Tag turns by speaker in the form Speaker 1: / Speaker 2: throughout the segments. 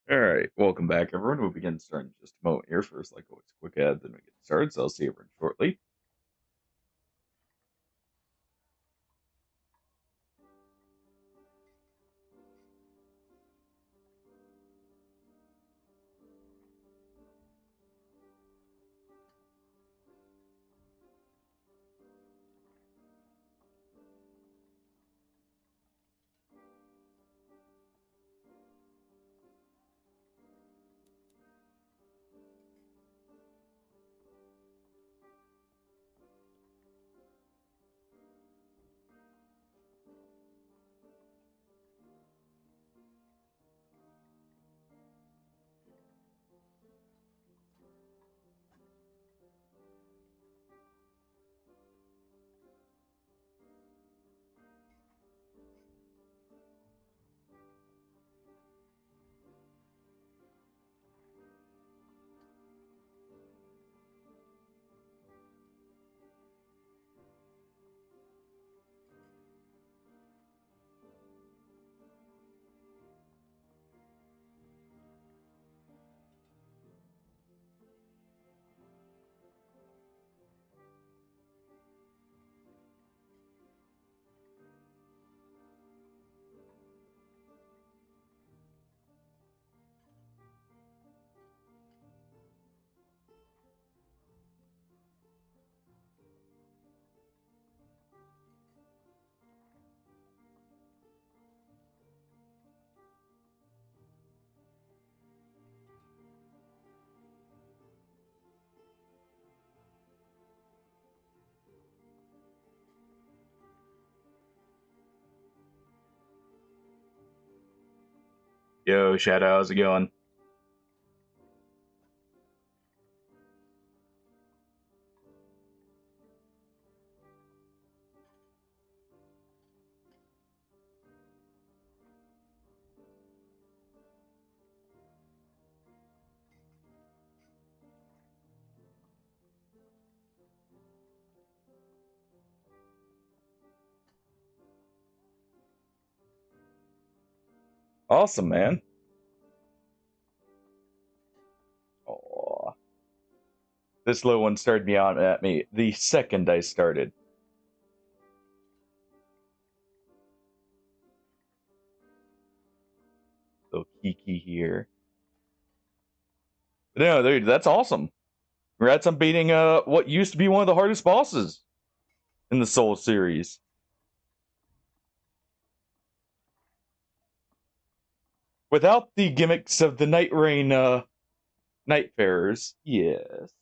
Speaker 1: All right, welcome back, everyone. We'll begin starting in just a moment here. First, like always, quick ad, then we get started. So I'll see everyone shortly. Yo, Shadow, how's it going? Awesome, man. Aw. This little one started me on at me the second I started. Little Kiki here. But no, dude, that's awesome. Congrats on beating what used to be one of the hardest bosses in the Soul series. Without the gimmicks of the Night Rain Nightfarers. Yes.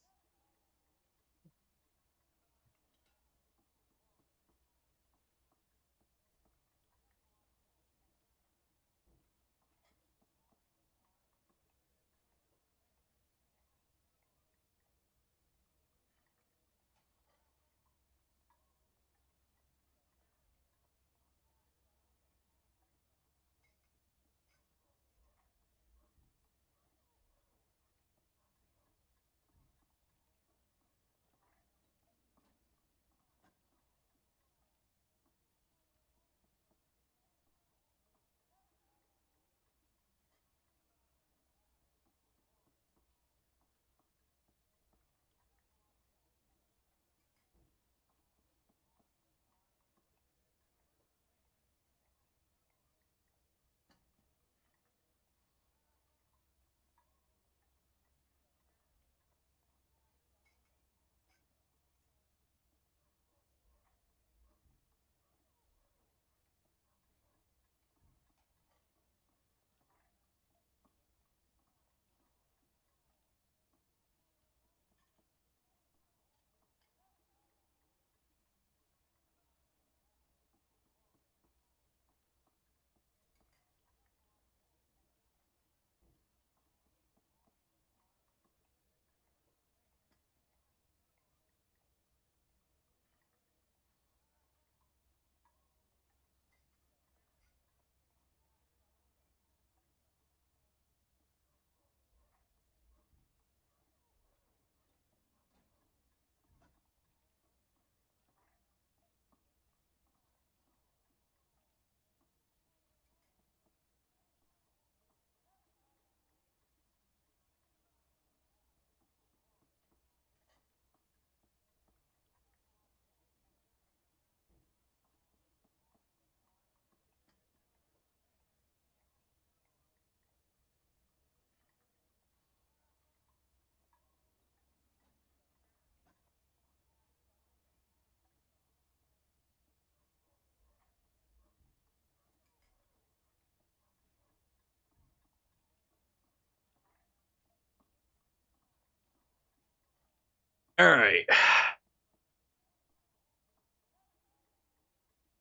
Speaker 1: All right.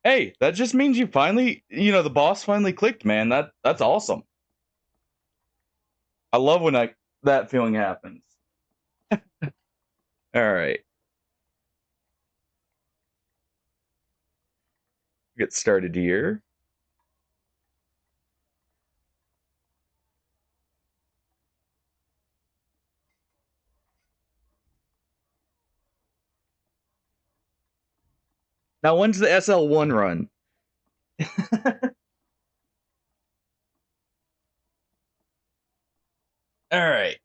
Speaker 1: Hey, that just means you finally, the boss finally clicked, man. That's awesome. I love when that feeling happens. All right. Get started here. Now, when's the SL1 run? All right.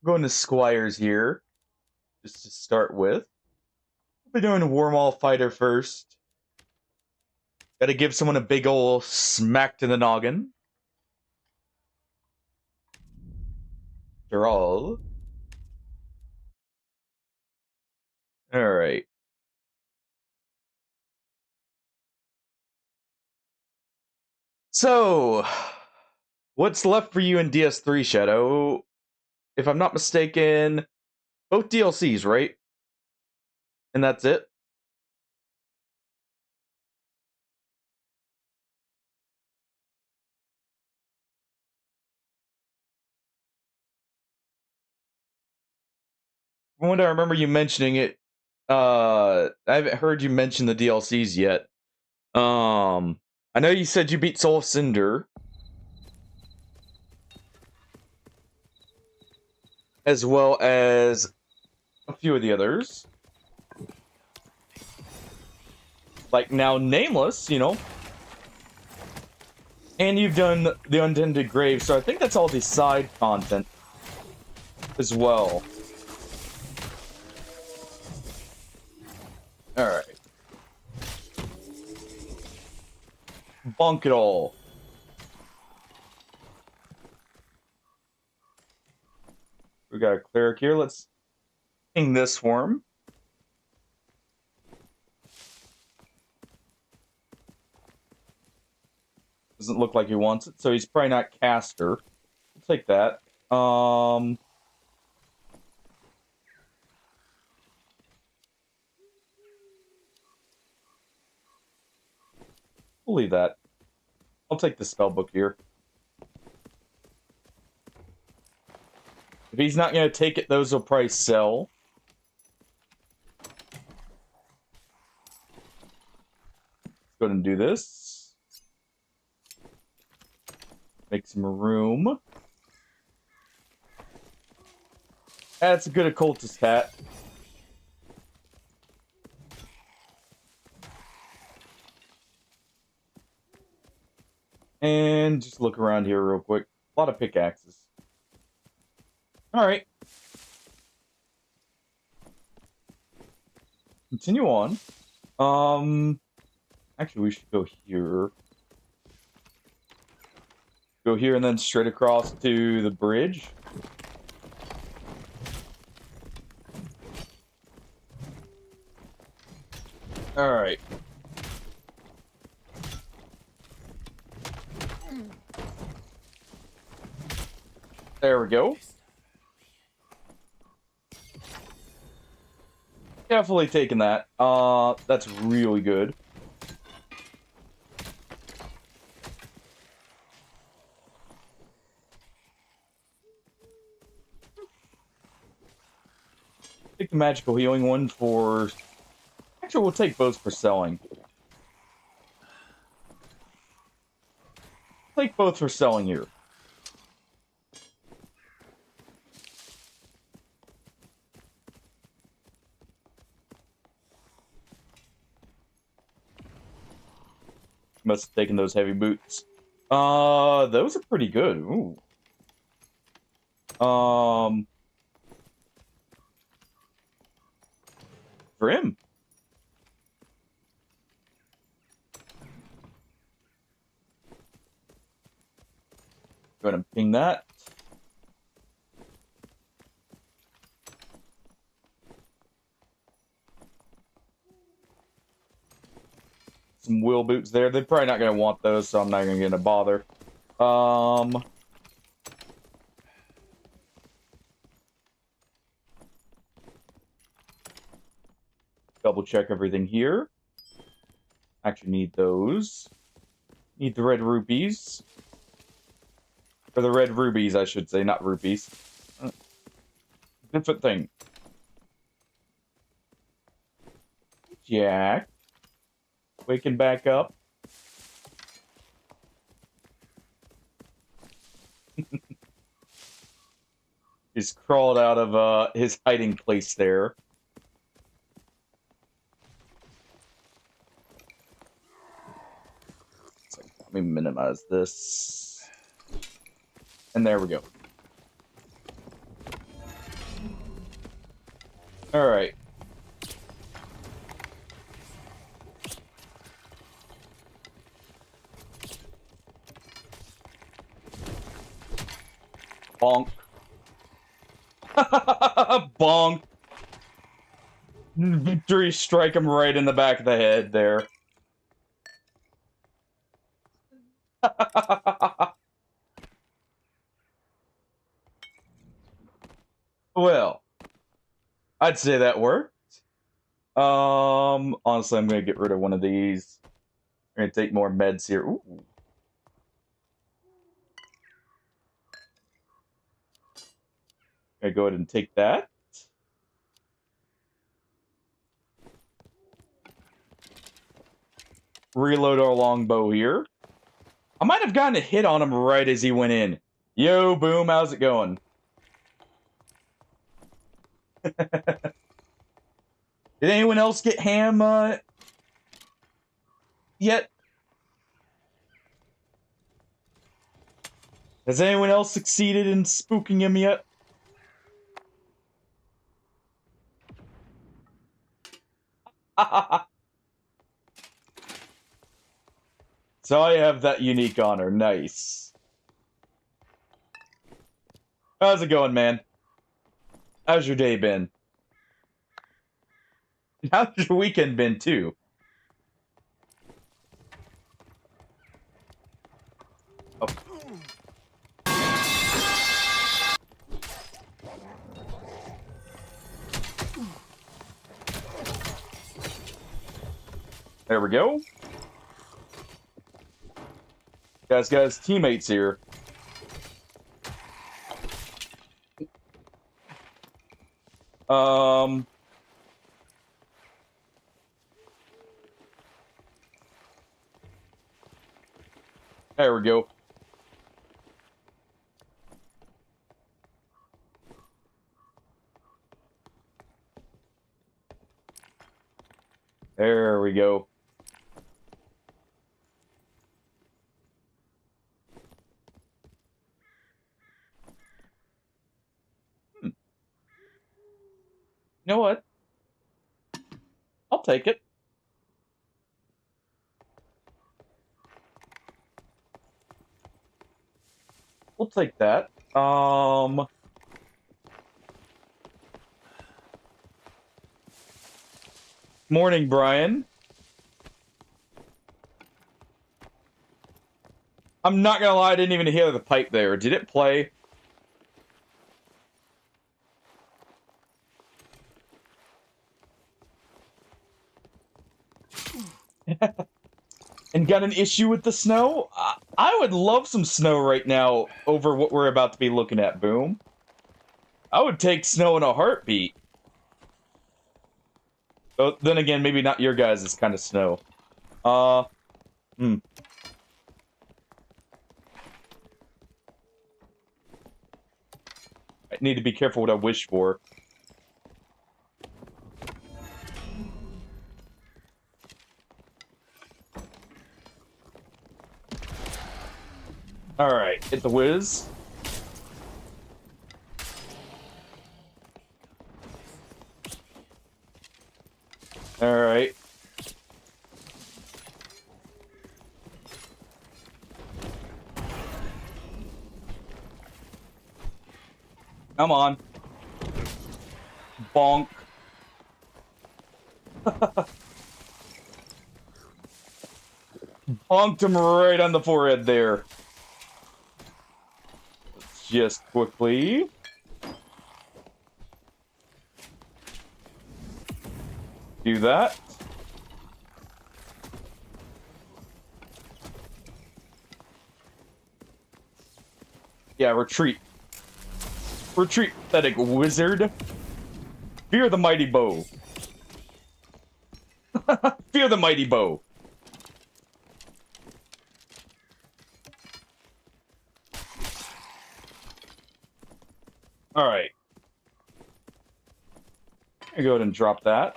Speaker 1: Going to Squires here, just to start with. We'll be doing a Warmaul Fighter first. Gotta give someone a big ol' smack to the noggin. After all. Alright. So, what's left for you in DS3, Shadow? If I'm not mistaken, both DLCs, right? And that's it? From what I remember you mentioning it, I haven't heard you mention the DLCs yet. I know you said you beat Soul of Cinder. As well as a few of the others. Like now Nameless, And you've done the Untended Grave, so I think that's all the side content as well. Alright. Bonk it all. We got a cleric here. Let's ping this worm. Doesn't look like he wants it, so he's probably not caster. We'll take that. We'll leave that. I'll take the spellbook here. If he's not going to take it, those will probably sell. Let's go ahead and do this. Make some room. That's a good occultist hat. And just look around here real quick. A lot of pickaxes. Alright. Continue on. Actually, we should go here. Go here and then straight across to the bridge. Alright. There we go. Definitely taking that. That's really good. Take the magical healing one for... Actually, we'll take both for selling. Take both for selling here. Must have taken those heavy boots. Those are pretty good. Ooh. For him. Go ahead and ping that. Some wheel boots there. They're probably not going to want those, so I'm not going to get a bother. check everything here. Actually need those. Need the red rupees. Or the red rubies, I should say, not rupees. Different thing. Jack. Waking back up. He's crawled out of his hiding place there. So let me minimize this. And there we go. All right. Bonk. Bonk. Victory strike him right in the back of the head there. Well, I'd say that worked. Honestly, I'm gonna get rid of one of these. I'm gonna take more meds here. Ooh. I'm gonna go ahead and take that. Reload our longbow here. I might have gotten a hit on him right as he went in. Yo, Boom, how's it going? Did anyone else get ham yet? Has anyone else succeeded in spooking him yet? So I have that unique honor. Nice. How's it going, man? How's your day been? How's your weekend been, too? Oh. There we go. Guys, teammates here. There we go. There we go. You know what? I'll take it. We'll take that. Morning, Brian. I'm not gonna lie, I didn't even hear the pipe there. Did it play? And got an issue with the snow? I would love some snow right now over what we're about to be looking at, Boom. I would take snow in a heartbeat. But then again, maybe not your guys' kind of snow. I need to be careful what I wish for. Alright, hit the whiz. Alright. Come on. Bonk. Bonked him right on the forehead there. Let's just quickly. Do that. Yeah, retreat. Retreat, pathetic wizard. Fear the mighty bow. Fear the mighty bow. All right. I go ahead and drop that.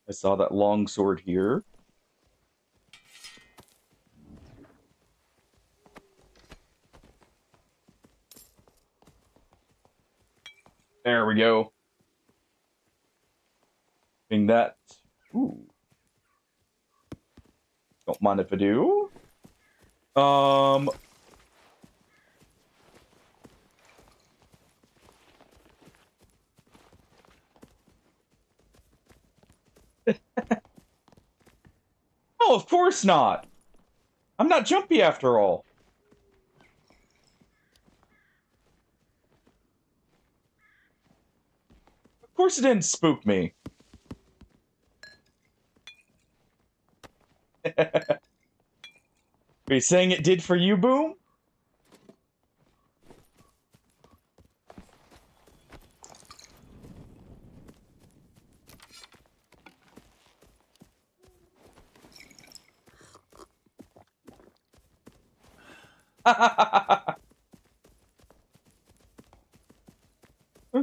Speaker 1: I saw that long sword here. There we go. Doing that. Ooh. Don't mind if I do. Oh, of course not. I'm not jumpy after all. Of course it didn't spook me. Are you saying it did for you, Boom?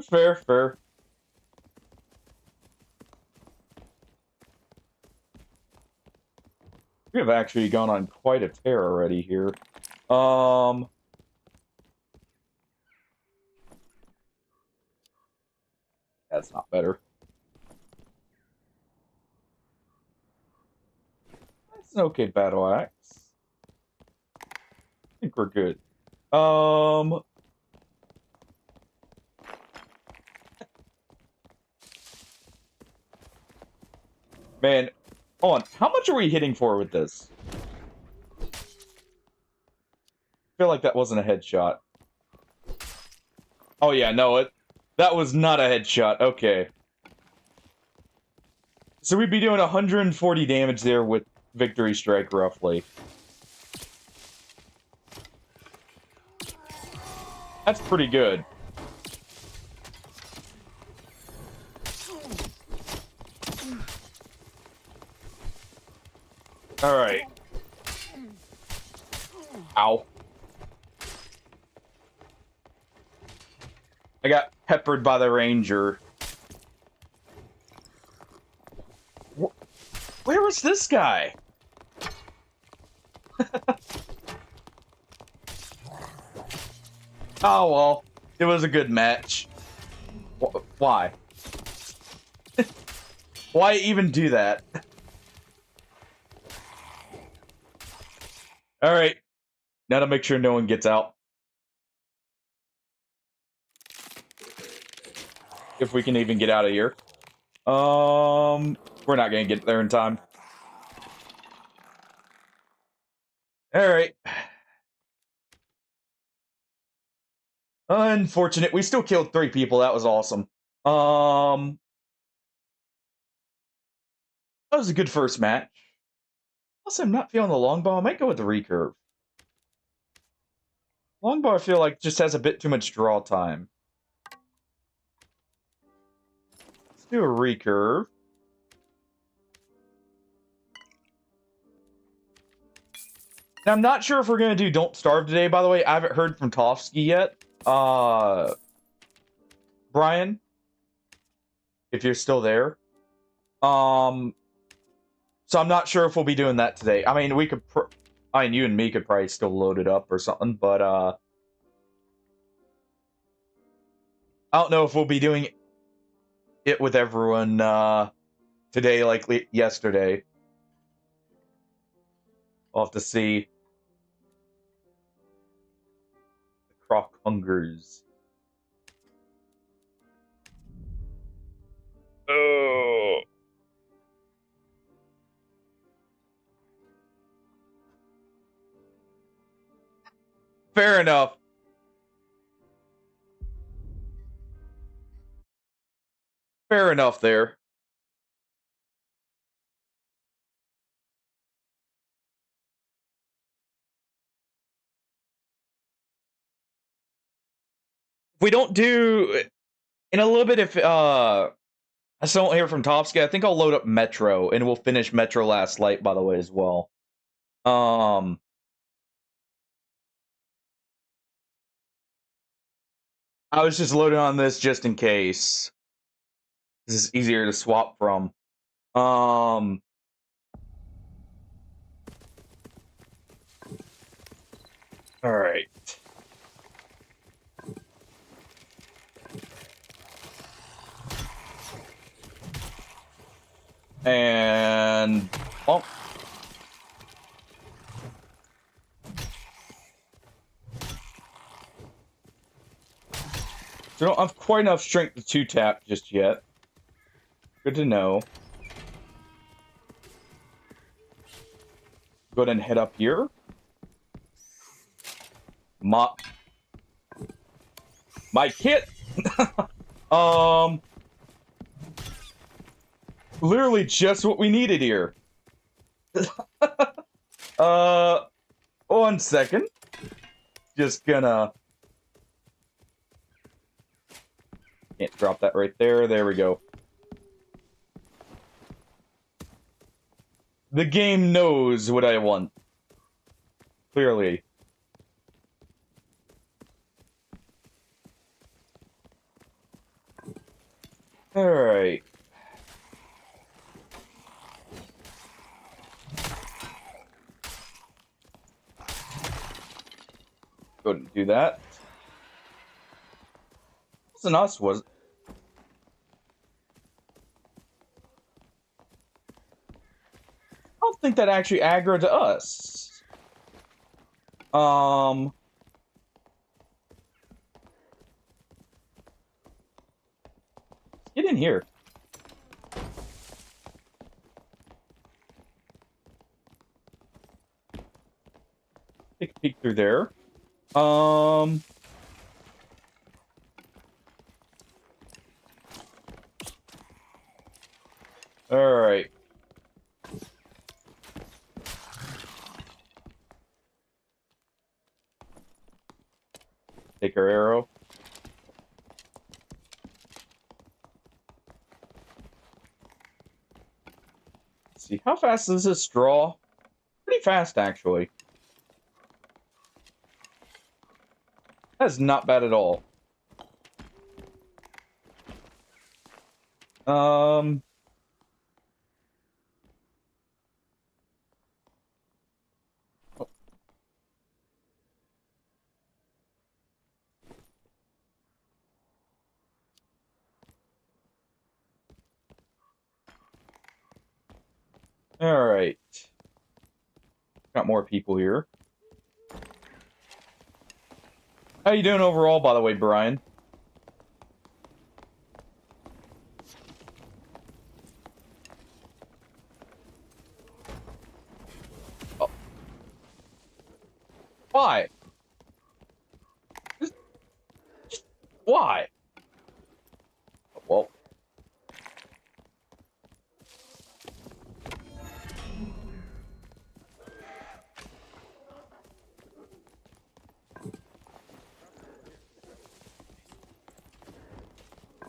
Speaker 1: Fair, fair. We have actually gone on quite a tear already here. That's not better. That's an okay battle axe. I think we're good. Man, hold on. How much are we hitting for with this? I feel like that wasn't a headshot. Oh yeah, no, that was not a headshot. Okay. So we'd be doing 140 damage there with Victory Strike, roughly. That's pretty good. Alright. Ow. I got peppered by the ranger. Where was this guy? Oh, well. It was a good match. Why? Why even do that? Alright. Now to make sure no one gets out. If we can even get out of here. We're not gonna get there in time. Alright. Unfortunate. We still killed 3 people. That was awesome. That was a good first match. Also, I'm not feeling the longbow. I might go with the recurve. Longbow, I feel like, just has a bit too much draw time. Let's do a recurve. Now, I'm not sure if we're going to do Don't Starve today, by the way. I haven't heard from Tofsky yet. Brian, if you're still there. So I'm not sure if we'll be doing that today. I mean, we could... I mean, you and me could probably still load it up or something, but, I don't know if we'll be doing it with everyone, today like yesterday. We'll have to see. The Croc hungers. Oh. Fair enough. Fair enough there. If we don't do in a little bit, if I still don't hear from Topsky, I think I'll load up Metro and we'll finish Metro Last Light, by the way, as well. I was just loading on this just in case. This is easier to swap from. All right. And oh. So I don't have quite enough strength to 2-tap just yet. Good to know. Go ahead and head up here. My kit. Literally just what we needed here. 1 second. Just gonna. Can't drop that right there. There we go. The game knows what I want. Clearly. Alright. Go ahead and do that. Wasn't us, was it? I don't think that actually aggroed to us. Get in here. Take a peek through there. All right. Take our arrow. Let's see, how fast does this draw? Pretty fast, actually. That's not bad at all. All right. Got more people here. How you doing overall, by the way, Brian? Oh. Why? Just why? Well.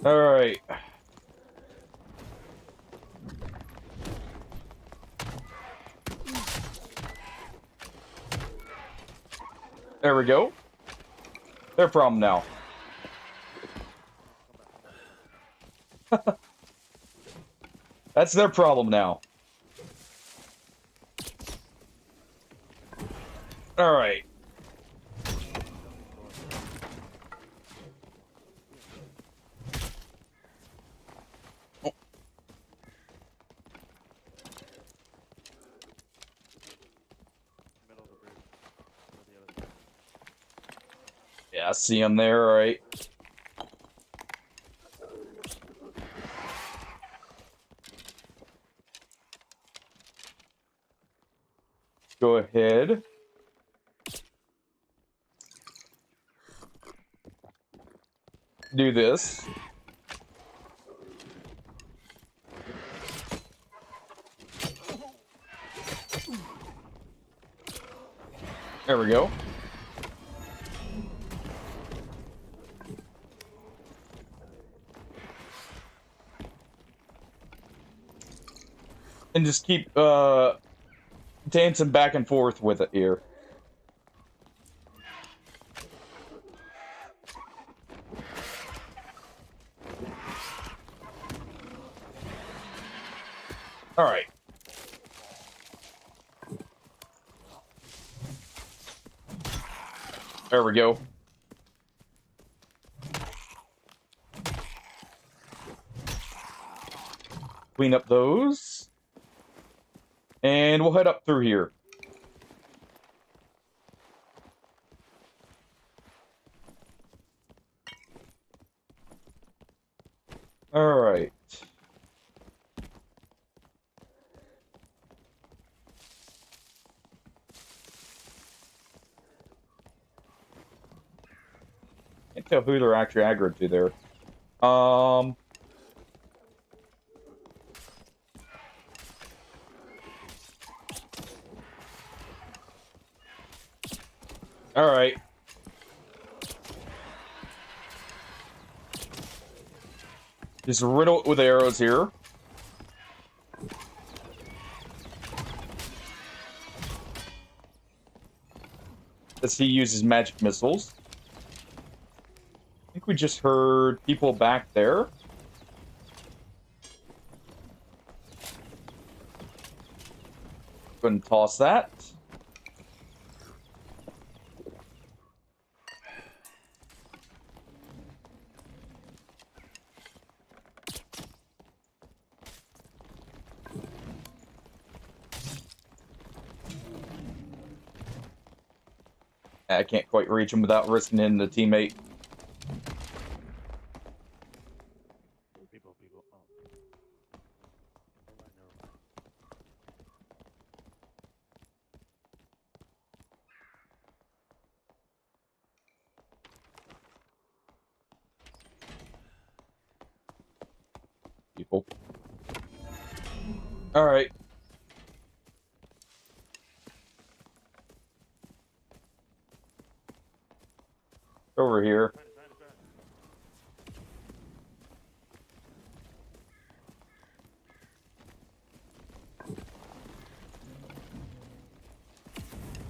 Speaker 1: All right. There we go. Their problem now. That's their problem now. All right. Yeah, I see him there, all right. Go ahead. Do this. There we go. And just keep dancing back and forth with it here. All right. There we go. Clean up those. And we'll head up through here. All right. Can't tell who they're actually aggroed to there. All right. Just riddle it with arrows here. As he uses magic missiles. I think we just heard people back there. Go ahead and toss that. I can't quite reach him without risking hitting the teammate.
Speaker 2: People. Oh. Never mind.
Speaker 1: People. All right. Over here.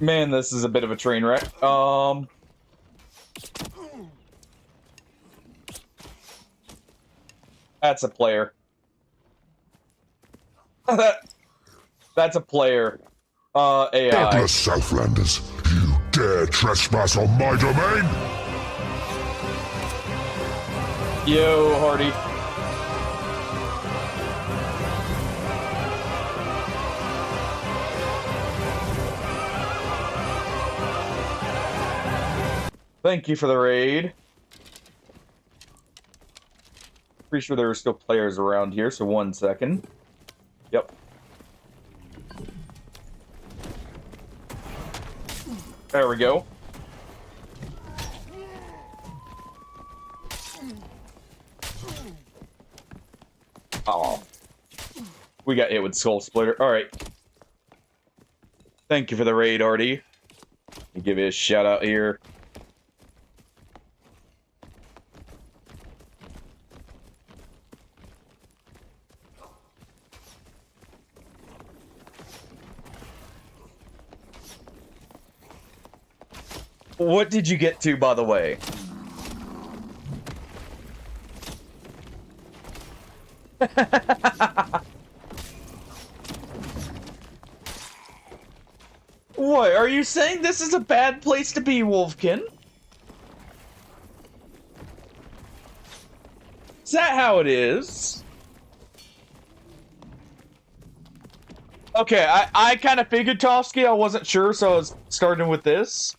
Speaker 1: Man, this is a bit of a train wreck. That's a player. That's a player. AI.
Speaker 3: Douglas Southlanders, you dare trespass on my domain?
Speaker 1: Yo, Hardy. Thank you for the raid. Pretty sure there are still players around here, so 1 second. Yep. There we go. Oh. We got hit with Soul Splitter. Alright. Thank you for the raid, Artie. I'll give you a shout out here. What did you get to, by the way? What? Are you saying this is a bad place to be, Wolfkin? Is that how it is? Okay, I kind of figured, Tofsky. I wasn't sure, so I was starting with this.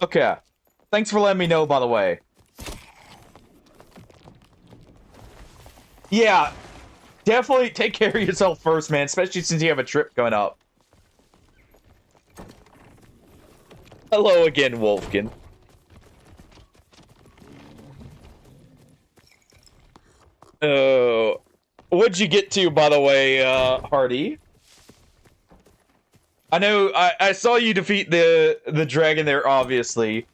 Speaker 1: Okay. Thanks for letting me know, by the way. Yeah. Definitely take care of yourself first, man. Especially since you have a trip coming up. Hello again, Wolfkin. Oh. What'd you get to, by the way, Hardy? I know I saw you defeat the dragon there, obviously,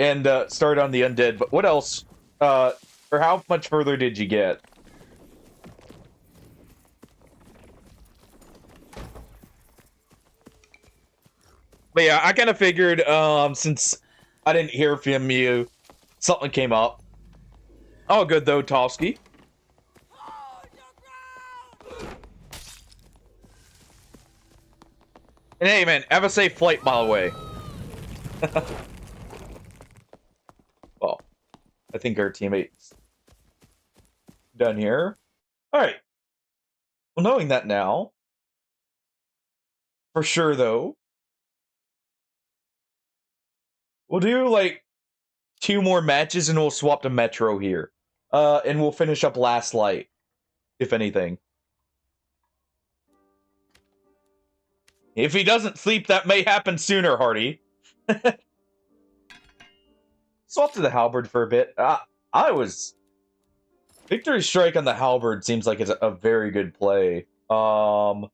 Speaker 1: and start on the undead. But what else? Or how much further did you get? But yeah, I kind of figured, since I didn't hear from you, something came up. Oh, good though, Tofsky. And hey, man, have a safe flight, by the way. Well, I think our teammates done here. All right. Well, knowing that now, for sure though, we'll do like 2 more matches and we'll swap to Metro here. And we'll finish up Last Light, if anything. If he doesn't sleep, that may happen sooner, Hardy. Swap to the Halberd for a bit. Victory Strike on the Halberd seems like it's a very good play. Oh,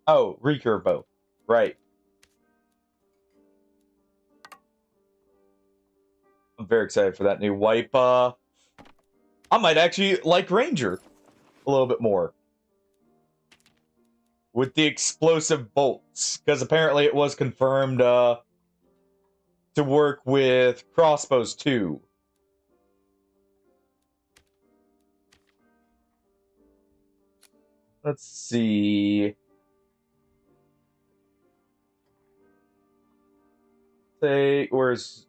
Speaker 1: recurve bow. Right. I'm very excited for that new wipe. I might actually like Ranger a little bit more. With the explosive bolts. Because apparently it was confirmed to work with crossbows too. Let's see. Say, where's...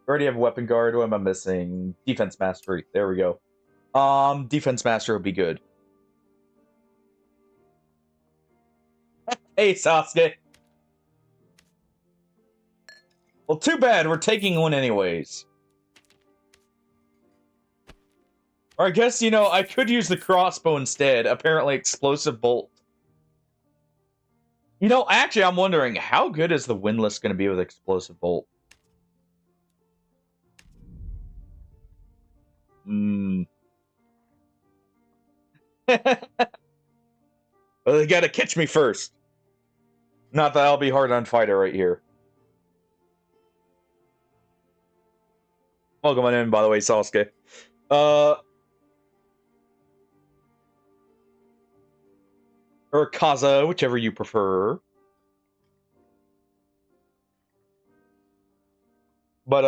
Speaker 1: I already have Weapon Guard. What am I missing? Defense Mastery. There we go. Defense Master would be good. Hey, Sasuke. Well, too bad. We're taking one anyways. Or I guess, you know, I could use the crossbow instead. Apparently, explosive bolt. You know, actually, I'm wondering, how good is the windlass going to be with explosive bolt? Well, they gotta catch me first. Not that I'll be hard on fighter right here. Welcome on in, by the way, Sasuke. Or Kaza, whichever you prefer. But,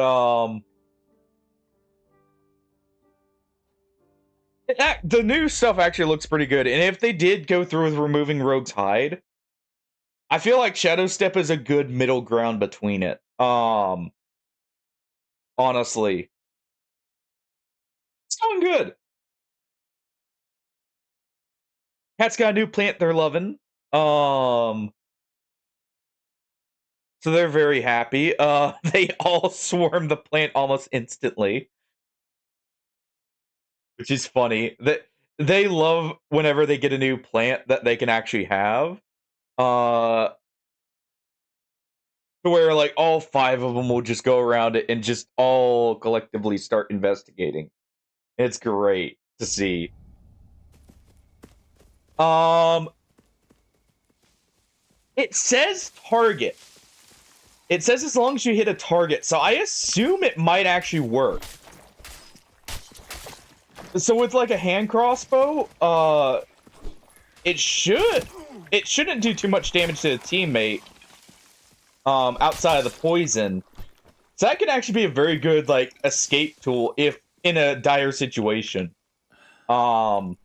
Speaker 1: the new stuff actually looks pretty good. And if they did go through with removing Rogue's Hide, I feel like Shadow Step is a good middle ground between it. Honestly. It's going good. Cat's got a new plant they're loving. So they're very happy. They all swarm the plant almost instantly. Which is funny. They love whenever they get a new plant that they can actually have. To where like all 5 of them will just go around it and just all collectively start investigating. It's great to see. It says target. It says as long as you hit a target, so I assume it might actually work. So with like a hand crossbow, it shouldn't do too much damage to the teammate. Outside of the poison. So that could actually be a very good like escape tool if in a dire situation. We'll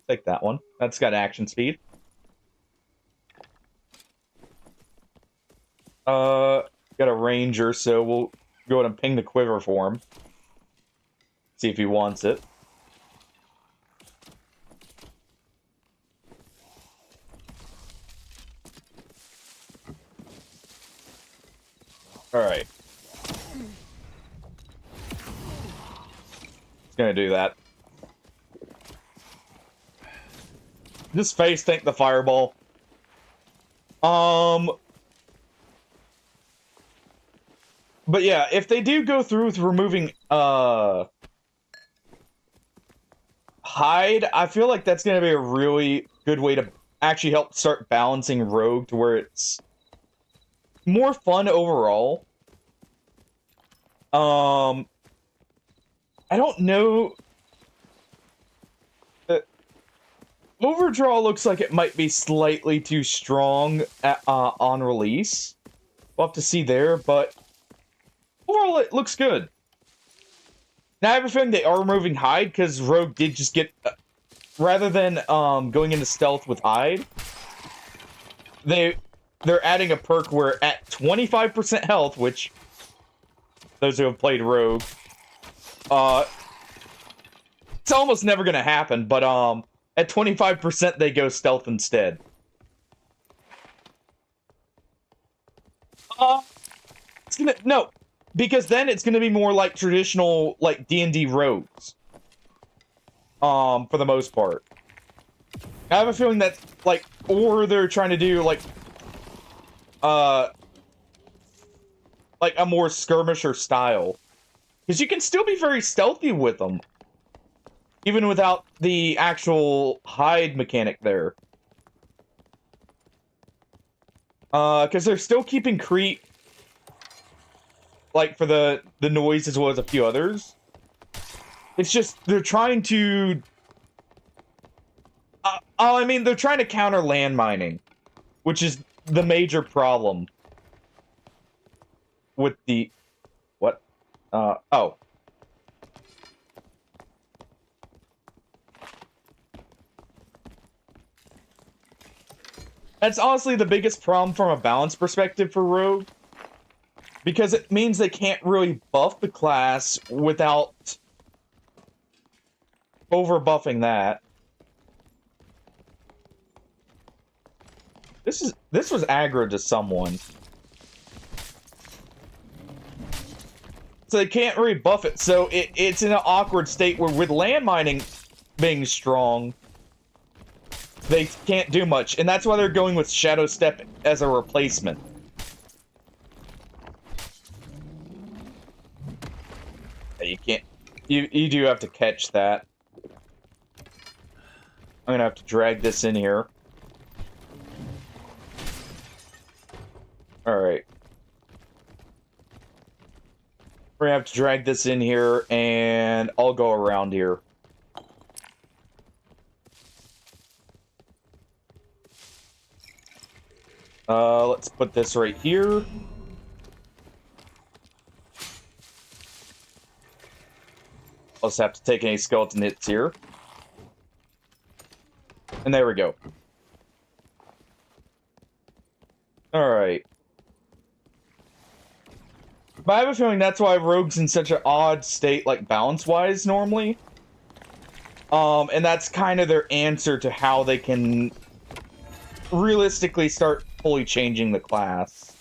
Speaker 1: take that one. That's got action speed. Got a ranger, so we'll go ahead and ping the quiver for him. See if he wants it. Alright. It's gonna do that. Just face tank the fireball. But yeah, if they do go through with removing Hide, I feel like that's gonna be a really good way to actually help start balancing Rogue to where it's more fun overall. I don't know. Overdraw looks like it might be slightly too strong on release. We'll have to see there, but overall it looks good. Now I have a feeling they are removing Hide because Rogue did just get, rather than going into stealth with Hide, they're adding a perk where at 25% health, which those who have played Rogue, it's almost never gonna happen, but at 25% they go stealth instead. No, because then it's gonna be more like traditional like D&D rogues. For the most part. I have a feeling that like, or they're trying to do like a more skirmisher style. Because you can still be very stealthy with them. Even without the actual hide mechanic there. Because they're still keeping creep, like, for the noise as well as a few others. It's just, they're trying to... I mean, they're trying to counter land mining. Which is the major problem. With the... What? Oh. That's honestly the biggest problem from a balance perspective for Rogue. Because it means they can't really buff the class without over-buffing that. This was aggro to someone. So they can't really buff it, so it's in an awkward state where with land mining being strong, they can't do much, and that's why they're going with Shadow Step as a replacement. You can't... You do have to catch that. I'm gonna have to drag this in here. Alright. We're gonna have to drag this in here, and I'll go around here. Let's put this right here. I'll just have to take any skeleton hits here. And there we go. Alright. But I have a feeling that's why Rogue's in such an odd state, like, balance-wise, normally. And that's kind of their answer to how they can realistically start fully changing the class.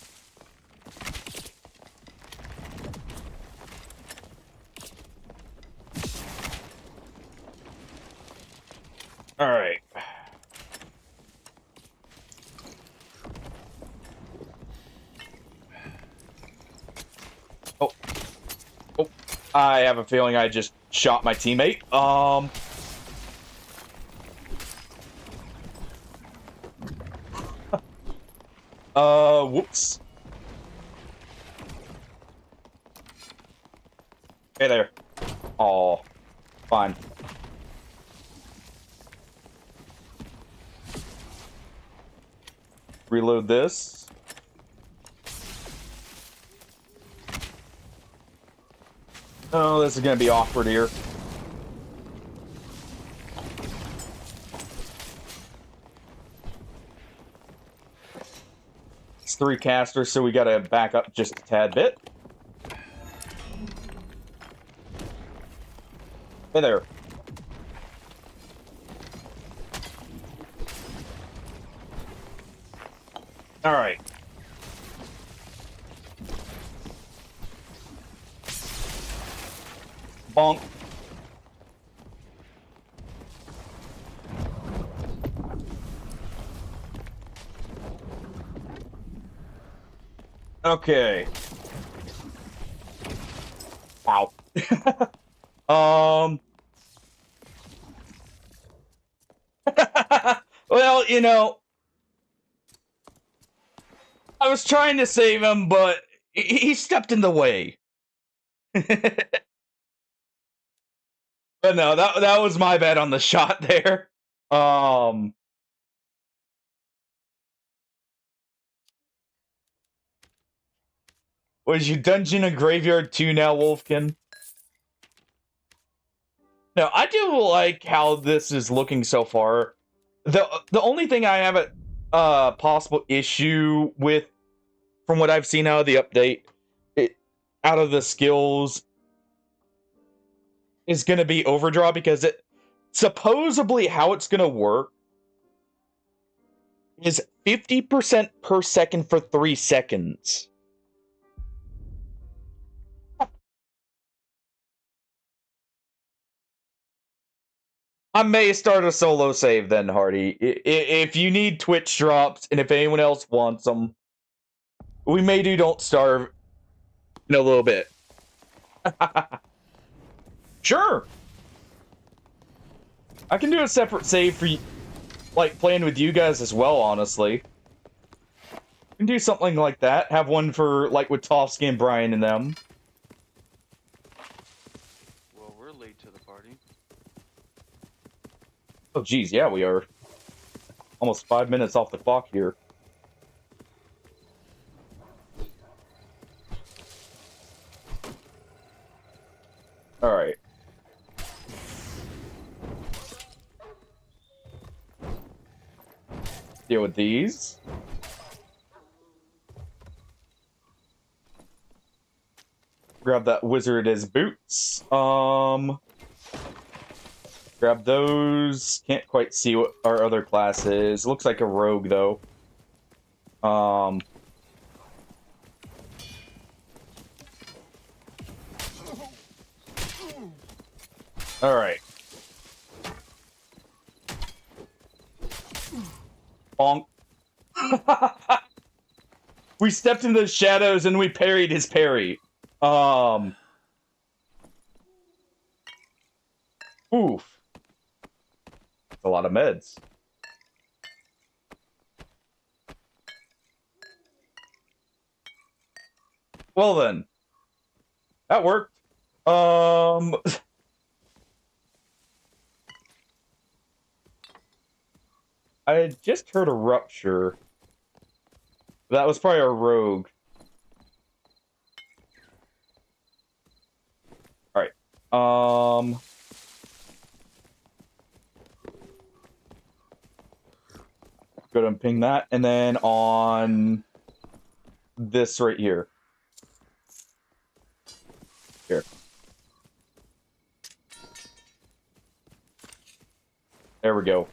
Speaker 1: Alright. Oh. Oh. I have a feeling I just shot my teammate. Whoops. Hey there. Aw. Fine. Reload this. Oh, this is gonna be awkward here. It's 3 casters, so we gotta back up just a tad bit. Hey there. Alright. Bonk. Okay. Ow. Well, you know, I was trying to save him, but he stepped in the way. But no, that was my bad on the shot there. Um, was you Dungeon and Graveyard 2 now, Wolfkin? No, I do like how this is looking so far. The only thing I have a possible issue with, from what I've seen out of the update, out of the skills, is going to be Overdraw, because it supposedly how it's going to work is 50% per second for 3 seconds. I may start a solo save then, Hardy. If you need Twitch drops, and if anyone else wants them, we may do Don't Starve in a little bit. Sure. I can do a separate save for, like, playing with you guys as well, honestly. I can do something like that. Have one for, like, with Tofsky and Brian and them.
Speaker 2: Well, we're late to the party.
Speaker 1: Oh, geez, yeah, we are. Almost 5 minutes off the clock here. Alright. Deal with these. Grab that wizard as boots. Grab those. Can't quite see what our other class is. Looks like a rogue, though. Alright. Bonk. We stepped into the shadows and we parried his parry. Oof. That's a lot of meds. Well then. That worked. I just heard a rupture. That was probably a rogue. Alright. Go and ping that, and then on this right here. Here. There we go.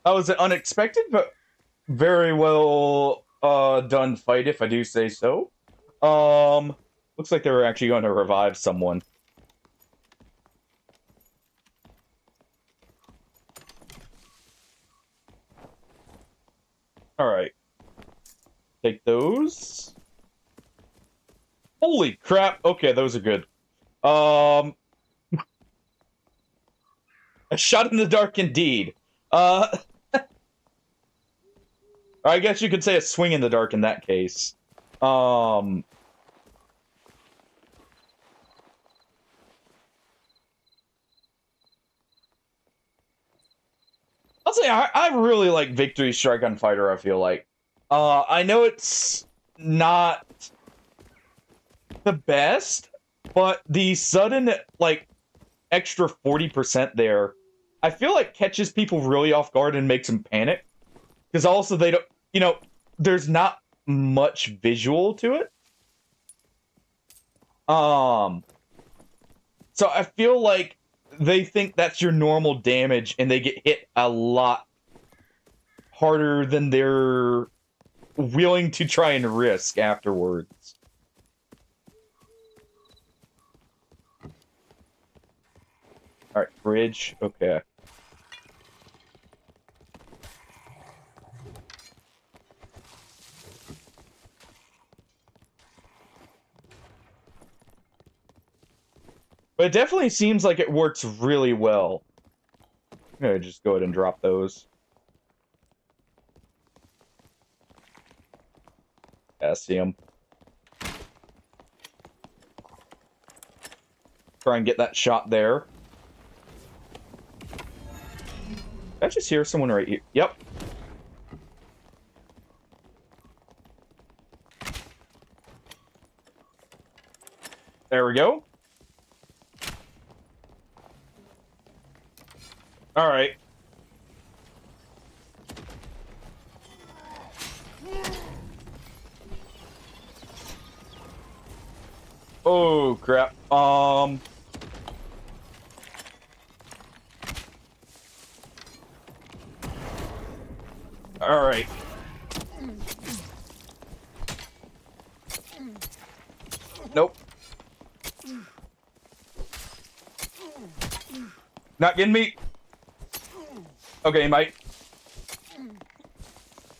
Speaker 1: That was an unexpected, but very well done fight, if I do say so. Looks like they were actually going to revive someone. Alright. Take those. Holy crap! Okay, those are good. A shot in the dark indeed. I guess you could say a swing in the dark in that case. I'll say I really like Victory Strike on Fighter, I feel like. I know it's not the best, but the sudden, like, extra 40% there, I feel like catches people really off guard and makes them panic. Because also they don't, you know, there's not much visual to it. So I feel like they think that's your normal damage and they get hit a lot harder than they're willing to try and risk afterwards. Alright, bridge. Okay. But it definitely seems like it works really well. I'm gonna just go ahead and drop those. Yeah, see him. Try and get that shot there. I just hear someone right here? Yep. There we go. All right. Oh, crap. All right. Nope. Not getting me. Okay, mate.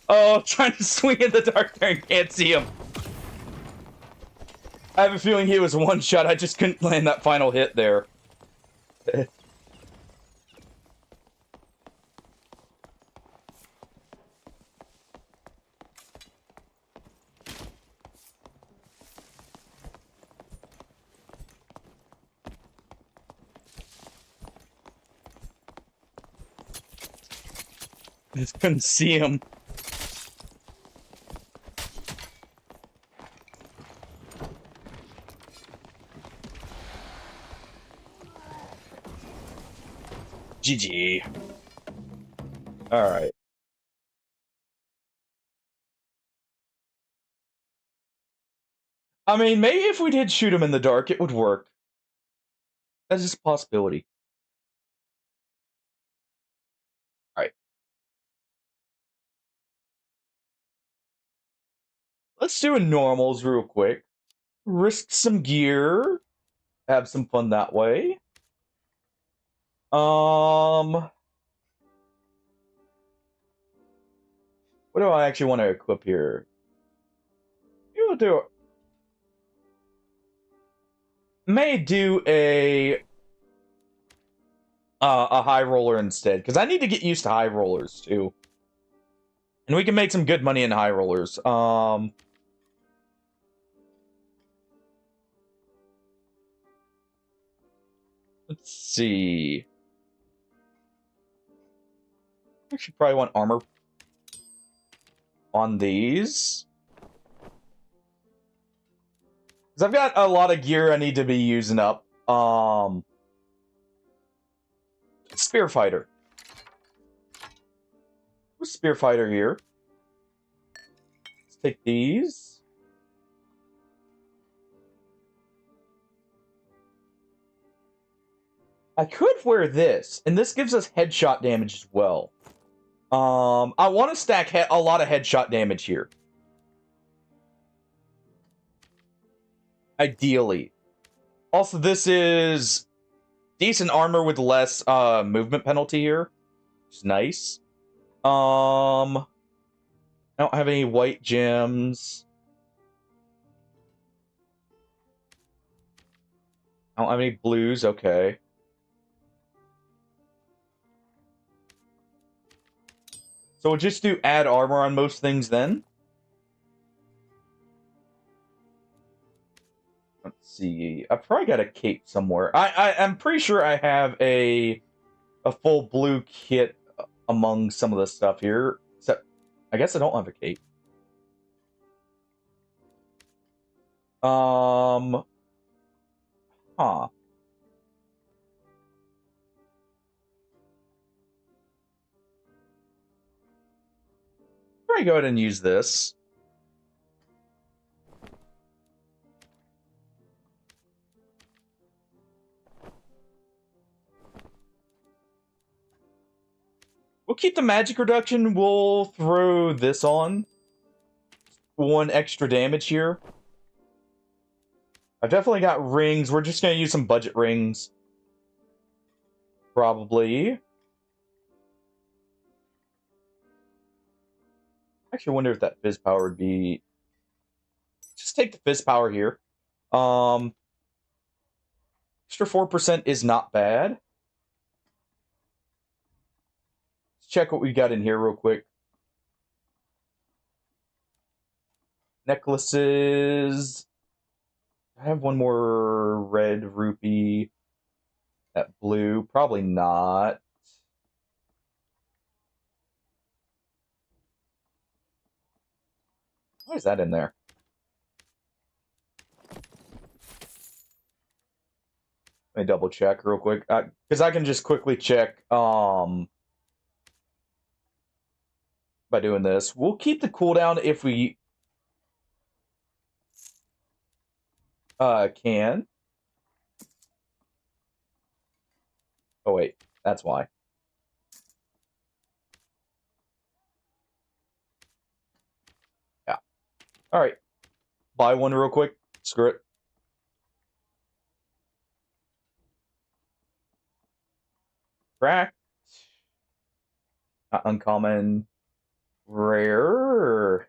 Speaker 1: Oh, trying to swing in the dark there and can't see him. I have a feeling he was one shot. I just couldn't land that final hit there. Just couldn't see him. GG. Alright. I mean, maybe if we did shoot him in the dark, it would work. That's just a possibility. Alright. Let's do a normals real quick. Risk some gear. Have some fun that way. What do I actually want to equip here? We'll do may do a high roller instead, because I need to get used to high rollers too. And we can make some good money in high rollers. Let's see. I should probably want armor on these. Because I've got a lot of gear I need to be using up. Spear fighter. Who's spear fighter here? Let's take these. I could wear this, and this gives us headshot damage as well. I want to stack a lot of headshot damage here. Ideally. Also, this is decent armor with less movement penalty here. It's nice. I don't have any white gems. I don't have any blues. Okay. So we'll just do add armor on most things then. Let's see. I probably got a cape somewhere. I'm pretty sure I have a full blue kit among some of the stuff here. Except, I guess I don't have a cape. Huh. Probably go ahead and use this. We'll keep the magic reduction. We'll throw this on. 1 extra damage here. I've definitely got rings. We're just going to use some budget rings. Probably. Actually, I wonder if that fizz power would be... Just take the fizz power here. Extra 4% is not bad. Let's check what we got in here real quick. Necklaces. I have one more red rupee. That blue. Probably not. Why is that in there? Let me double check real quick. Because I can just quickly check by doing this. We'll keep the cooldown if we can. Oh wait, that's why. Yeah. Alright. Buy one real quick. Screw it. Cracked. Not uncommon. Rare.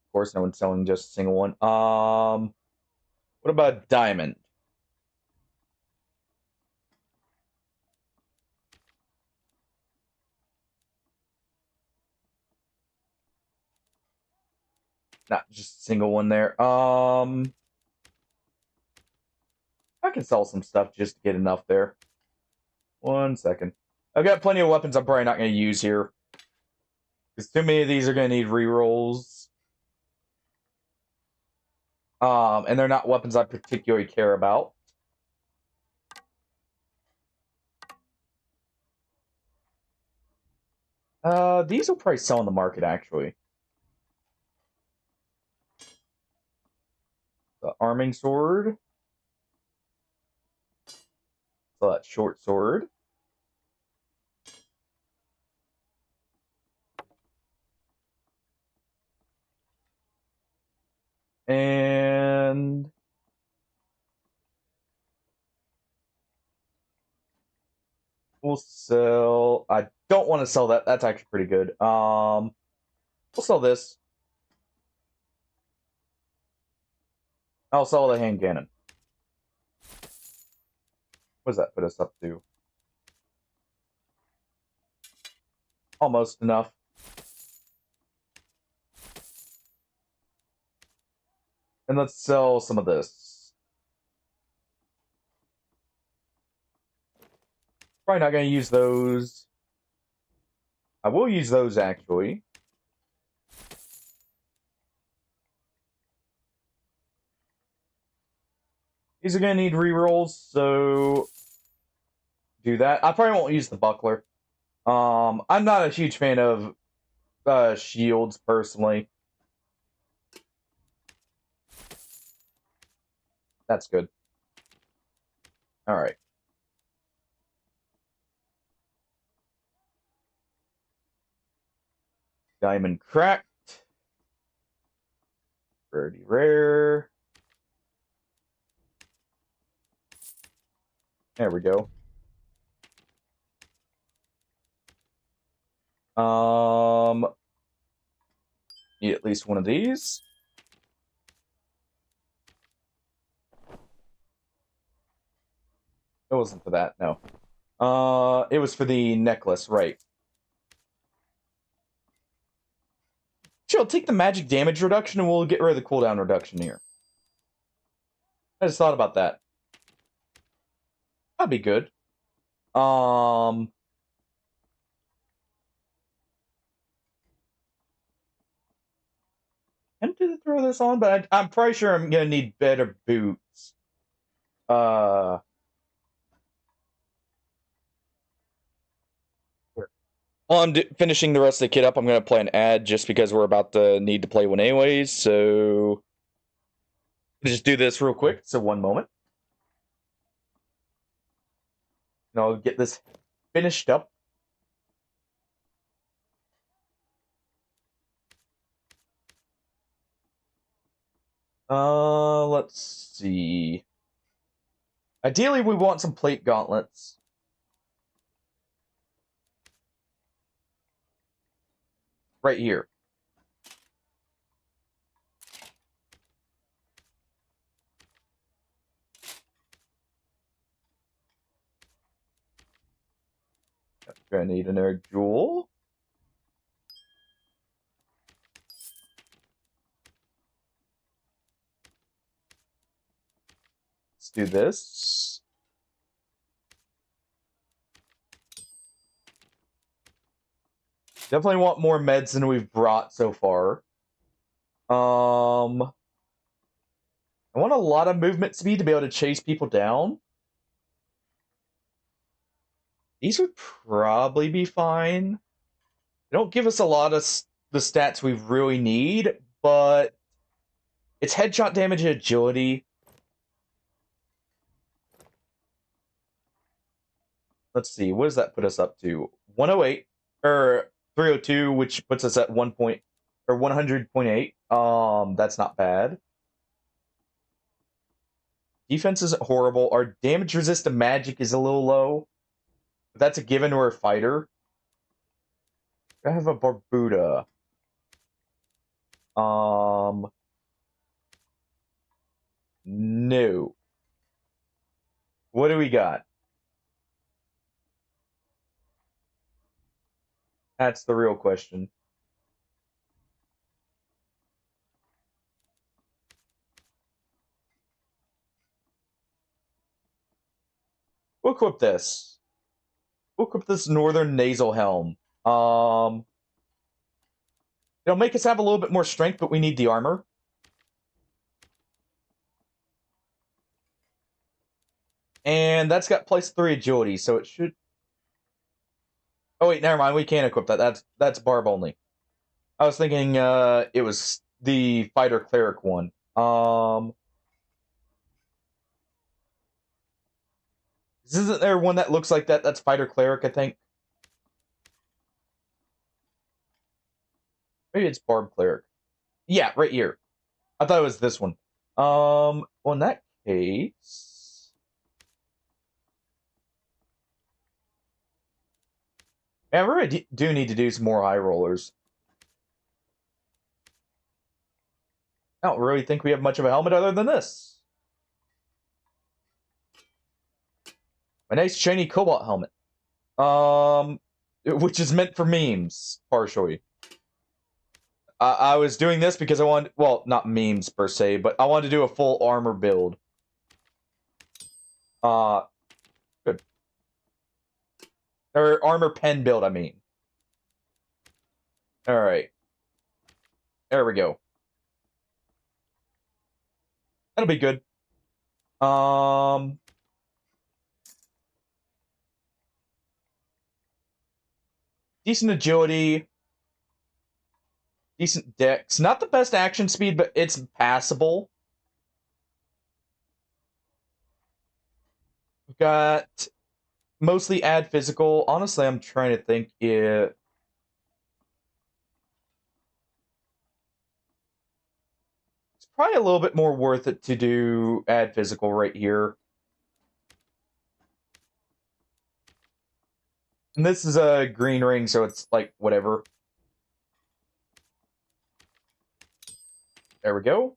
Speaker 1: Of course, no one's selling just a single one. What about diamond? Not just a single one there. I can sell some stuff just to get enough there. 1 second. I've got plenty of weapons I'm probably not going to use here. Because too many of these are going to need rerolls. And they're not weapons I particularly care about. These will probably sell in the market, actually. The arming sword. So that short sword. And we'll sell. I don't want to sell that. That's actually pretty good. We'll sell this. I'll sell the hand cannon. What does that put us up to? Almost enough. And let's sell some of this. Probably not going to use those. I will use those, actually. These are going to need rerolls, so do that. I probably won't use the buckler. I'm not a huge fan of shields, personally. That's good. Alright. Diamond cracked. Rarity rare. There we go. Need at least one of these. It wasn't for that, no. It was for the necklace, right. Sure, I'll take the magic damage reduction and we'll get rid of the cooldown reduction here. I just thought about that. That'd be good. Tempted to throw this on, but I'm probably sure I'm gonna need better boots. While I'm finishing the rest of the kit up, I'm gonna play an ad just because we're about to need to play one anyways. So just do this real quick. So 1 moment. And I'll get this finished up. Let's see. Ideally, we want some plate gauntlets. Right here. Gonna need another jewel. Let's do this. Definitely want more meds than we've brought so far. I want a lot of movement speed to be able to chase people down. These would probably be fine. They don't give us a lot of the stats we really need, but it's headshot damage and agility. Let's see, what does that put us up to? 108 or 302, which puts us at 100.8. That's not bad. Defense isn't horrible. Our damage resistant magic is a little low. But that's a given we're a fighter. I have a Barbuda. No. What do we got? That's the real question. We'll equip this. We'll equip this Northern Nasal Helm. It'll make us have a little bit more strength, but we need the armor. And that's got +3 agility, so it should... Oh wait, never mind, we can't equip that. That's barb only. I was thinking it was the fighter cleric one. Isn't there one that looks like that? That's fighter cleric, I think. Maybe it's barb cleric. Yeah, right here. I thought it was this one. Well, in that case, yeah, I really do need to do some more high rollers. I don't really think we have much of a helmet other than this. A nice shiny cobalt helmet. Which is meant for memes, partially. I was doing this because I wanted, well, not memes per se, but I wanted to do a full armor build. Good. Or armor pen build, I mean. Alright. There we go. That'll be good. Decent agility. Decent dex. Not the best action speed, but it's passable. We've got mostly add physical. Honestly, I'm trying to think if... It's probably a little bit more worth it to do add physical right here. And this is a green ring, so it's like, whatever. There we go.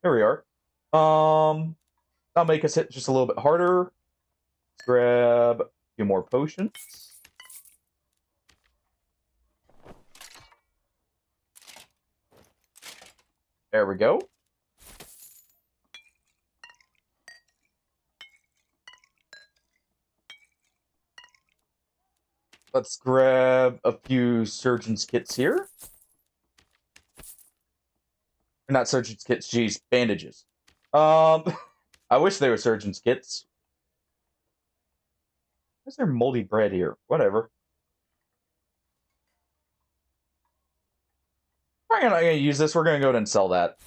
Speaker 1: There we are. That'll make us hit just a little bit harder. Let's grab a few more potions. There we go. Let's grab a few surgeon's kits here. Not surgeon's kits, geez, bandages. I wish they were surgeon's kits. Why is there moldy bread here? Whatever. We're not gonna use this, we're gonna go ahead and sell that.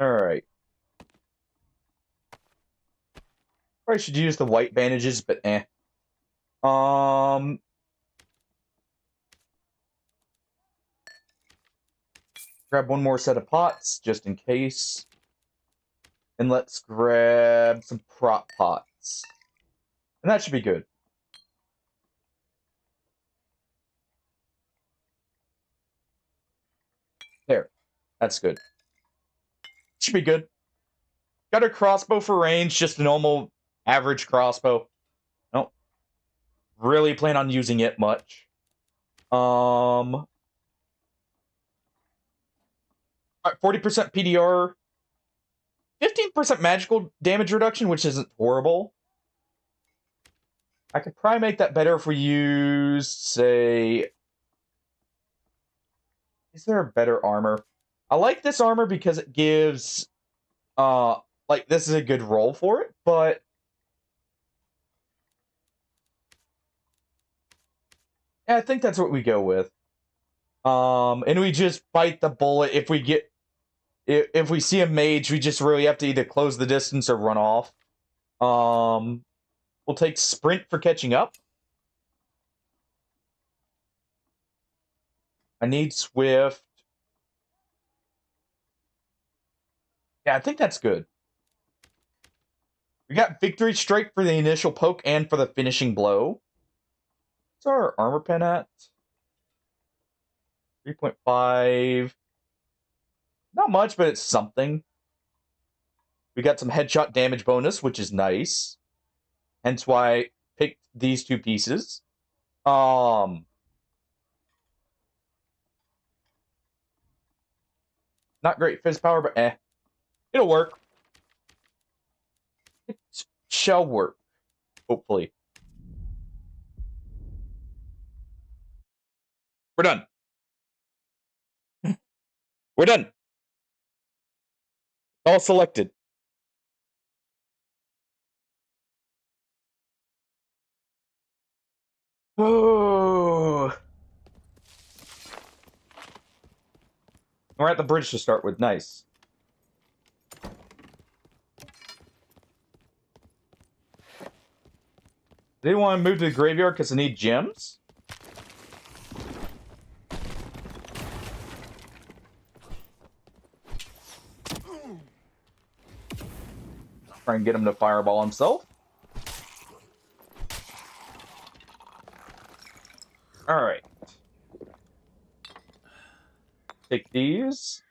Speaker 1: Alright. Probably should use the white bandages, but eh. Grab one more set of pots, just in case. And let's grab some prop pots. And that should be good. There. That's good. Should be good. Got a crossbow for range, just a normal average crossbow. Don't really plan on using it much. 40% PDR. 15% magical damage reduction, which isn't horrible. I could probably make that better if we use, say... Is there a better armor? I like this armor because it gives... like, this is a good roll for it, but... Yeah, I think that's what we go with. And we just bite the bullet if we get... If we see a mage, we just really have to either close the distance or run off. We'll take sprint for catching up. I need swift. Yeah, I think that's good. We got victory strike for the initial poke and for the finishing blow. What's our armor pen at? 3.5. Not much, but it's something. We got some headshot damage bonus, which is nice. Hence why I picked these two pieces. Not great fizz power, but it'll work. It shall work. Hopefully. We're done. We're done. All selected. Oh. We're at the bridge to start with. Nice. They want to move to the graveyard because they need gems? Try and get him to fireball himself. Alright. Take these.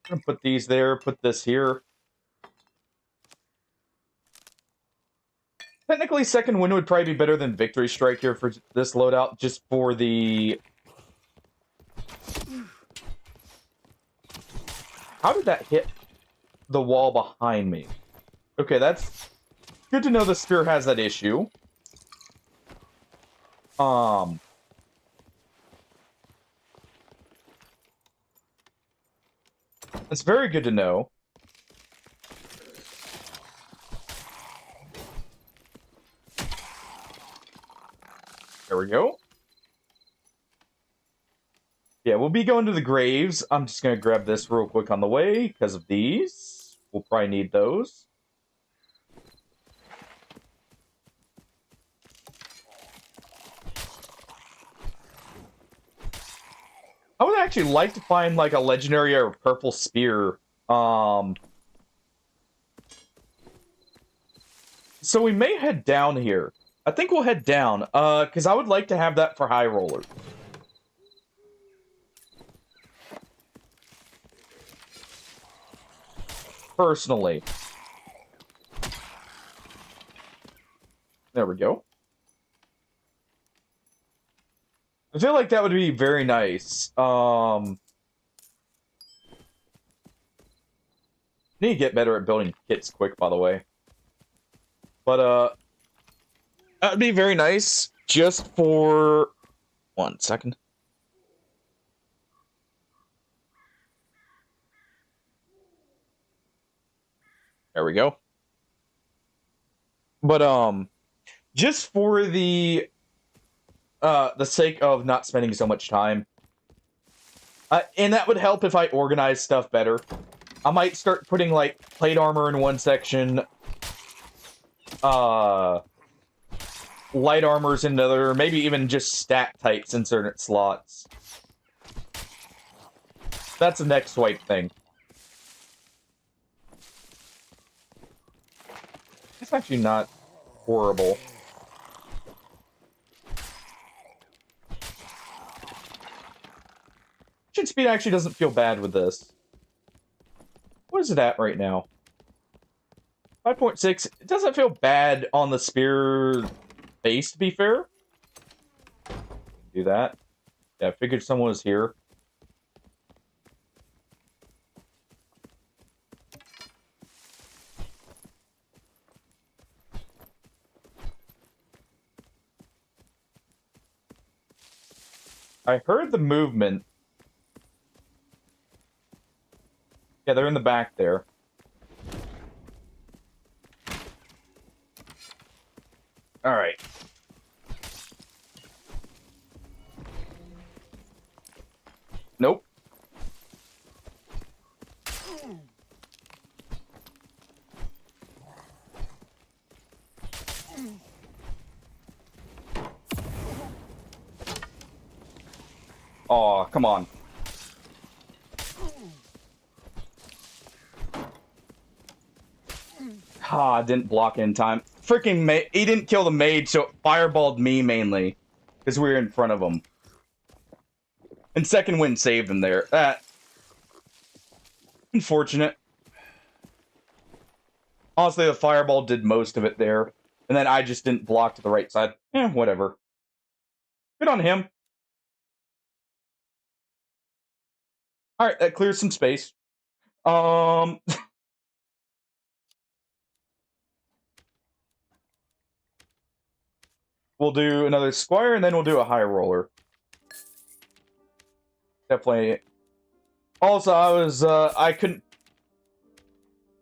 Speaker 1: I'm gonna put these there, put this here. Technically, second wind would probably be better than victory strike here for this loadout, just for the... How did that hit the wall behind me? Okay, that's good to know the spear has that issue. It's very good to know. There we go. Yeah, we'll be going to the graves. I'm just going to grab this real quick on the way because of these. We'll probably need those. I would actually like to find like a legendary or purple spear. So we may head down here. I think we'll head down, because I would like to have that for high roller. Personally. There we go. I feel like that would be very nice. Need to get better at building kits quick, by the way. But, that would be very nice, just for... 1 second. There we go. But, just for the sake of not spending so much time. And that would help if I organize stuff better. I might start putting, like, plate armor in one section, light armors in another, maybe even just stat types in certain slots. That's the next swipe thing. It's actually not horrible. Action speed actually doesn't feel bad with this. What is it at right now? 5.6. It doesn't feel bad on the spear base, to be fair. Do that. Yeah, I figured someone was here. I heard the movement. Yeah, they're in the back there. Alright. Nope. Aw, come on. Ah, didn't block in time. Freaking he didn't kill the maid, so it fireballed me mainly. Because we were in front of him. And second wind saved him there. Unfortunate. Honestly, the fireball did most of it there. And then I just didn't block to the right side. Whatever. Good on him. Alright, that clears some space. We'll do another Squire, and then we'll do a High Roller. Definitely. Also, I couldn't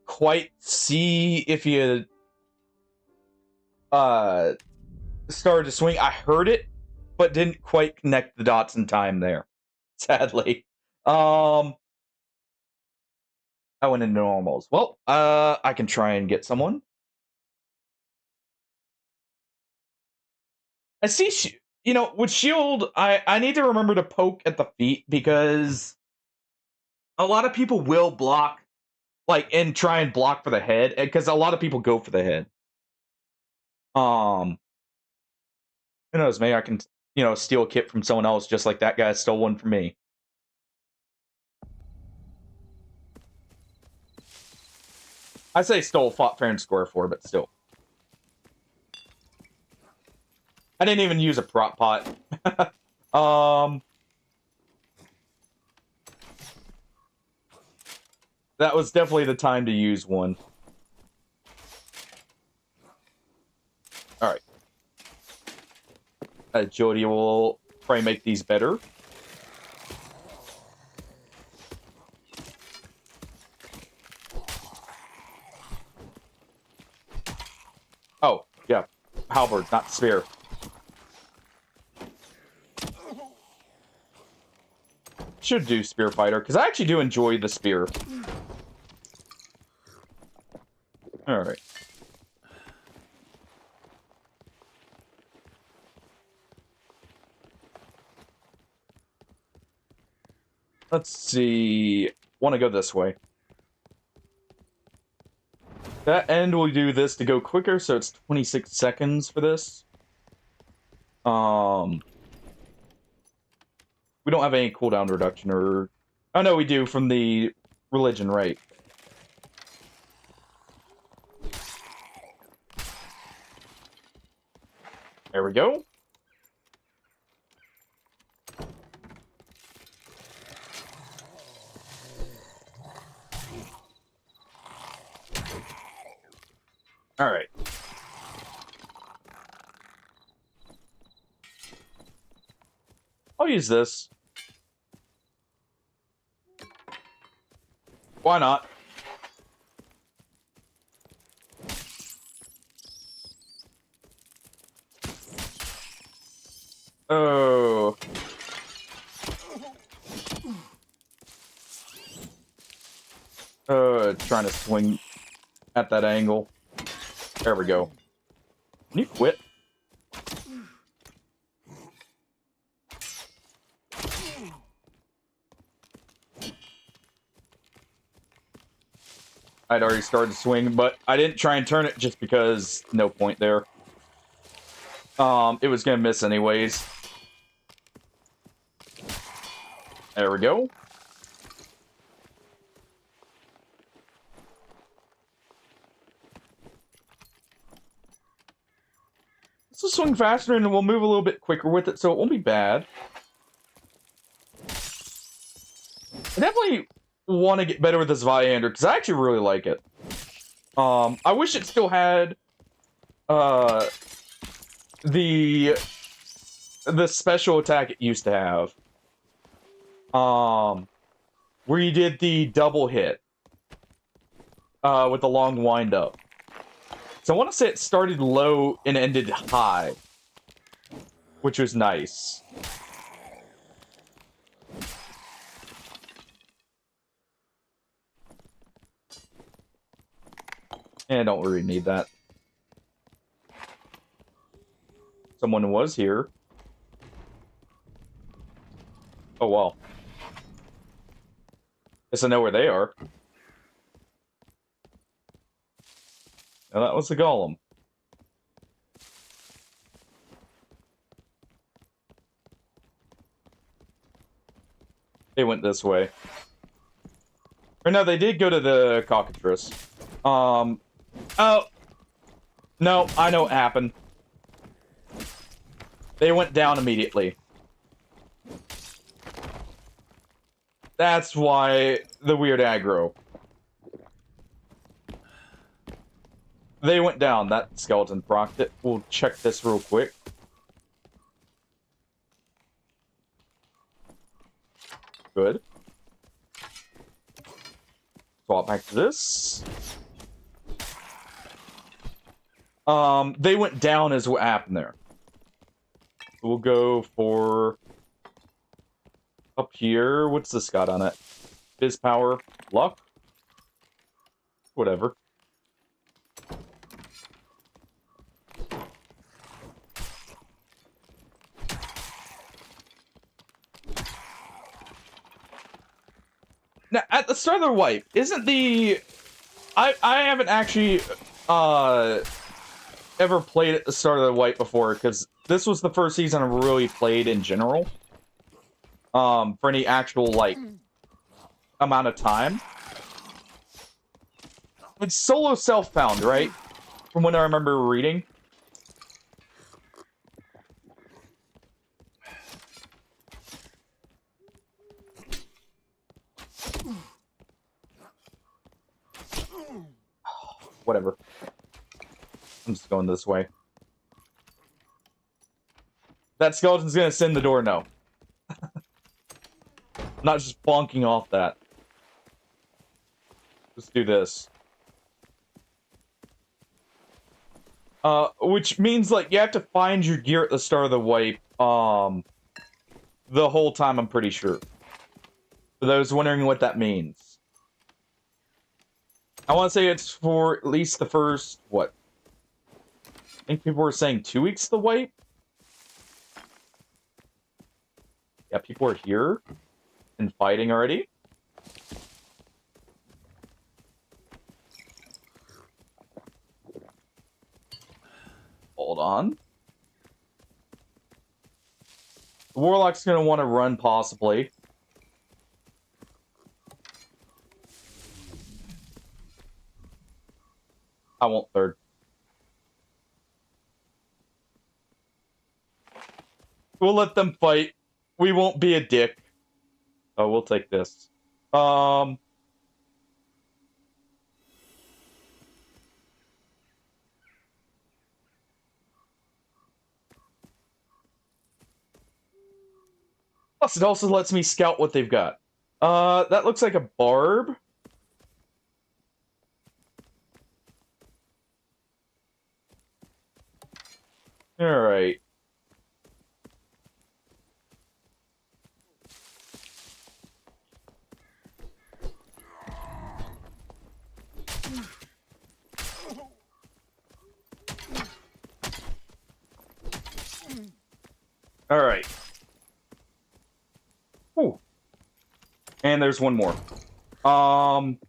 Speaker 1: quite see if he had, started to swing. I heard it, but didn't quite connect the dots in time there. Sadly. I went into normals. Well, I can try and get someone. I see, you know, with shield, I need to remember to poke at the feet because a lot of people will block, like, and try and block for the head, because a lot of people go for the head. Who knows, maybe I can, you know, steal a kit from someone else just like that guy stole one from me. I say stole, fought fair and square for, but still. I didn't even use a prop pot. That was definitely the time to use one. Alright. Jody will probably make these better. Oh, yeah. Halberd, not spear. Should do Spear Fighter, because I actually do enjoy the spear. Alright. Let's see. Want to go this way. That end will do this to go quicker, so it's 26 seconds for this. We don't have any cooldown reduction, or... Oh, no, we do, from the religion, right. There we go. Alright. I'll use this. Why not? Oh. Trying to swing at that angle. There we go. Can you quit? I'd already started to swing, but I didn't try and turn it just because no point there. It was gonna miss anyways. There we go. Let's just swing faster and we'll move a little bit quicker with it, so it won't be bad. I definitely want to get better with this Viander, because I actually really like it. I wish it still had the special attack it used to have. Where you did the double hit. With the long wind up. So I want to say it started low and ended high. Which was nice. Yeah, don't really need that. Someone was here. Oh, well. Guess I know where they are. Now that was the golem. They went this way. Or no, they did go to the cockatrice. Oh. No, I know what happened. They went down immediately. That's why the weird aggro. They went down. That skeleton procced it. We'll check this real quick. Good. Swap back to this. They went down is what happened there. We'll go for... Up here, what's this got on it? Biz power, luck? Whatever. Now, at the start of the wipe, isn't the... I haven't actually, ever played at the start of the wipe before, because this was the first season I really played in general. For any actual, like, amount of time. It's solo self-found, right? From when I remember reading. Whatever. I'm just going this way. That skeleton's gonna send the door, no. Not just bonking off that. Let's do this. Which means, like, you have to find your gear at the start of the wipe, the whole time, I'm pretty sure. For those wondering what that means. I want to say it's for at least the first, what? I think people were saying 2 weeks of the wipe? Yeah, people are here. And fighting already. Hold on. The Warlock's gonna want to run, possibly. I won't third. We'll let them fight. We won't be a dick. Oh, we'll take this. Plus, it also lets me scout what they've got. That looks like a barb. Alright. Alright. Ooh. And there's one more. Alright.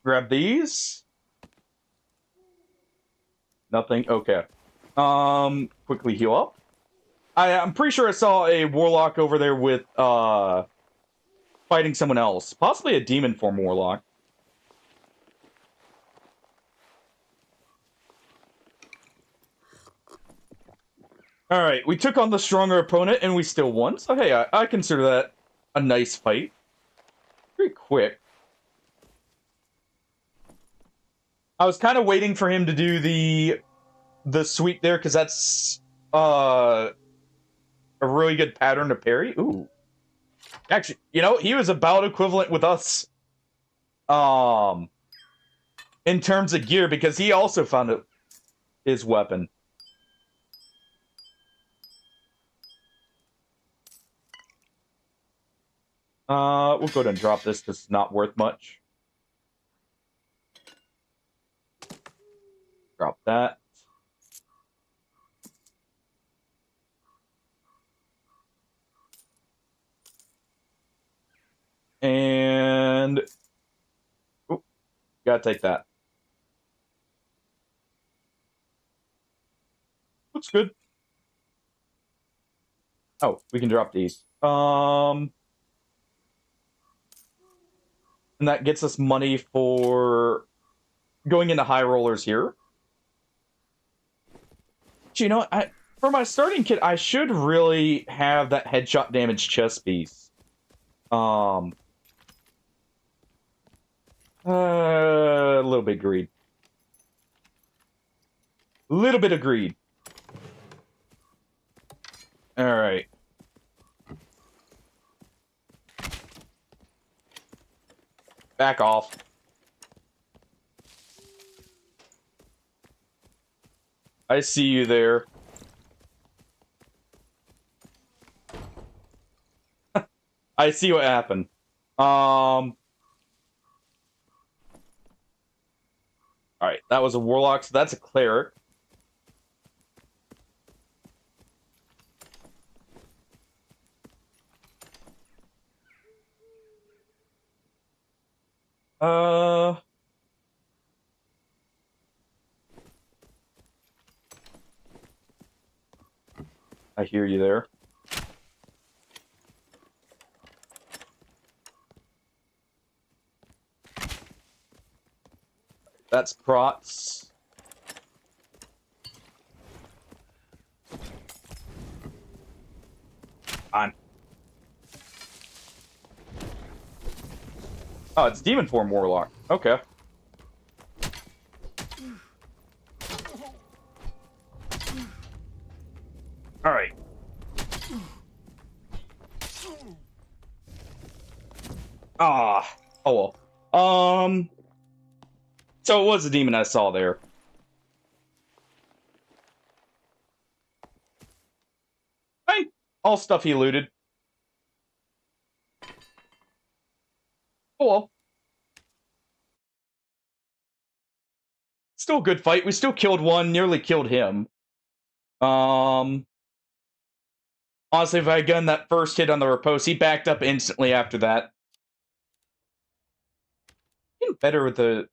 Speaker 1: Grab these. Nothing. Okay. Quickly heal up. I'm pretty sure I saw a warlock over there with, fighting someone else. Possibly a demon form warlock. Alright, we took on the stronger opponent and we still won. So hey, I consider that a nice fight. Pretty quick. I was kind of waiting for him to do the sweep there, because that's a really good pattern to parry. Ooh. Actually, you know, he was about equivalent with us in terms of gear, because he also found his weapon. We'll go ahead and drop this because it's not worth much. Drop that. And... Ooh, gotta take that. Looks good. Oh, we can drop these. And that gets us money for going into high rollers here. But you know, for my starting kit, I should really have that headshot damage chest piece. A little bit greed. Little bit of greed. All right. Back off. I see you there. I see what happened. Alright, that was a warlock, so that's a cleric. I hear you there. That's Krotz. On. Oh, it's Demon Form Warlock. Okay. Alright. Ah. Oh well. So it was a demon I saw there. Hey, all stuff he looted. Oh well. Still a good fight. We still killed one, nearly killed him. Honestly, if I had gotten that first hit on the riposte, he backed up instantly after that. Getting better with the...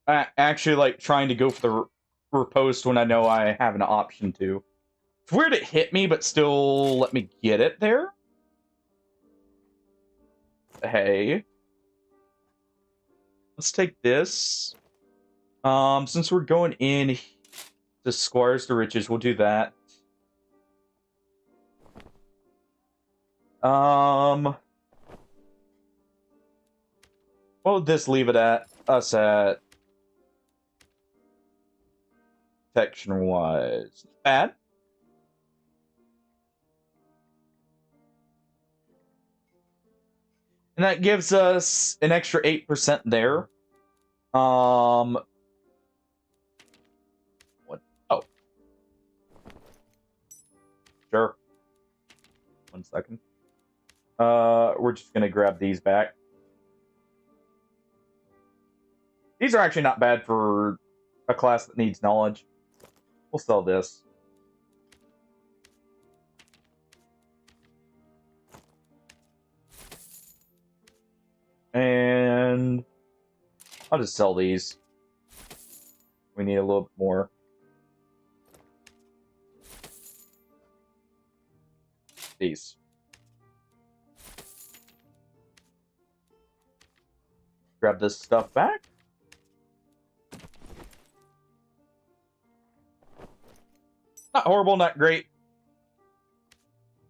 Speaker 1: actually, like, trying to go for the riposte when I know I have an option to. It's weird it hit me, but still let me get it there. Hey. Let's take this. Since we're going in to Squires to Riches, we'll do that. What would this leave it at? Us at... Protection-wise. Bad. And that gives us an extra 8% there. What? Oh. Sure. 1 second. We're just gonna grab these back. These are actually not bad for a class that needs knowledge. We'll sell this. And I'll just sell these. We need a little bit more. These. Grab this stuff back. Not horrible, not great.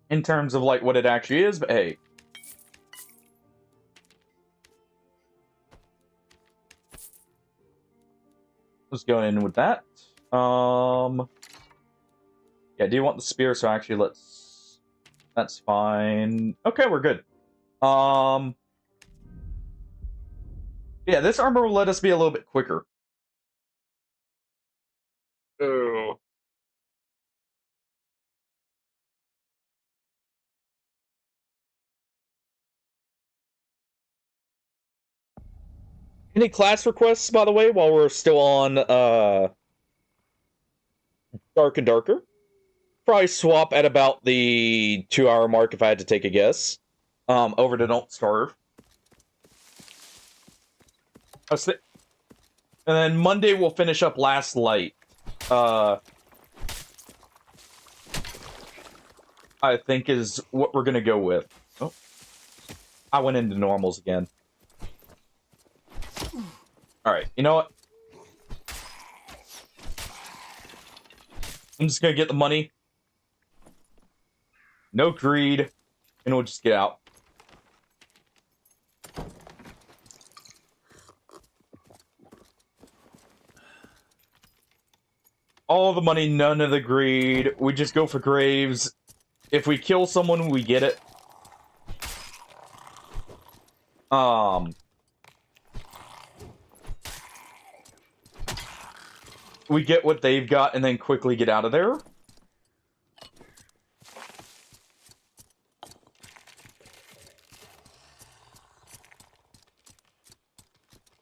Speaker 1: In terms of, like, what it actually is, but hey. let's go in with that. Yeah, do you want the spear? So actually, let's. That's fine. Okay, we're good. Yeah, this armor will let us be a little bit quicker. Oh. Any class requests, by the way, while we're still on Dark and Darker? Probably swap at about the 2-hour mark if I had to take a guess. Over to Don't Starve. And then Monday we'll finish up Last Light. I think is what we're gonna go with. Oh, I went into normals again. All right, you know what? I'm just gonna get the money. No greed, and we'll just get out. All the money, none of the greed. We just go for graves. If we kill someone, we get it. We get what they've got and then quickly get out of there.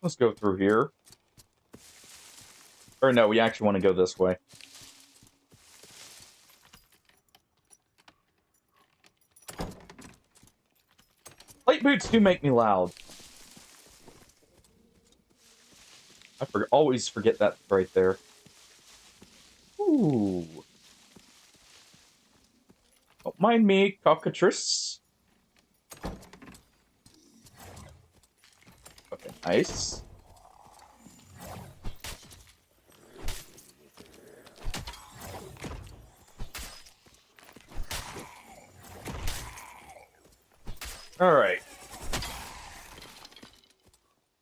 Speaker 1: Let's go through here. Or no, we actually want to go this way. Light boots do make me loud. I always forget that right there. Ooh. Don't mind me, cockatrice. Okay, nice. Alright.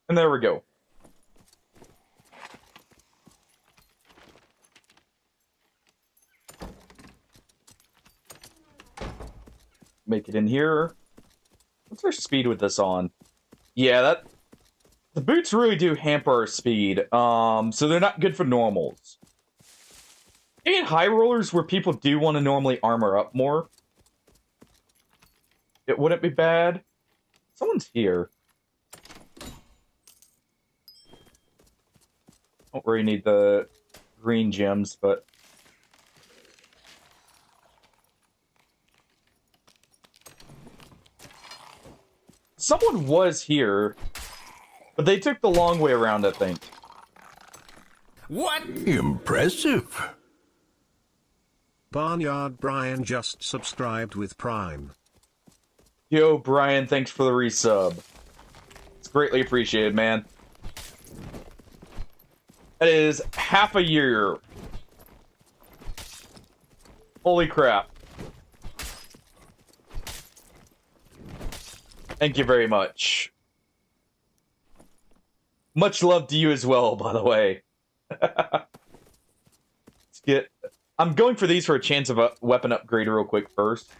Speaker 1: And there we go. Make it in here. What's our speed with this on? Yeah, the boots really do hamper our speed. So they're not good for normals. Maybe in high rollers where people do want to normally armor up more, it wouldn't be bad. Someone's here. Don't really need the green gems, but someone was here, but they took the long way around, I think.
Speaker 4: What? Impressive.
Speaker 5: Barnyard Brian just subscribed with Prime.
Speaker 1: Yo, Brian, thanks for the resub. It's greatly appreciated, man. That is half a year. Holy crap. Thank you very much. Much love to you as well, by the way. Let's get... I'm going for these for a chance of a weapon upgrade real quick first.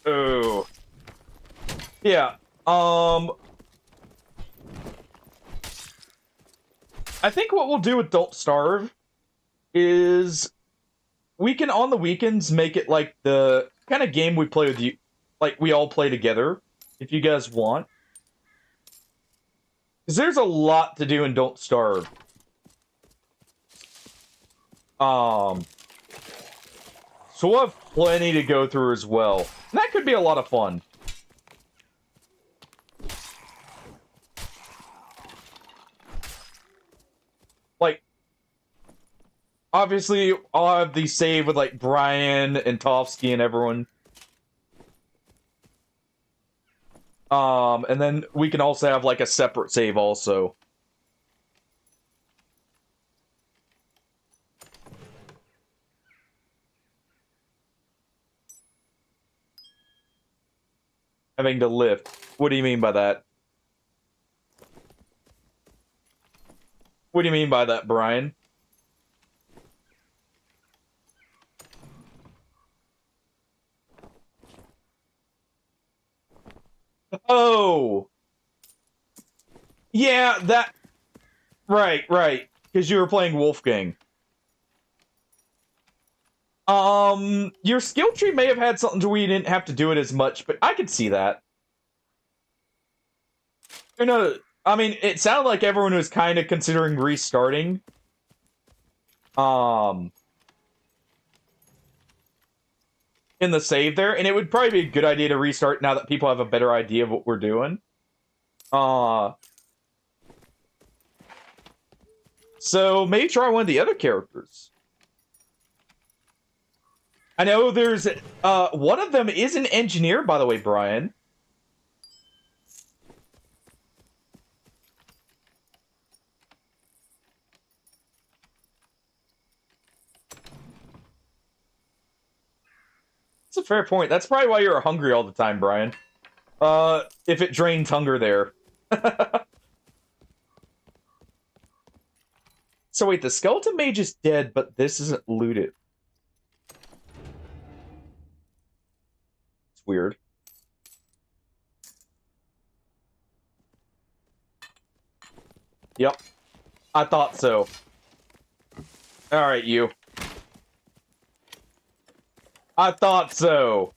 Speaker 1: Oh. Yeah. I think what we'll do with Don't Starve is we can, on the weekends, make it like the kind of game we play with you, like we all play together, if you guys want. Because there's a lot to do in Don't Starve. So we'll have plenty to go through as well. And that could be a lot of fun. Like, obviously, I'll have the save with, like, Brian and Tofsky and everyone. And then we can also have, like, a separate save also. Having to lift. What do you mean by that? What do you mean by that, Brian? Oh! Yeah, that... Right. Because you were playing Wolfgang. Your skill tree may have had something to where you didn't have to do it as much, but I could see that. You know, I mean, it sounded like everyone was kind of considering restarting. In the save there, and it would probably be a good idea to restart now that people have a better idea of what we're doing. So maybe try one of the other characters. I know there's one of them is an engineer, by the way, Brian. That's a fair point. That's probably why you're hungry all the time, Brian. If it drains hunger there. So wait, the skeleton mage is dead, but this isn't looted. It's weird. Yep. I thought so. Alright, you. I thought so.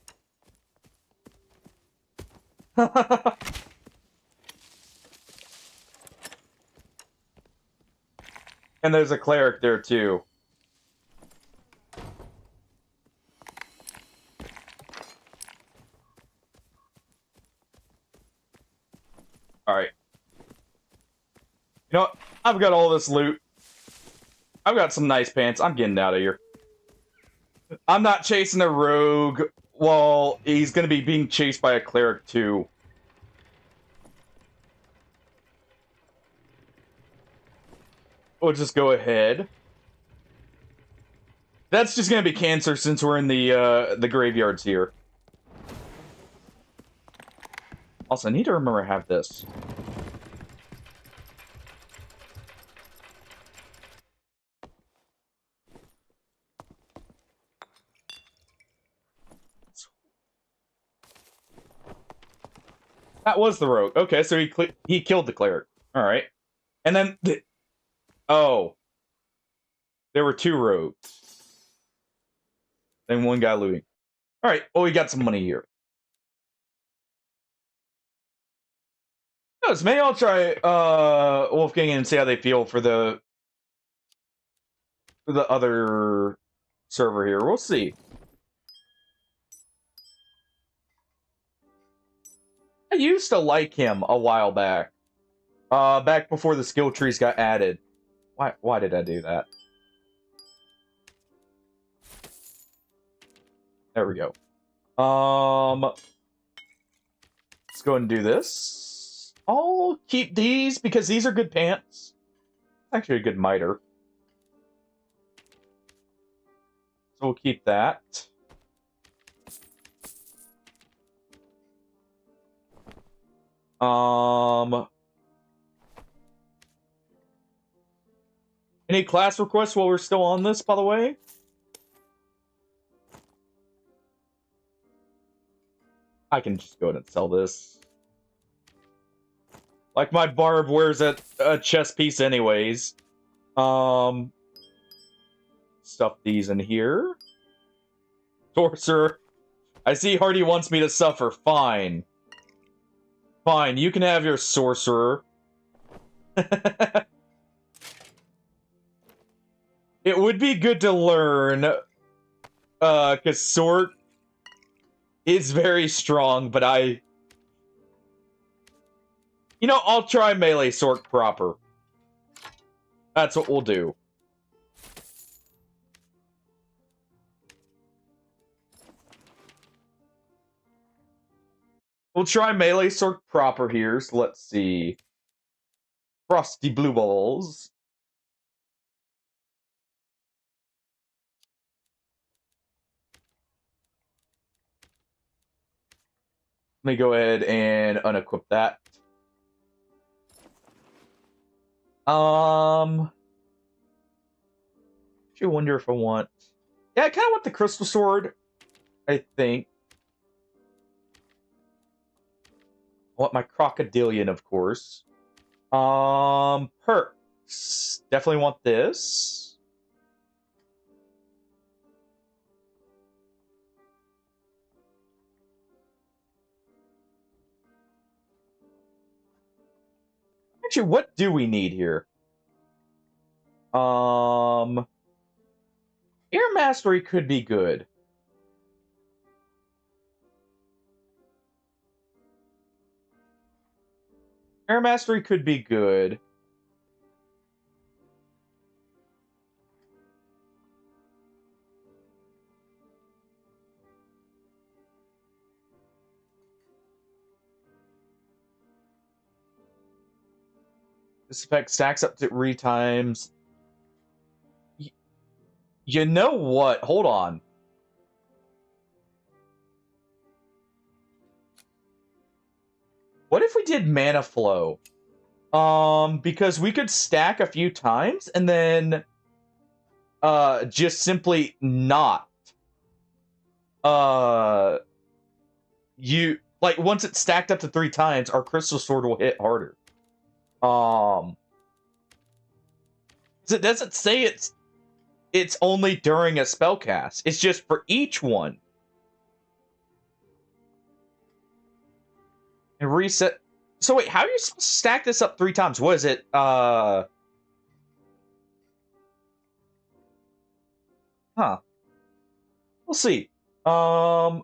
Speaker 1: And there's a cleric there, too. Alright. You know what? I've got all this loot. I've got some nice pants. I'm getting out of here. I'm not chasing a rogue. Well, he's going to be being chased by a cleric, too. We'll just go ahead. That's just gonna be cancer since we're in the graveyards here. Also, I need to remember to have this. That was the rogue. Okay, so he killed the cleric. All right, and then oh, there were two rogues. Then one guy looting. All right. Well, we got some money here. Yes, maybe I'll try Wolfgang and see how they feel for the other server here. We'll see. I used to like him a while back. Back before the skill trees got added. Why did I do that? There we go. Let's go and do this. I'll keep these because these are good pants. Actually a good miter. So we'll keep that. Any class requests while we're still on this, by the way? I can just go ahead and sell this. Like, my barb wears a chest piece anyways. Stuff these in here. Sorcerer. I see Hardy wants me to suffer. Fine. Fine, you can have your sorcerer. It would be good to learn, because Sork is very strong, but you know, I'll try melee Sork proper. That's what we'll do. We'll try melee Sork proper here, so let's see. Frosty Blue Balls. Let me go ahead and unequip that. I wonder if I want. Yeah, I kind of want the crystal sword. I think. I want my crocodilian, of course. Perks. Definitely want this. Actually, what do we need here? Air Mastery could be good. Air Mastery could be good. This effect stacks up to 3 times. You know what? Hold on. What if we did Mana Flow? Because we could stack a few times and then just simply not you like once it's stacked up to 3 times, our crystal sword will hit harder. It doesn't say it's only during a spell cast. It's just for each one. And reset. So wait, how do you stack this up 3 times? What is it? Huh. We'll see. I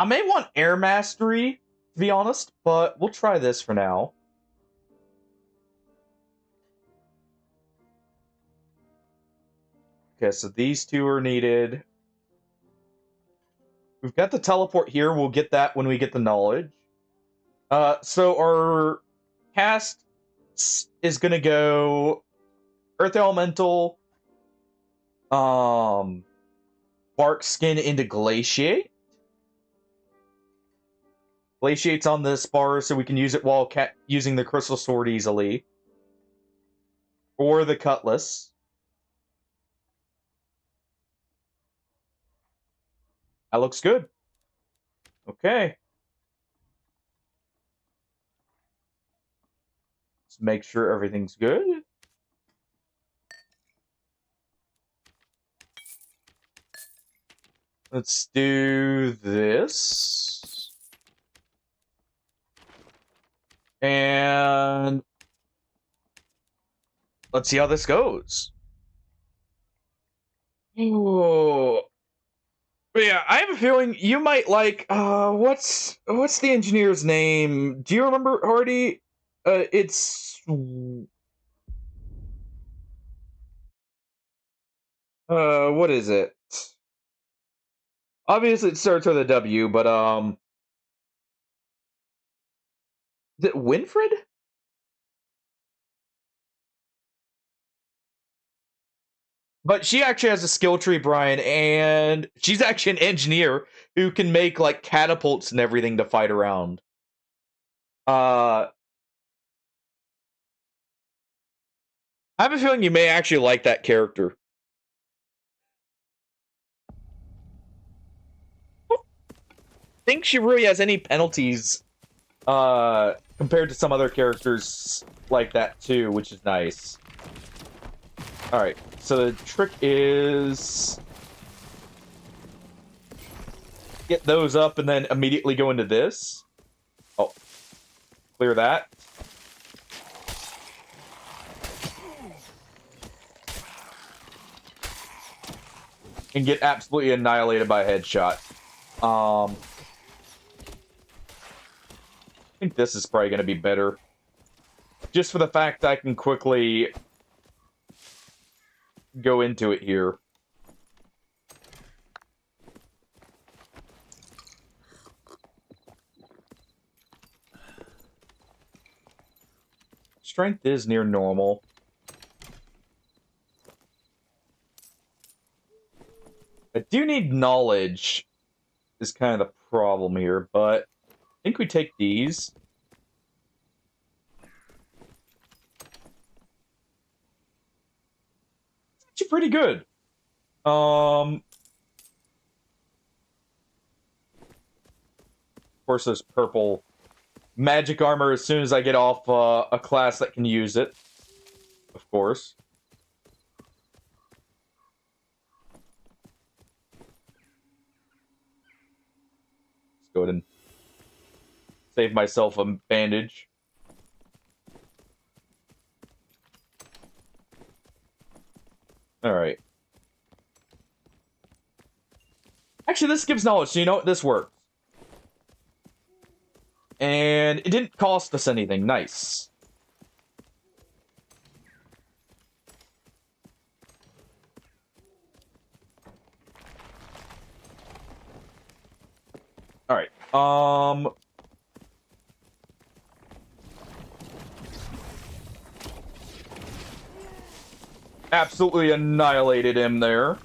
Speaker 1: may want Air Mastery, to be honest, but we'll try this for now. Okay, so these 2 are needed. We've got the teleport here. We'll get that when we get the knowledge. So our cast is gonna go Earth Elemental, Bark Skin into Glaciate. Glaciate's on this bar, so we can use it while using the Crystal Sword easily. Or the Cutlass. That looks good. Okay. Let's make sure everything's good. Let's do this. And let's see how this goes. Oh. But yeah, I have a feeling you might like what's the engineer's name? Do you remember, Hardy? It's what is it? Obviously it starts with a W, but is it Winfred? But she actually has a skill tree, Brian, and she's actually an engineer who can make like catapults and everything to fight around. I have a feeling you may actually like that character. I don't think she really has any penalties compared to some other characters like that too, which is nice. Alright, so the trick is get those up and then immediately go into this. Oh, clear that. And get absolutely annihilated by a headshot. I think this is probably going to be better. Just for the fact that I can quickly go into it here. Strength is near normal. I do need knowledge, is kind of the problem here, but I think we take these. actually pretty good. Of course, there's purple magic armor as soon as I get off a class that can use it. Of course. Let's go ahead and save myself a bandage. Alright. Actually, this gives knowledge, so you know what? This works. And it didn't cost us anything. Nice. Alright. Absolutely annihilated him there.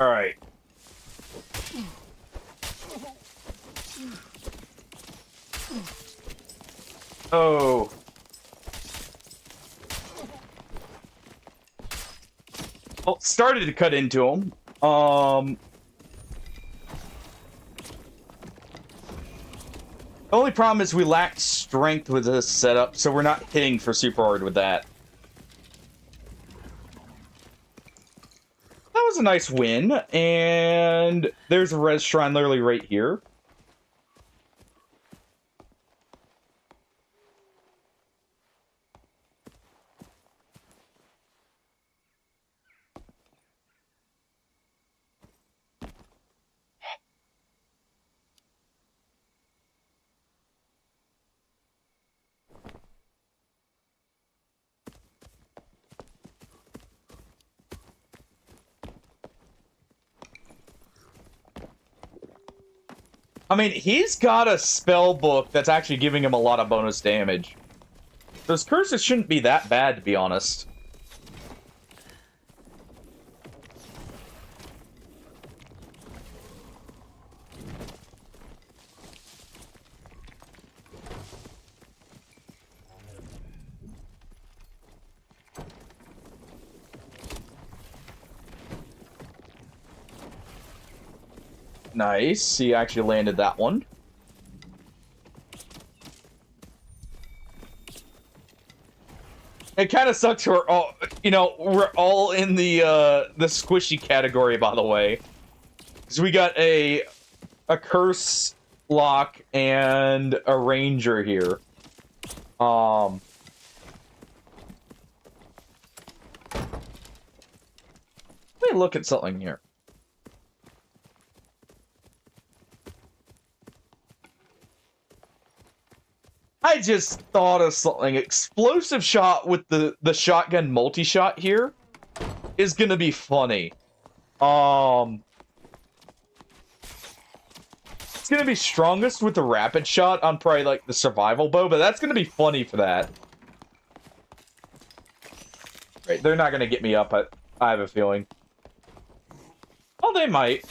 Speaker 1: Alright. Oh. Well, started to cut into him. The only problem is we lack strength with this setup, so we're not hitting for super hard with that. That was a nice win, and there's a res shrine literally right here. I mean, he's got a spell book that's actually giving him a lot of bonus damage. Those curses shouldn't be that bad, to be honest. Nice. He actually landed that one. It kind of sucks. We're all, we're all in the squishy category, by the way, because we got a curse lock and a ranger here. Let me look at something here. I just thought of something. Explosive shot with the shotgun multi-shot here is gonna be funny. It's gonna be strongest with the rapid shot on probably like the survival bow, but that's gonna be funny for that. Right, they're not gonna get me up, I have a feeling. Oh, they might.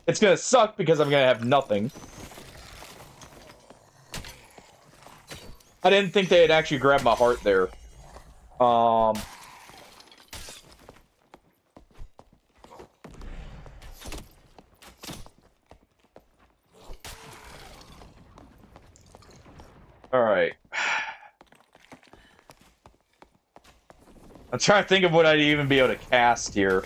Speaker 1: It's gonna suck because I'm gonna have nothing. I didn't think they had actually grabbed my heart there. Alright. I'm trying to think of what I'd even be able to cast here.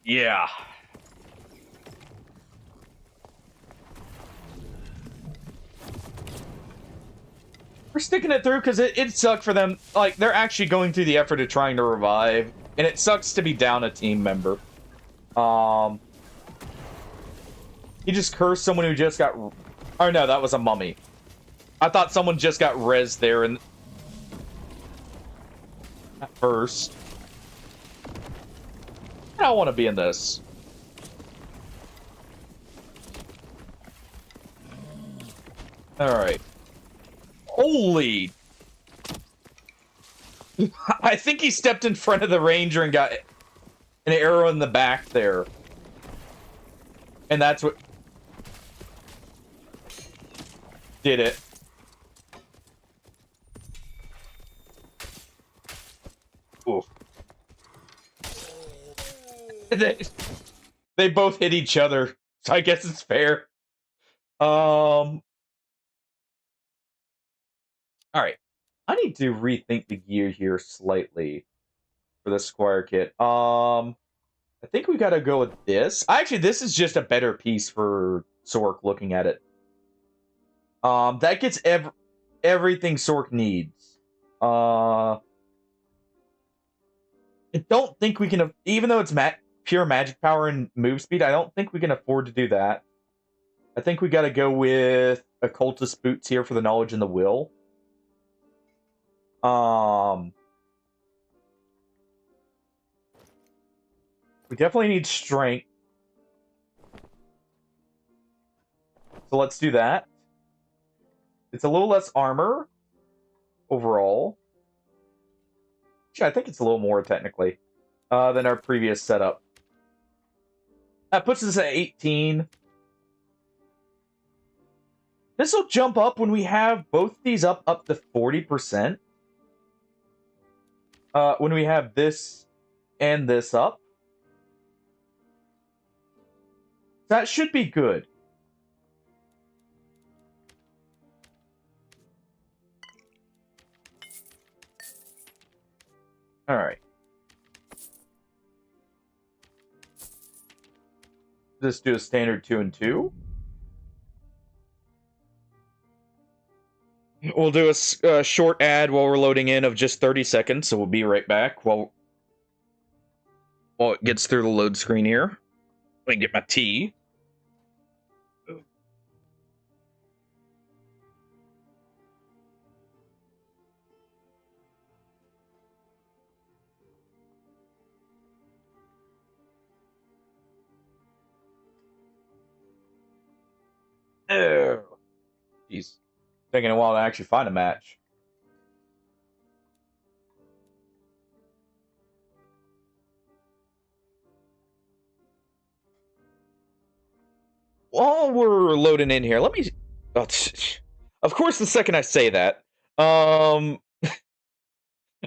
Speaker 1: Yeah. We're sticking it through because it sucked for them. Like, they're actually going through the effort of trying to revive. And it sucks to be down a team member. He just cursed someone who just got... Oh, no, that was a mummy. I thought someone just got rezzed there and... At first. I don't want to be in this. Alright. Holy... I think he stepped in front of the ranger and got an arrow in the back there. And that's what did it. Oof. They both hit each other, so I guess it's fair. All right. I need to rethink the gear here slightly for the Squire kit. I think we gotta go with this. Actually, this is just a better piece for Sork looking at it. That gets everything Sork needs. I don't think we can, even though it's pure magic power and move speed, I don't think we can afford to do that. I think we gotta go with occultist boots here for the knowledge and the will. We definitely need strength. So let's do that. It's a little less armor overall. Actually, I think it's a little more technically than our previous setup. That puts us at 18. This will jump up when we have both these up to 40%. When we have this and this up. That should be good. All right. Just do a standard 2 and 2. We'll do a short ad while we're loading in of just 30 seconds, so we'll be right back while it gets through the load screen here. Let me get my tea. Oh, jeez. Taking a while to actually find a match. While we're loading in here, let me... Oh, of course, the second I say that, I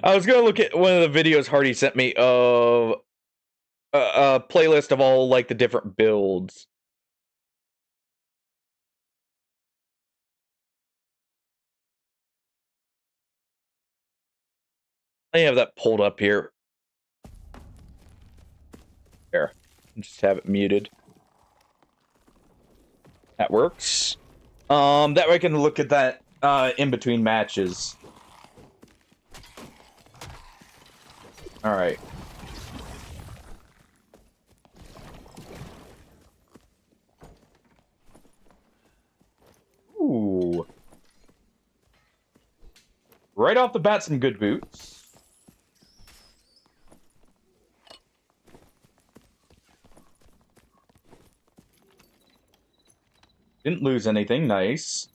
Speaker 1: was gonna look at one of the videos Hardy sent me of a playlist of all like the different builds. I have that pulled up here. Here, just have it muted. That works. That way I can look at that in between matches. All right. Ooh. Right off the bat, some good boots. Didn't lose anything. Nice.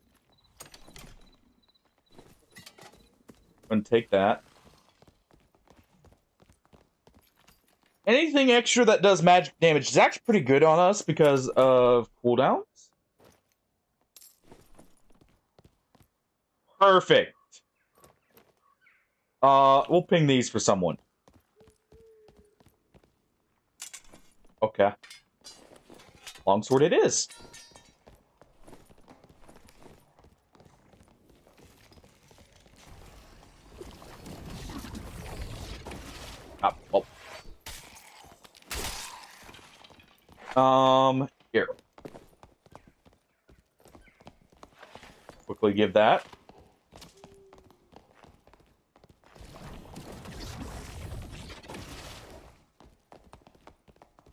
Speaker 1: Gonna take that. Anything extra that does magic damage is actually pretty good on us because of cooldowns. Perfect. We'll ping these for someone. Okay. Longsword it is. Here. Quickly give that.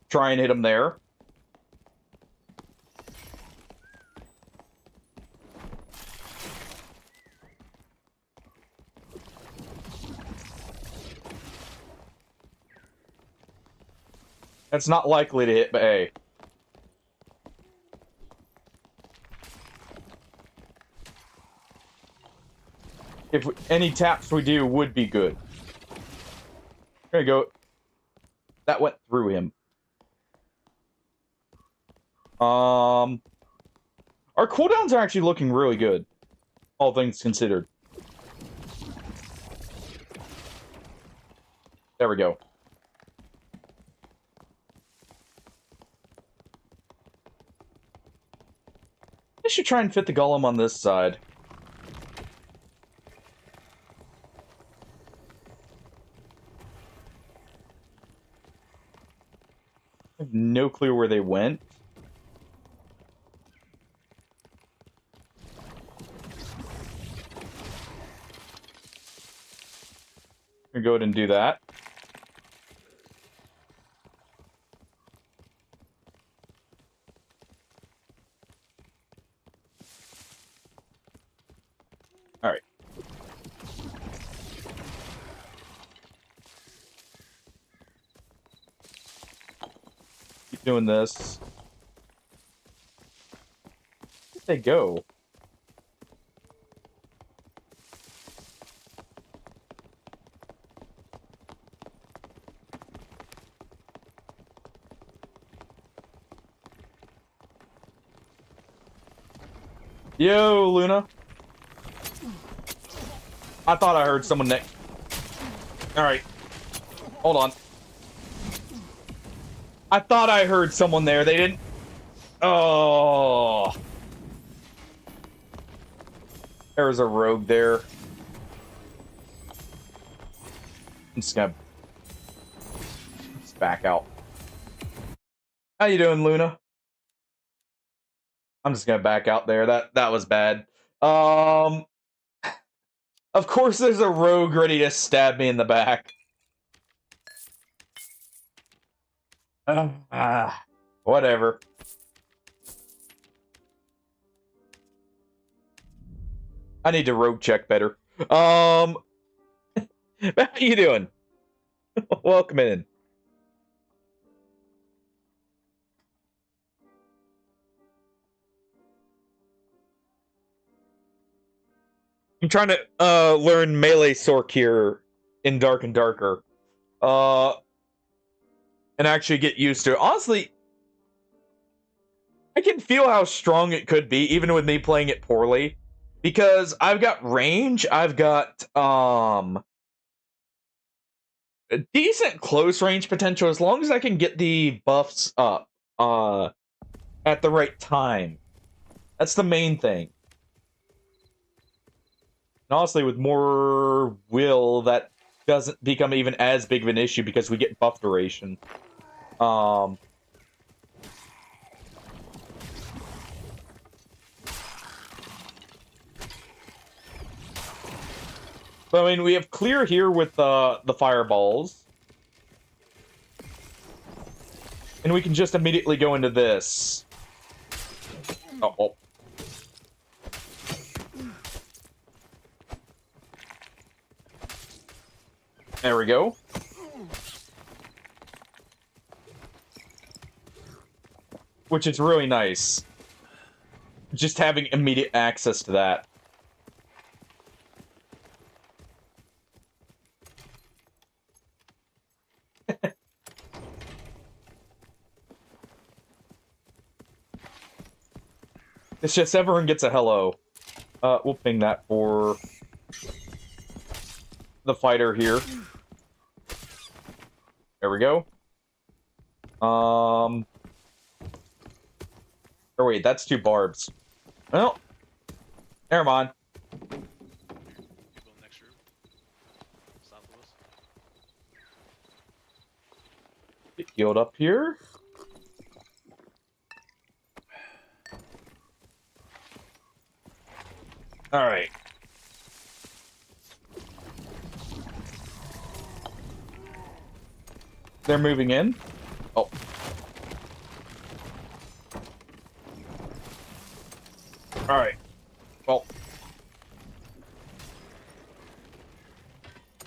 Speaker 1: Try and hit him there. That's not likely to hit, but hey. If any taps we do would be good. There you go. That went through him. Our cooldowns are actually looking really good, all things considered. There we go. I should try and fit the golem on this side. I have no clue where they went. I'm gonna go ahead and do that. All right. Keep doing this. Where'd they go? Yo, Luna. I thought I heard someone next. Alright. Hold on. I thought I heard someone there. They didn't. Oh. There was a rogue there. I'm just gonna. Let's back out. How you doing, Luna? I'm just gonna back out there. That was bad. Of course there's a rogue ready to stab me in the back. Whatever. I need to rogue check better. How you doing? Welcome in. I'm trying to learn melee Sork here in Dark and Darker. And actually get used to it. Honestly, I can feel how strong it could be, even with me playing it poorly. Because I've got range, I've got a decent close range potential as long as I can get the buffs up at the right time. That's the main thing. And honestly, with more will, that doesn't become even as big of an issue because we get buff duration. But I mean, we have clear here with the fireballs. And we can just immediately go into this. Oh. There we go. Which is really nice. Just having immediate access to that. It's just everyone gets a hello. We'll ping that for the fighter here. There we go. Oh wait, that's 2 barbs. Well, never mind. Get healed up here. All right. They're moving in. Oh. All right. Well.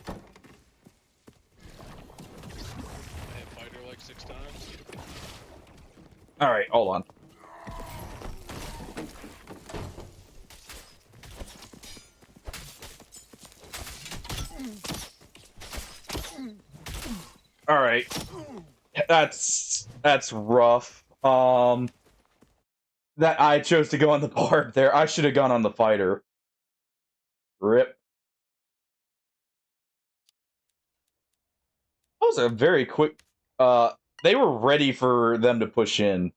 Speaker 6: I hit fighter like 6 times.
Speaker 1: All right. Hold on. Alright. That's rough. That I chose to go on the bard there. I should have gone on the fighter. Rip. That was a very quick... they were ready for them to push in.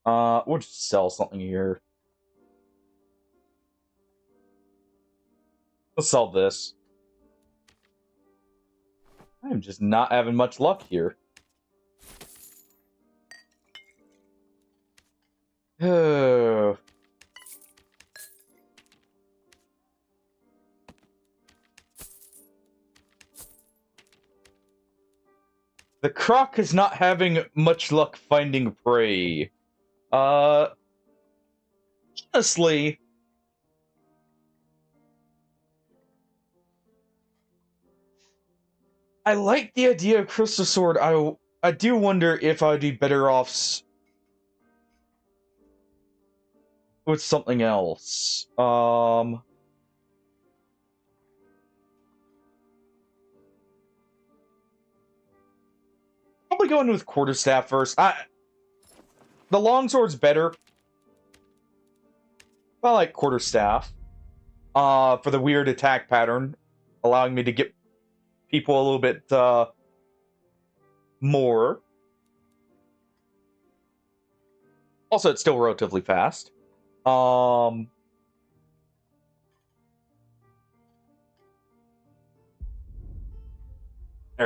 Speaker 1: We'll just sell something here. Let's sell this. I'm just not having much luck here. Oh. The croc is not having much luck finding prey. Honestly, I like the idea of Crystal Sword. I do wonder if I'd be better off with something else. Probably going with Quarterstaff first. The longsword's better. I like Quarterstaff. For the weird attack pattern, allowing me to get people a little bit more. Also, it's still relatively fast. There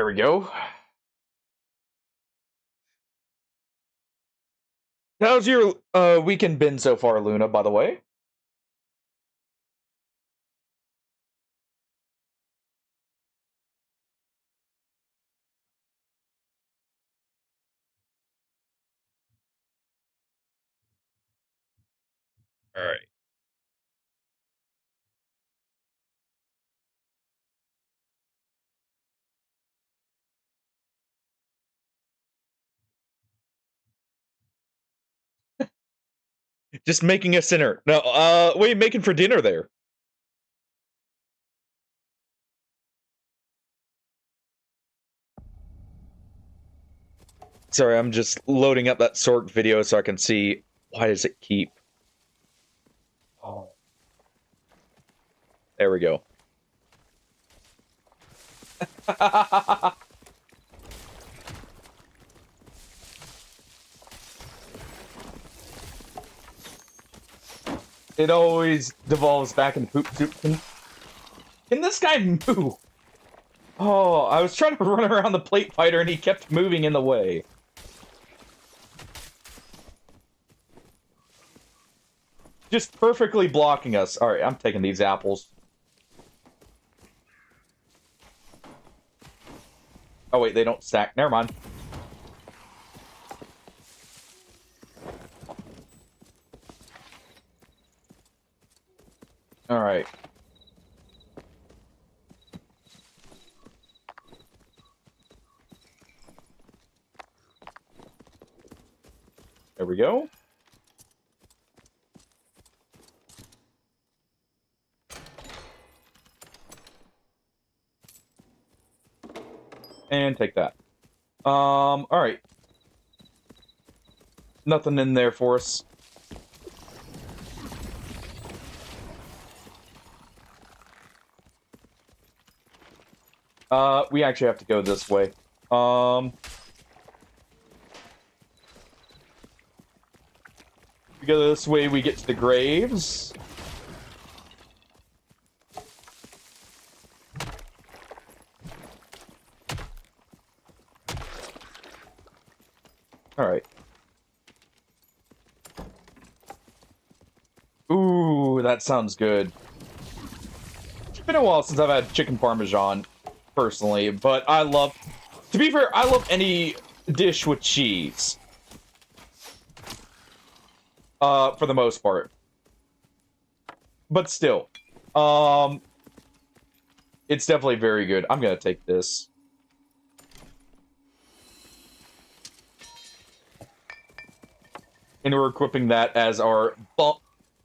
Speaker 1: we go. How's your weekend been so far, Luna, by the way? All right. Just making a dinner. No, what are you making for dinner there? Sorry, I'm just loading up that Sork video so I can see why does it keep. Oh. There we go. It always devolves back into poop soup. Can this guy move? Oh, I was trying to run around the plate fighter and he kept moving in the way. Just perfectly blocking us. Alright, I'm taking these apples. Oh wait, they don't stack. Never mind. Alright. There we go. And take that. Alright. Nothing in there for us. We actually have to go this way. We go this way, we get to the graves. Alright. Ooh, that sounds good. It's been a while since I've had chicken parmesan, personally, but I love... To be fair, I love any dish with cheese. For the most part. But still. It's definitely very good. I'm gonna take this. And we're equipping that as our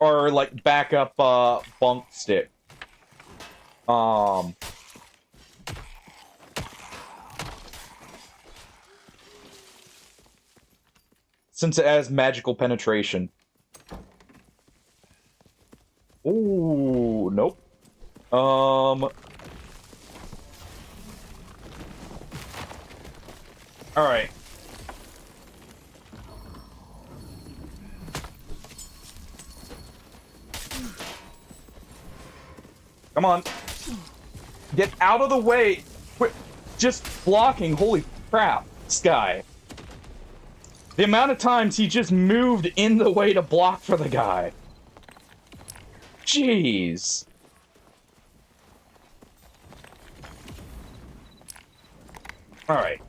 Speaker 1: like backup bunk stick. since it has magical penetration. Ooh, nope. Alright. Come on. Get out of the way. Quit just blocking. Holy crap, this guy. The amount of times he just moved in the way to block for the guy. Jeez. Alright.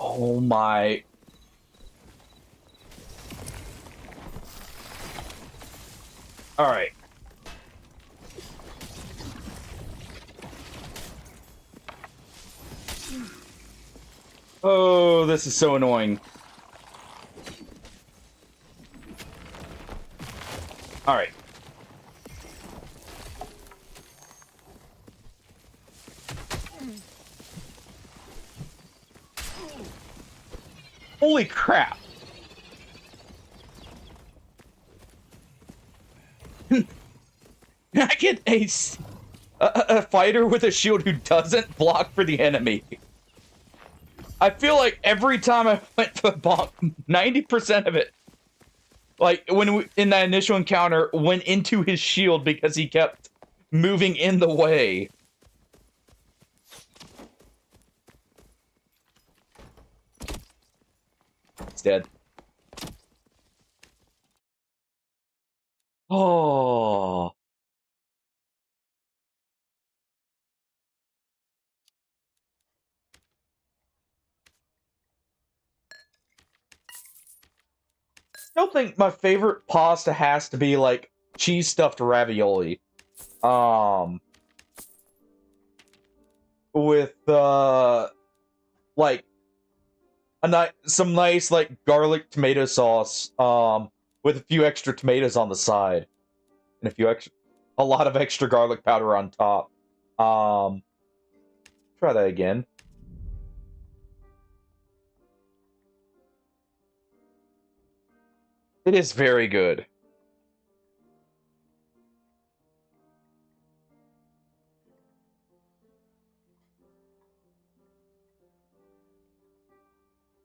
Speaker 1: Oh my. Alright. Oh, this is so annoying. Alright. Holy crap. I get a fighter with a shield who doesn't block for the enemy. I feel like every time I went for bonk, 90% of it, like in that initial encounter, went into his shield because he kept moving in the way. It's dead. Oh. Still think my favorite pasta has to be like cheese stuffed ravioli. With like some nice like garlic tomato sauce with a few extra tomatoes on the side and a lot of extra garlic powder on top. Try that again. It is very good.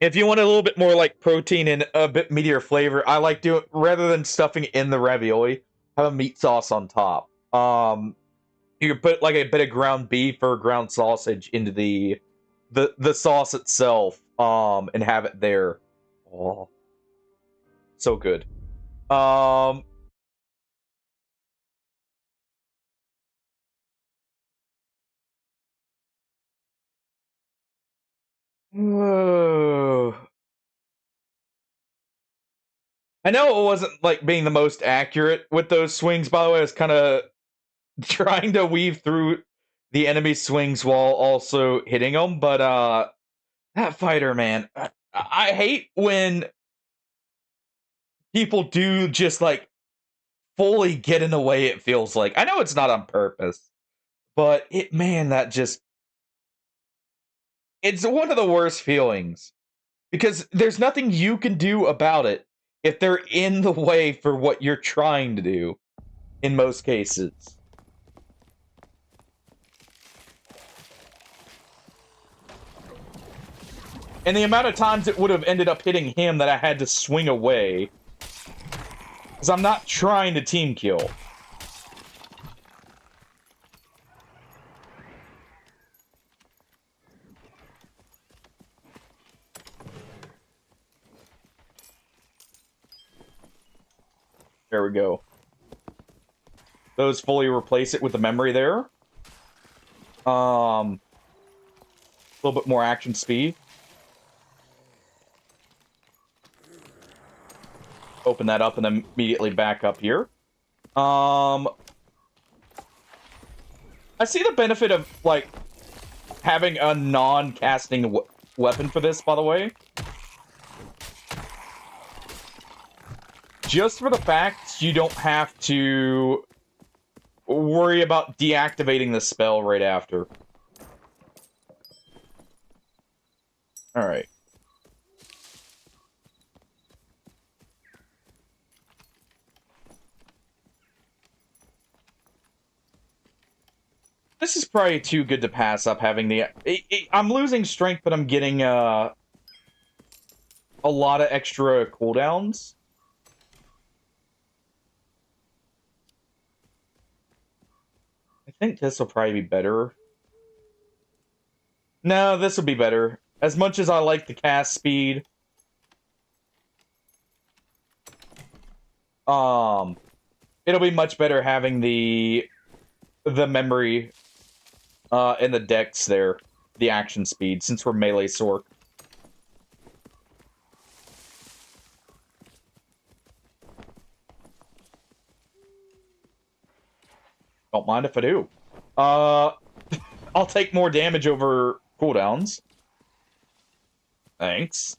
Speaker 1: If you want a little bit more like protein and a bit meatier flavor, I like doing, rather than stuffing in the ravioli, have a meat sauce on top. You can put like a bit of ground beef or ground sausage into the sauce itself, and have it there. Oh, so good. I know it wasn't like being the most accurate with those swings, by the way. I was kind of trying to weave through the enemy swings while also hitting them, but that fighter, man, I hate when people do just like fully get in the way. It feels like, I know it's not on purpose, but that just, it's one of the worst feelings because there's nothing you can do about it if they're in the way for what you're trying to do in most cases. And the amount of times it would have ended up hitting him that I had to swing away. Because I'm not trying to team kill. There we go. Those fully replace it with the memory there. A little bit more action speed. Open that up and then immediately back up here. I see the benefit of, like, having a non-casting weapon for this, by the way. Just for the fact you don't have to worry about deactivating the spell right after. Alright. This is probably too good to pass up having the... I'm losing strength, but I'm getting a lot of extra cooldowns. I think this will probably be better. No, this will be better. As much as I like the cast speed, it'll be much better having the memory and the dex there, the action speed, since we're melee Sorc. Don't mind if I do. I'll take more damage over cooldowns. Thanks.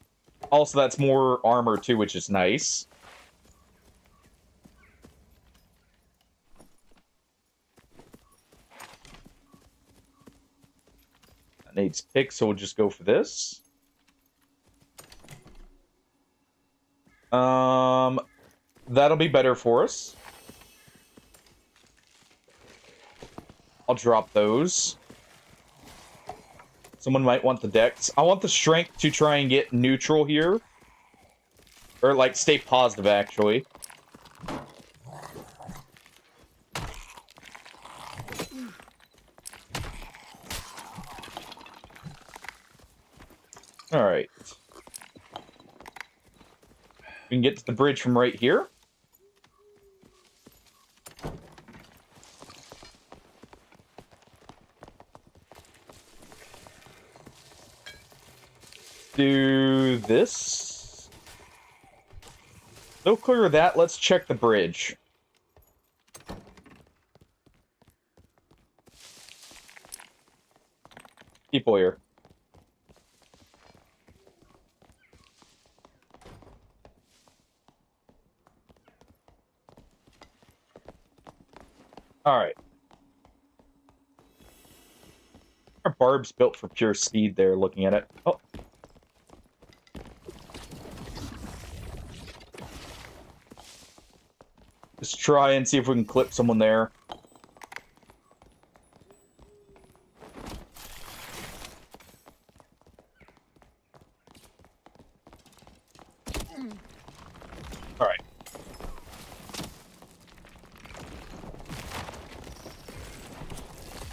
Speaker 1: Also, that's more armor too, which is nice. That needs pick, so we'll just go for this. That'll be better for us. I'll drop those. Someone might want the dex. I want the strength to try and get neutral here. Or, like, stay positive, actually. Alright. We can get to the bridge from right here. Do this. No clear of that. Let's check the bridge. People here. All right. Our barb's built for pure speed there, looking at it. Oh. Just try and see if we can clip someone there. All right.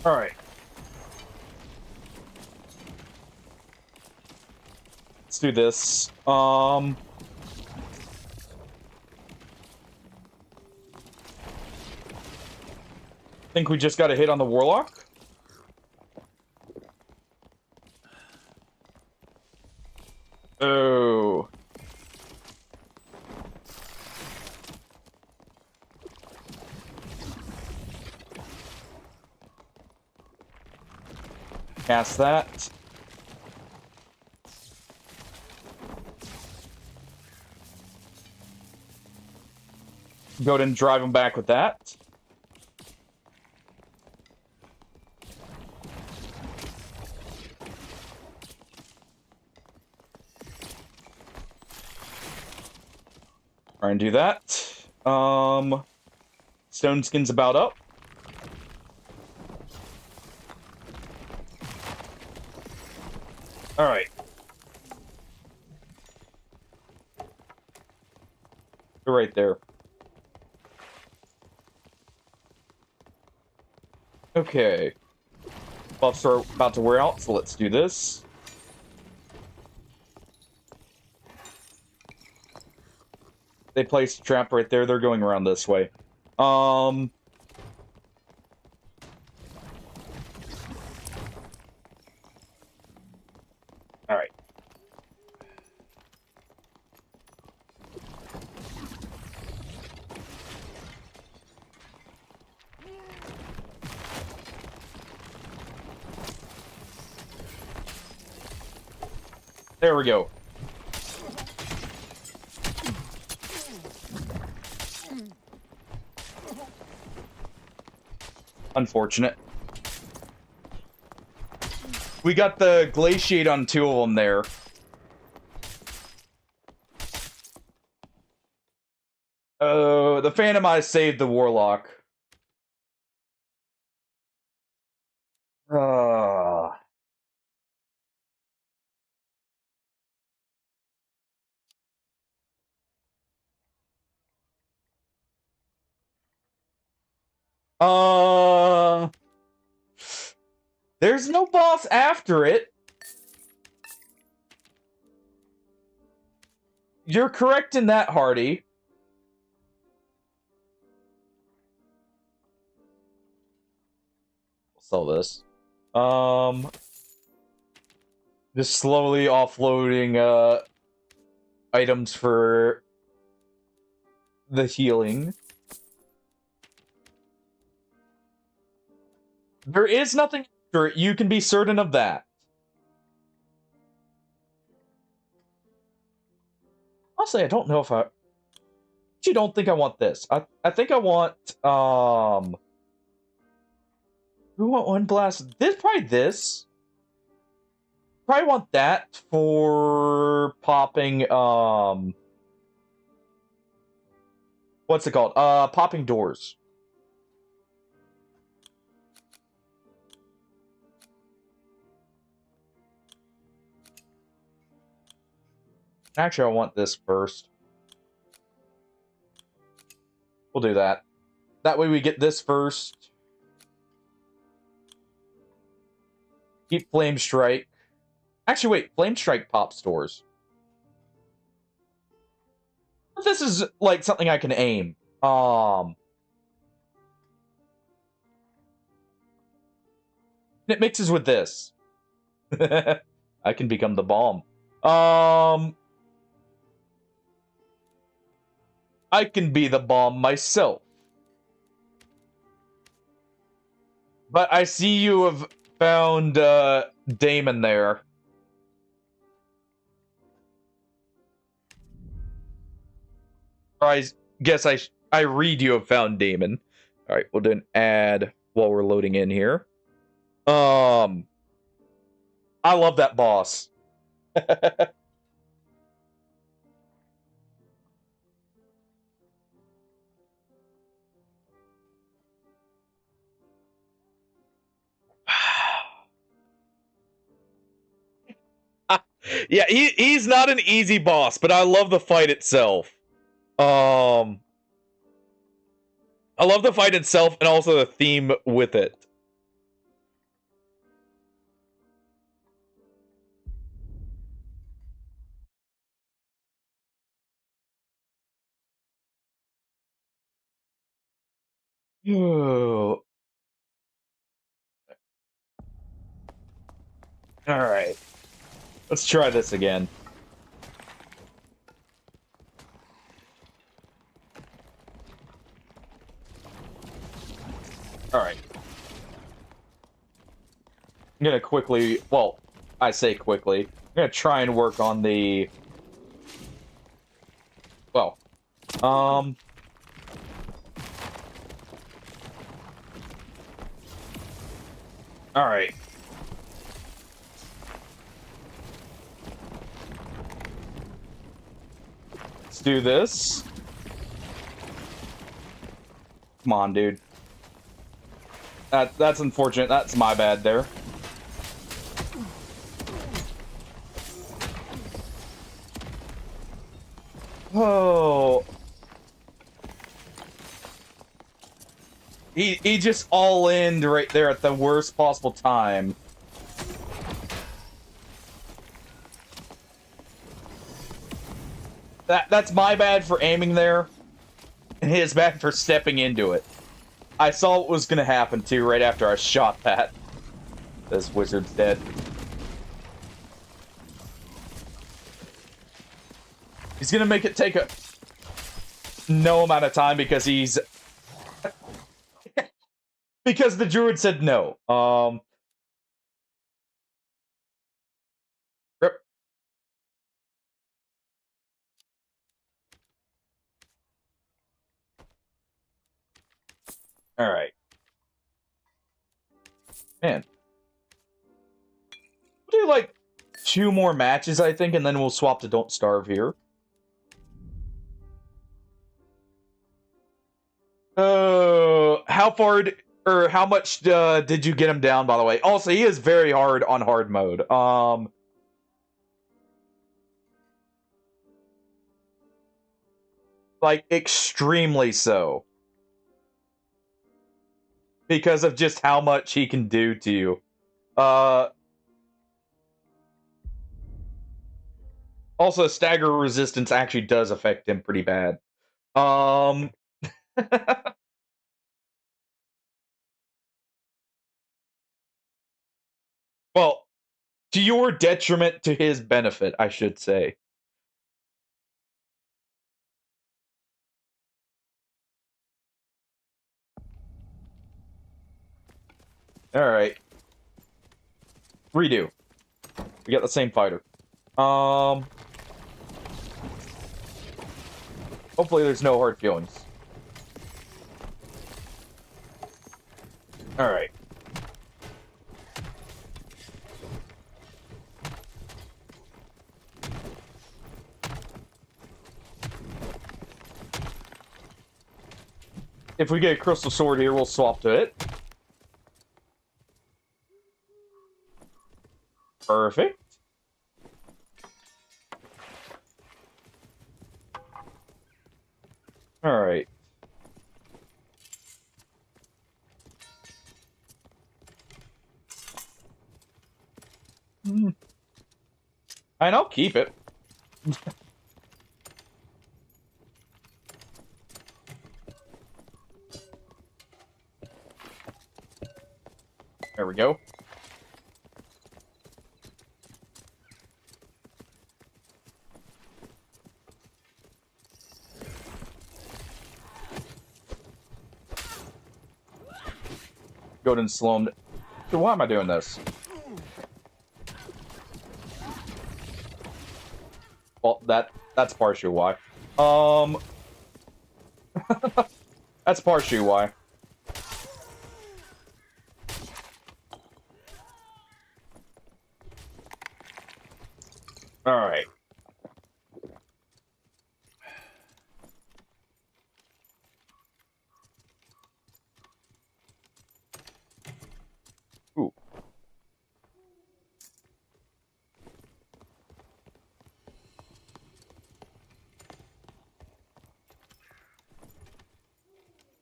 Speaker 1: All right. Let's do this. Think we just got a hit on the Warlock? Oh. Cast that. Go ahead and drive him back with that. Try and do that. Stone Skin's about up. Alright. They're right there. Okay. Buffs are about to wear out, so let's do this. They placed a trap right there. They're going around this way. Alright. There we go. Unfortunate. We got the Glaciate on 2 of them there. Oh, the Phantom Eye saved the Warlock. Uh, uh, there's no boss after it. You're correct in that, Hardy. I'll sell this. Just slowly offloading items for the healing. There is nothing after it. You can be certain of that. Honestly, I don't know if I... You don't think I want this. I think I want, we want one blast. This, probably this. Probably want that for popping, what's it called? Popping doors. Actually, I want this first. We'll do that. That way we get this first. Keep Flame Strike. Actually, wait. Flame Strike pops doors. This is, like, something I can aim. It mixes with this. I can become the bomb. I can be the bomb myself. But I see you have found Damon there. Or I guess I read you have found Damon. All right, we'll do an ad while we're loading in here. I love that boss. Yeah, he's not an easy boss, but I love the fight itself. I love the fight itself and also the theme with it. All right. Let's try this again. All right. I'm gonna quickly, well, I say quickly, I'm gonna try and work on the, well, all right. Let's do this. Come on, dude. That's unfortunate. That's my bad there. Oh. He just all-in'd right there at the worst possible time. That's my bad for aiming there, and his bad for stepping into it. I saw what was gonna happen too right after I shot that. This wizard's dead. He's gonna make it take a no amount of time because he's because the druid said no. Rip. All right. Man. We'll do like 2 more matches, I think, and then we'll swap to Don't Starve here. How far or how much did you get him down, by the way? Also, he is very hard on hard mode. Like extremely so. Because of just how much he can do to you. Also, stagger resistance actually does affect him pretty bad. Well, to your detriment, to his benefit, I should say. Alright. Redo. We got the same fighter. Hopefully there's no hard feelings. Alright. If we get a crystal sword here, we'll swap to it. Perfect. Alright. And I'll keep it. There we go. Go ahead and slow him. So why am I doing this? Well, that's partially why. That's partially why. All right. Ooh.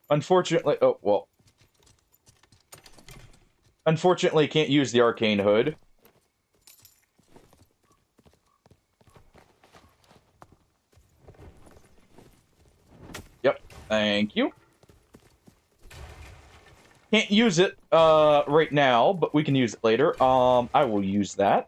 Speaker 1: Unfortunately, oh, well. Unfortunately, can't use the arcane hood. Yep, thank you. Can't use it right now, but we can use it later. I will use that.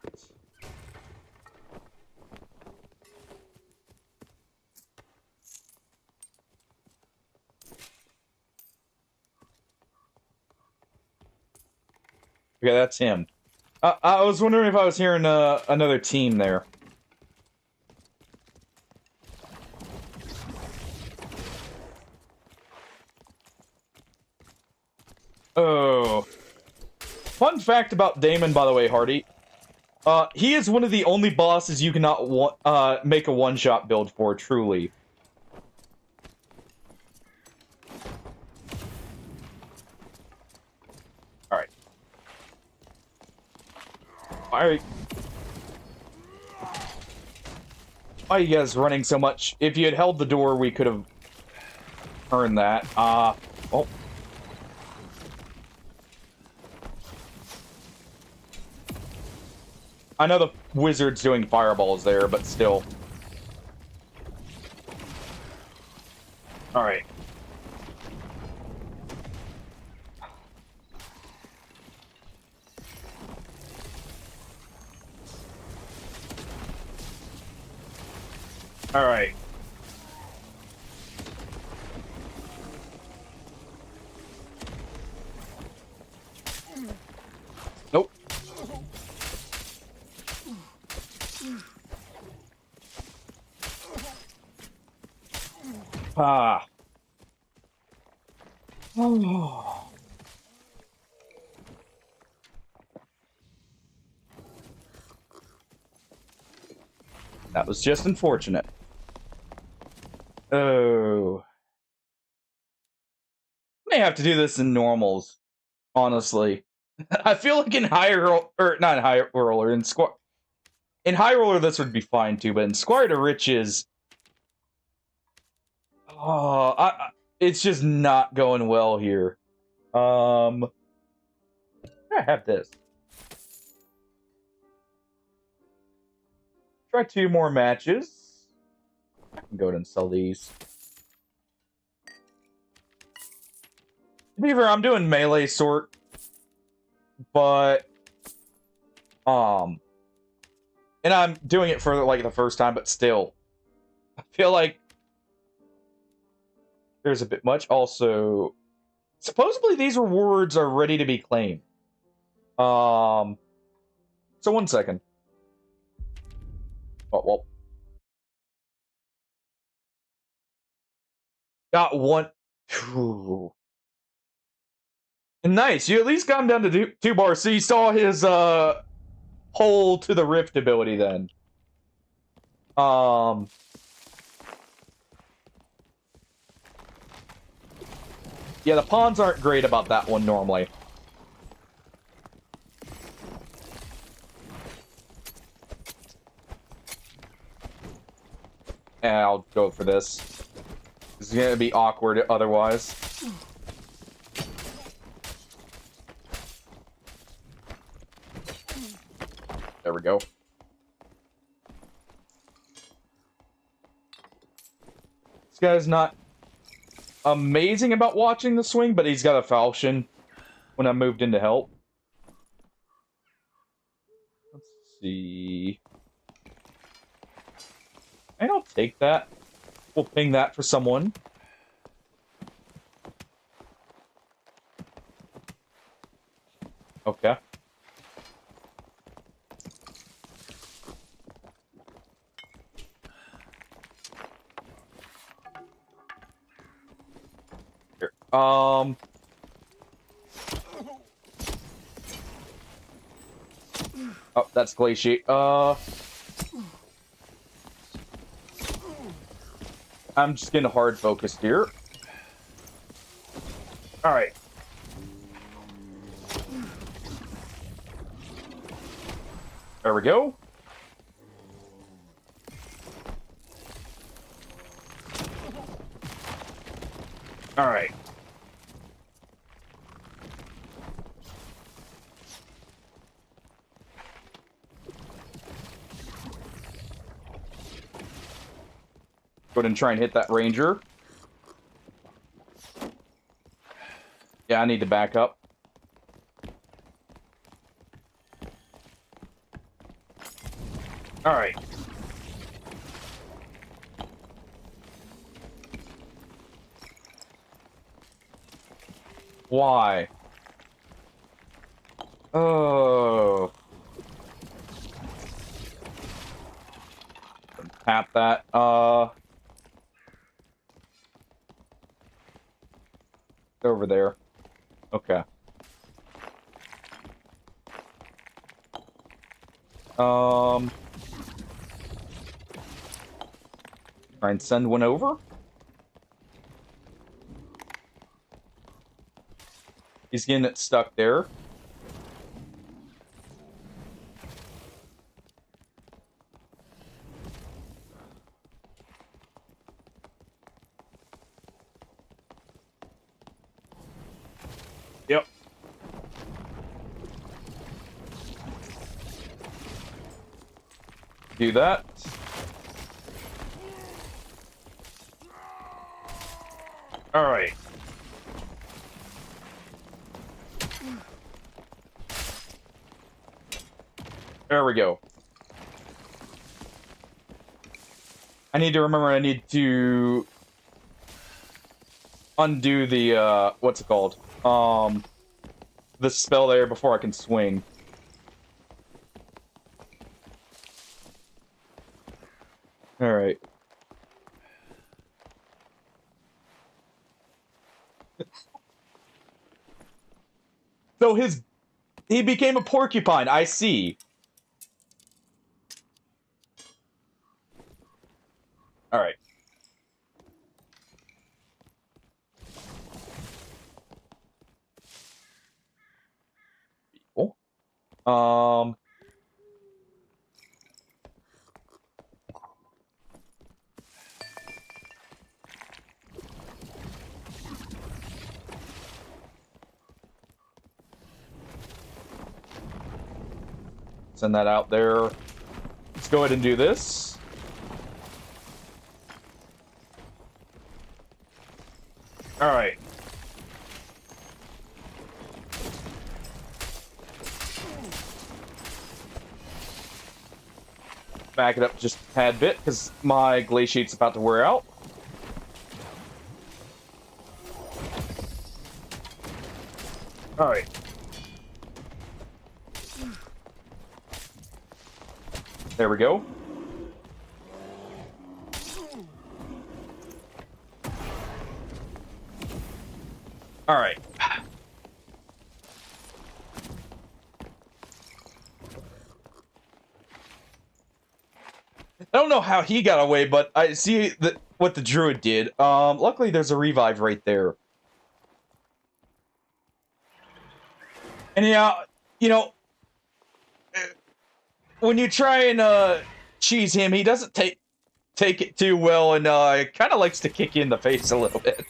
Speaker 1: Okay, that's him. I was wondering if I was hearing another team there. Oh. Fun fact about Daemon, by the way, Hardy. He is one of the only bosses you cannot make a one-shot build for, truly. Alright. Why are you guys running so much? If you had held the door, we could have earned that. Oh. I know the wizard's doing fireballs there, but still. Alright. Alright. Nope. Ah. Oh. That was just unfortunate. Oh. May have to do this in normals, honestly. I feel like in high roll, or not in high roller, in high roller this would be fine too, but in Squire to Riches, it's just not going well here. I have this. Try 2 more matches. I can go ahead and sell these. To be fair, I'm doing melee sort, but and I'm doing it for like the first time, but still, I feel like there's a bit much. Also, supposedly these rewards are ready to be claimed. So 1 second. Oh well, got one. Whew. Nice. You at least got him down to 2 bars, so you saw his hole to the rift ability then. Yeah, the pawns aren't great about that one normally. And I'll go for this. This is gonna be awkward otherwise. There we go. This guy's not amazing about watching the swing, but he's got a falchion when I moved in to help. Let's see. And I'll take that. We'll ping that for someone. Okay. Here. Oh, that's Glaciate. I'm just getting hard focused here. Alright. There we go. Alright. Go ahead and try and hit that ranger. Yeah, I need to back up. Alright. Why? Oh. Tap that. Over there. Okay. Try and send one over. He's getting it stuck there. Yep. Do that. All right. There we go. I need to remember I need to undo the, what's it called? The spell there before I can swing. Alright. So he became a porcupine, I see. Um, send that out there. Let's go ahead and do this. All right. Back it up just a tad bit because my glaciate's about to wear out. All right. There we go. All right. I don't know how he got away, but I see what the druid did. Luckily there's a revive right there. And yeah, you know, when you try and cheese him, he doesn't take it too well, and kind of likes to kick you in the face a little bit.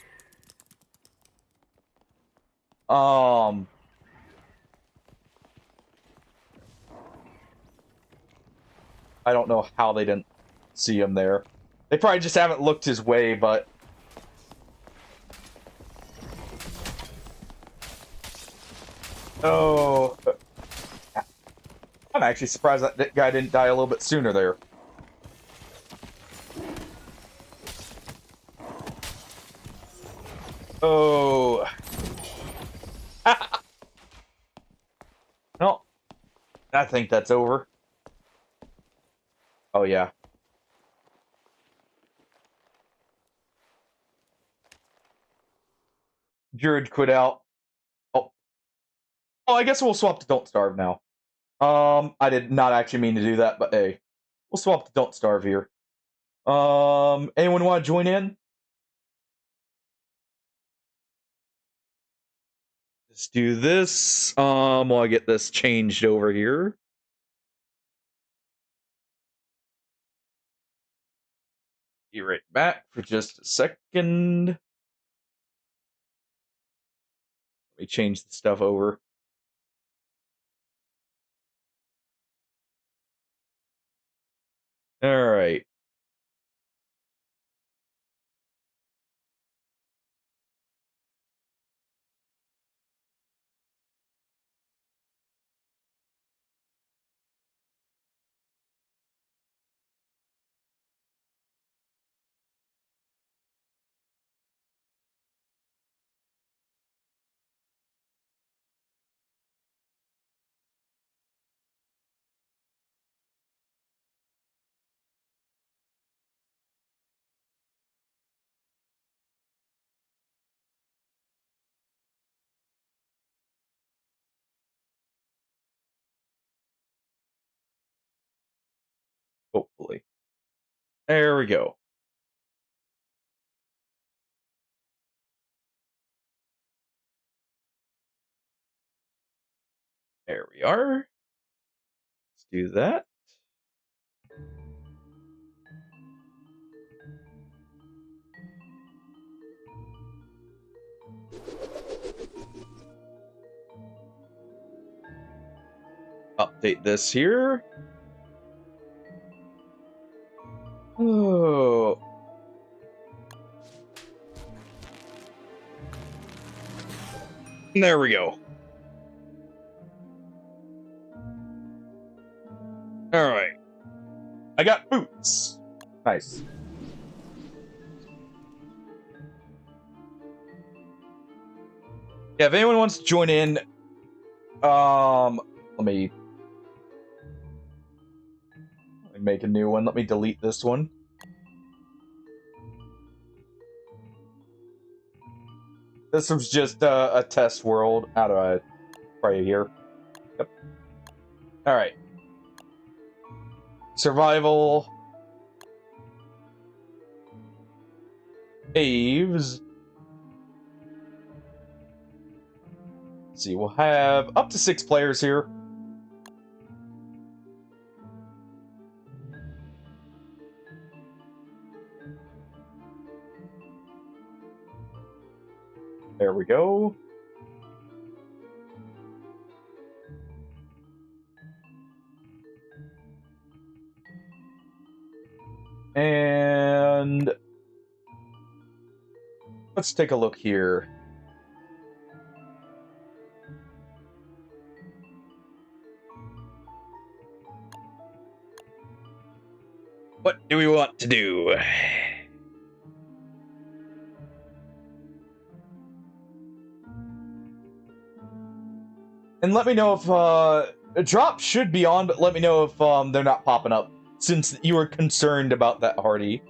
Speaker 1: I don't know how they didn't see him there. They probably just haven't looked his way, but... Oh... I'm actually surprised that guy didn't die a little bit sooner there. Oh... No. I think that's over. Oh, yeah. Druid quit out. Oh. Oh, I guess we'll swap to Don't Starve now. I did not actually mean to do that, but hey. We'll swap to Don't Starve here. Anyone want to join in? Let's do this. While I get this changed over here. Be right back for just a second. Let me change the stuff over. All right. Hopefully. There we go. There we are. Let's do that. Update this here. Oh. There we go. All right. I got boots. Nice. Yeah, if anyone wants to join in, let me make a new one. Let me delete this one. This was just a test world. How do I pray here? Yep. All right. Survival. Caves. Let's see, we'll have up to 6 players here. There we go. And let's take a look here. What do we want to do? And let me know if a drop should be on, but let me know if they're not popping up, since you were concerned about that, Hardy.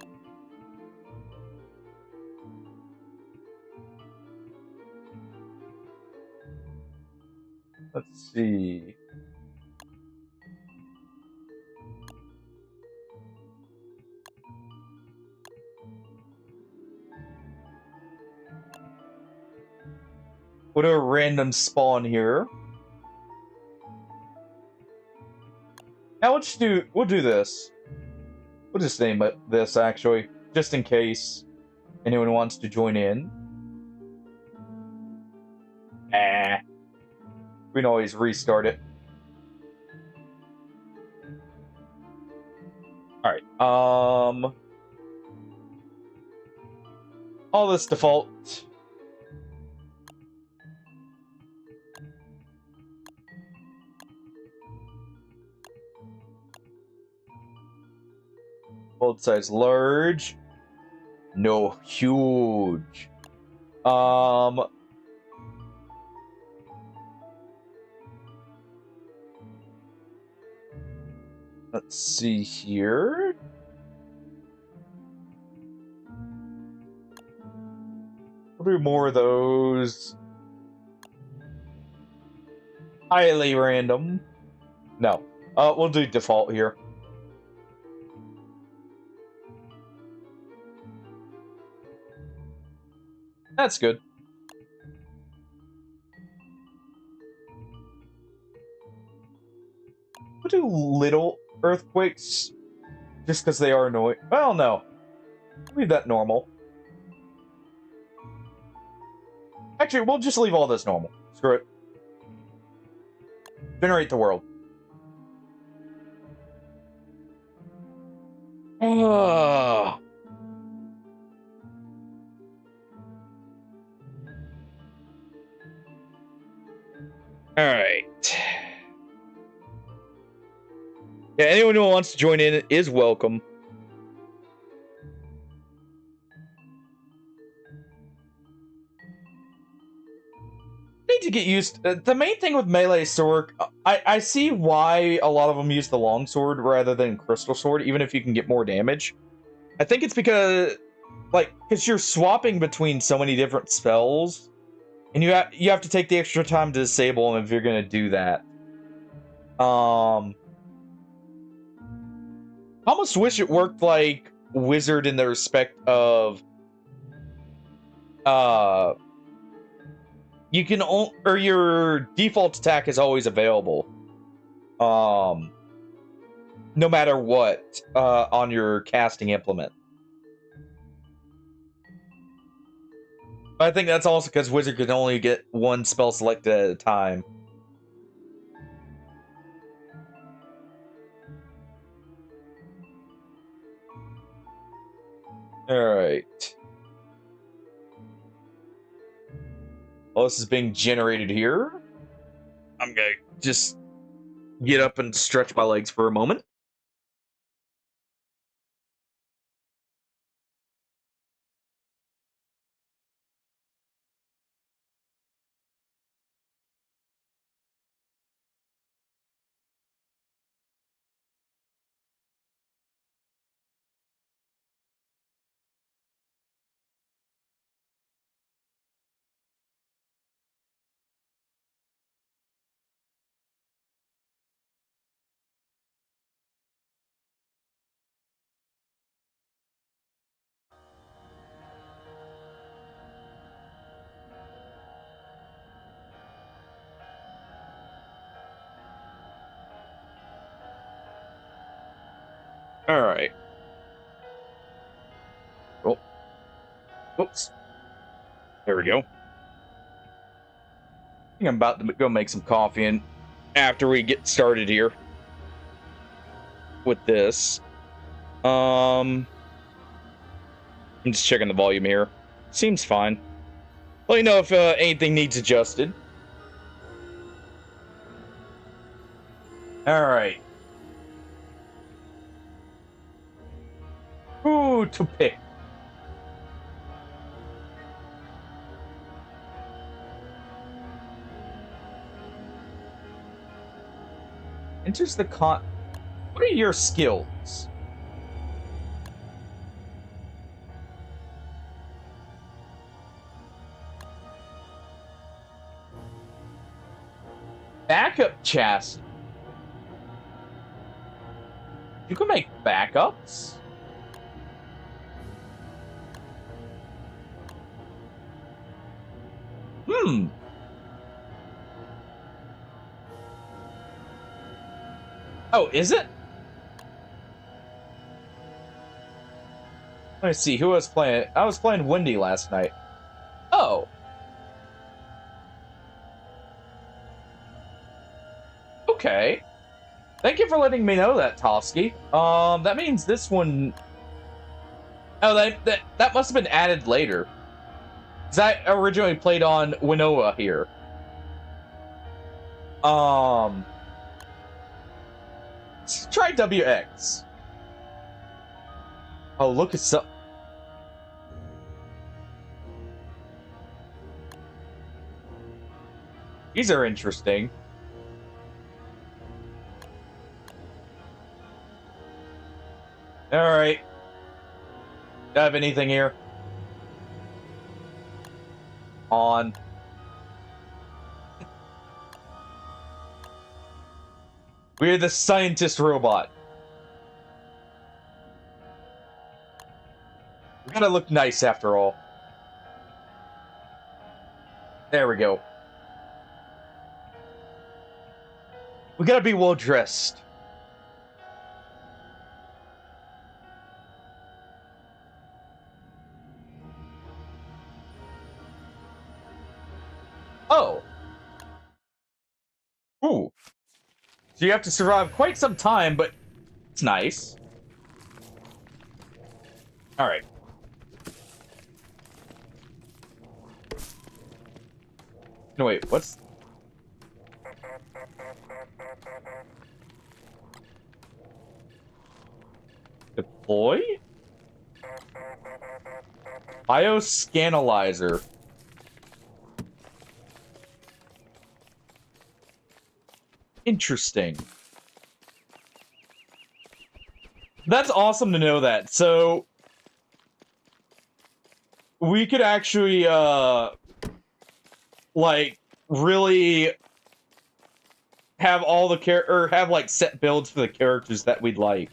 Speaker 1: Let's see. We'll do a random spawn here. Now we'll do this. We'll just name it this, actually, just in case anyone wants to join in. We can always restart it. Alright, all this default. Bold size large. No, huge. Let's see here. We'll do more of those. Highly random. No. We'll do default here. That's good. We'll do little earthquakes, just because they are annoying. Well, no. Leave that normal. Actually, we'll just leave all this normal. Screw it. Generate the world. Ah. All right. Yeah, anyone who wants to join in is welcome. Need to get used. The main thing with melee sword, I see why a lot of them use the longsword rather than crystal sword, even if you can get more damage. I think it's because, because you're swapping between so many different spells, and you have to take the extra time to disable them if you're gonna do that. I almost wish it worked like Wizard in the respect of, you can or your default attack is always available, no matter what, on your casting implement. I think that's also because Wizard can only get one spell selected at a time. Alright. Well, this is being generated here. I'm gonna just get up and stretch my legs for a moment. Alright. Oh. Whoops. There we go. think I'm about to go make some coffee and after we get started here with this. I'm just checking the volume here. Seems fine. Let me know if anything needs adjusted. Alright. Who to pick? Enters the What are your skills? Backup chassis. You can make backups? Oh, is it? Let me see, who was playing? I was playing Wendy last night. Oh. Okay. Thank you for letting me know that, Toski. That means this one... Oh, that must have been added later. Because I originally played on Winnowa here. Let's try WX. Oh, look at some... These are interesting. Alright. Do I have anything here? On. We're the scientist robot. We gotta look nice after all. There we go. We gotta be well dressed. Oh. Ooh. So you have to survive quite some time, but it's nice. Alright. No, wait, what's... Deploy? Bioscanalizer. Interesting. That's awesome to know that. So we could actually like really have all the or have like set builds for the characters that we'd like.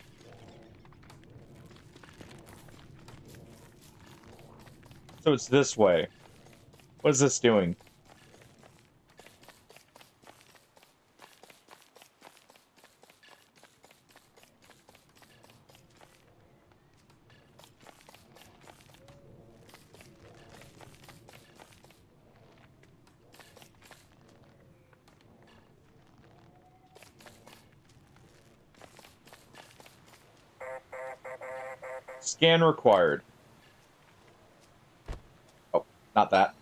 Speaker 1: So it's this way. What is this doing? Scan required. Oh, not that.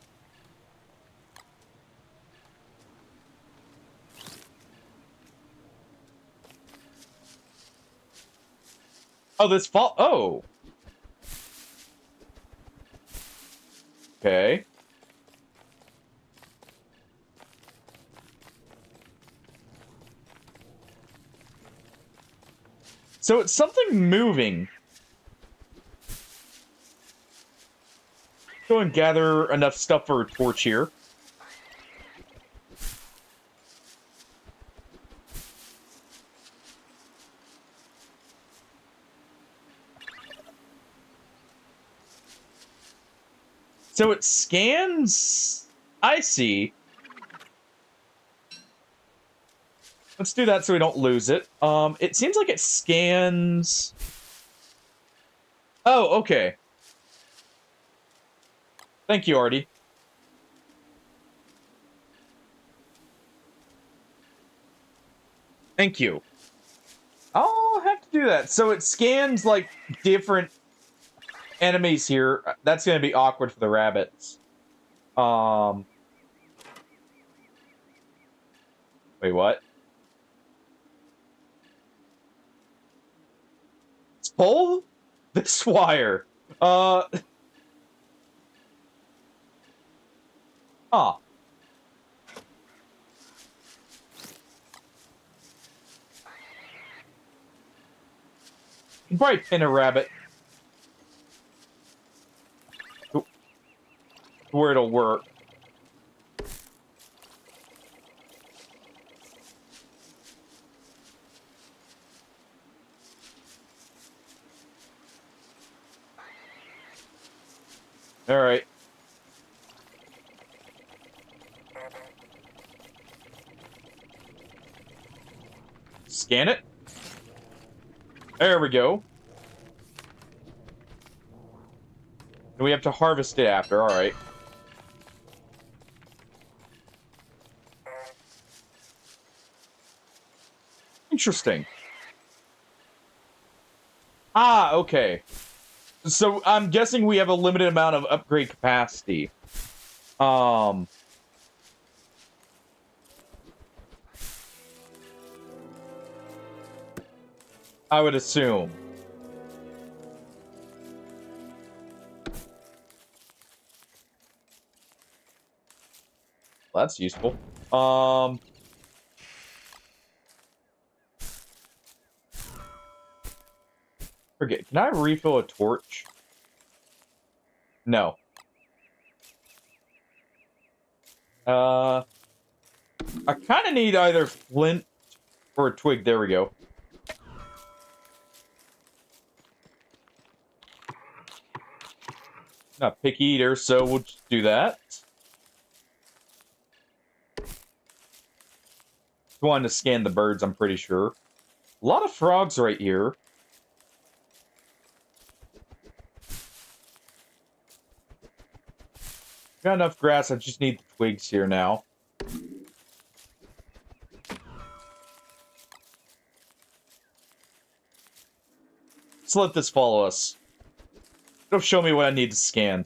Speaker 1: Oh, this fall. Oh. Okay. So it's something moving. Go and gather enough stuff for a torch here. So it scans... I see. Let's do that so we don't lose it. It seems like it scans... Oh, okay. Thank you, Artie. Thank you. I'll have to do that. So it scans, like, different enemies here. That's going to be awkward for the rabbits. Wait, what? Let's pull this wire. Huh. You can probably pin a rabbit to where it'll work. All right. Scan it. There we go. And we have to harvest it after, alright. Interesting. Ah, okay. So I'm guessing we have a limited amount of upgrade capacity. I would assume. Well, that's useful. Forget. Can I refill a torch? No. I kind of need either flint or a twig. There we go. Not a picky eater, so we'll just do that. Wanted to scan the birds, I'm pretty sure. A lot of frogs right here. Got enough grass, I just need the twigs here now. Let's let this follow us. It'll show me what I need to scan.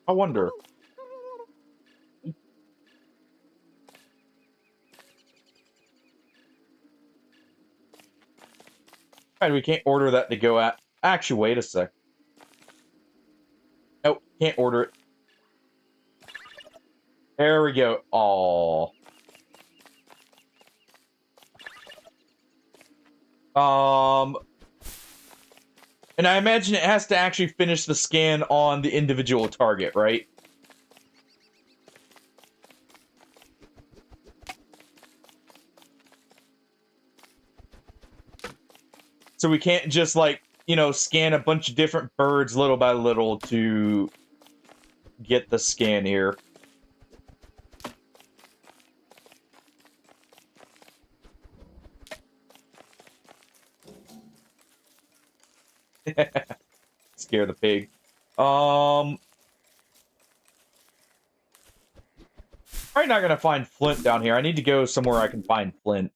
Speaker 1: I wonder. Alright, we can't order that to go at. Actually, wait a sec. Nope, can't order it. There we go. Aww. And I imagine it has to actually finish the scan on the individual target, right? So we can't just, like, you know, scan a bunch of different birds little by little to get the scan here. Scare the pig. Probably not gonna find flint down here. I need to go somewhere I can find flint.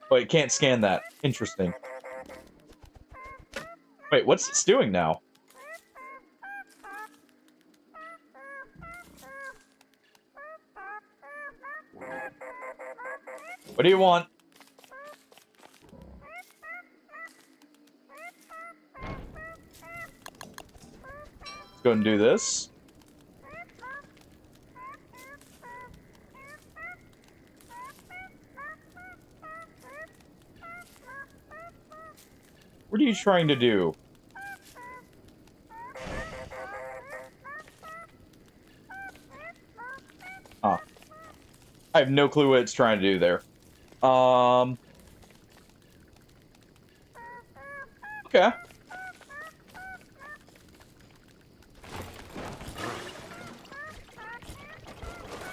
Speaker 1: Wait, can't scan that. Interesting. Wait, what's this doing now? What do you want? Let's go and do this. What are you trying to do? Ah. I have no clue what it's trying to do there. Okay.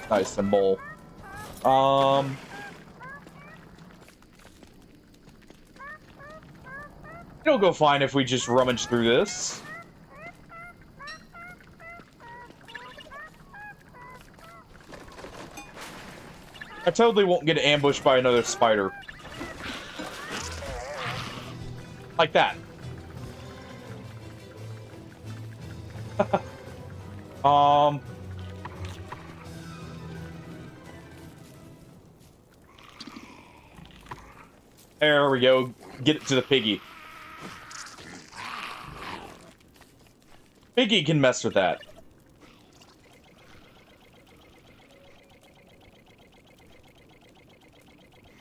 Speaker 1: Nice symbol. It'll go fine if we just rummage through this. I totally won't get ambushed by another spider. Like that. There we go. Get it to the piggy. Piggy can mess with that.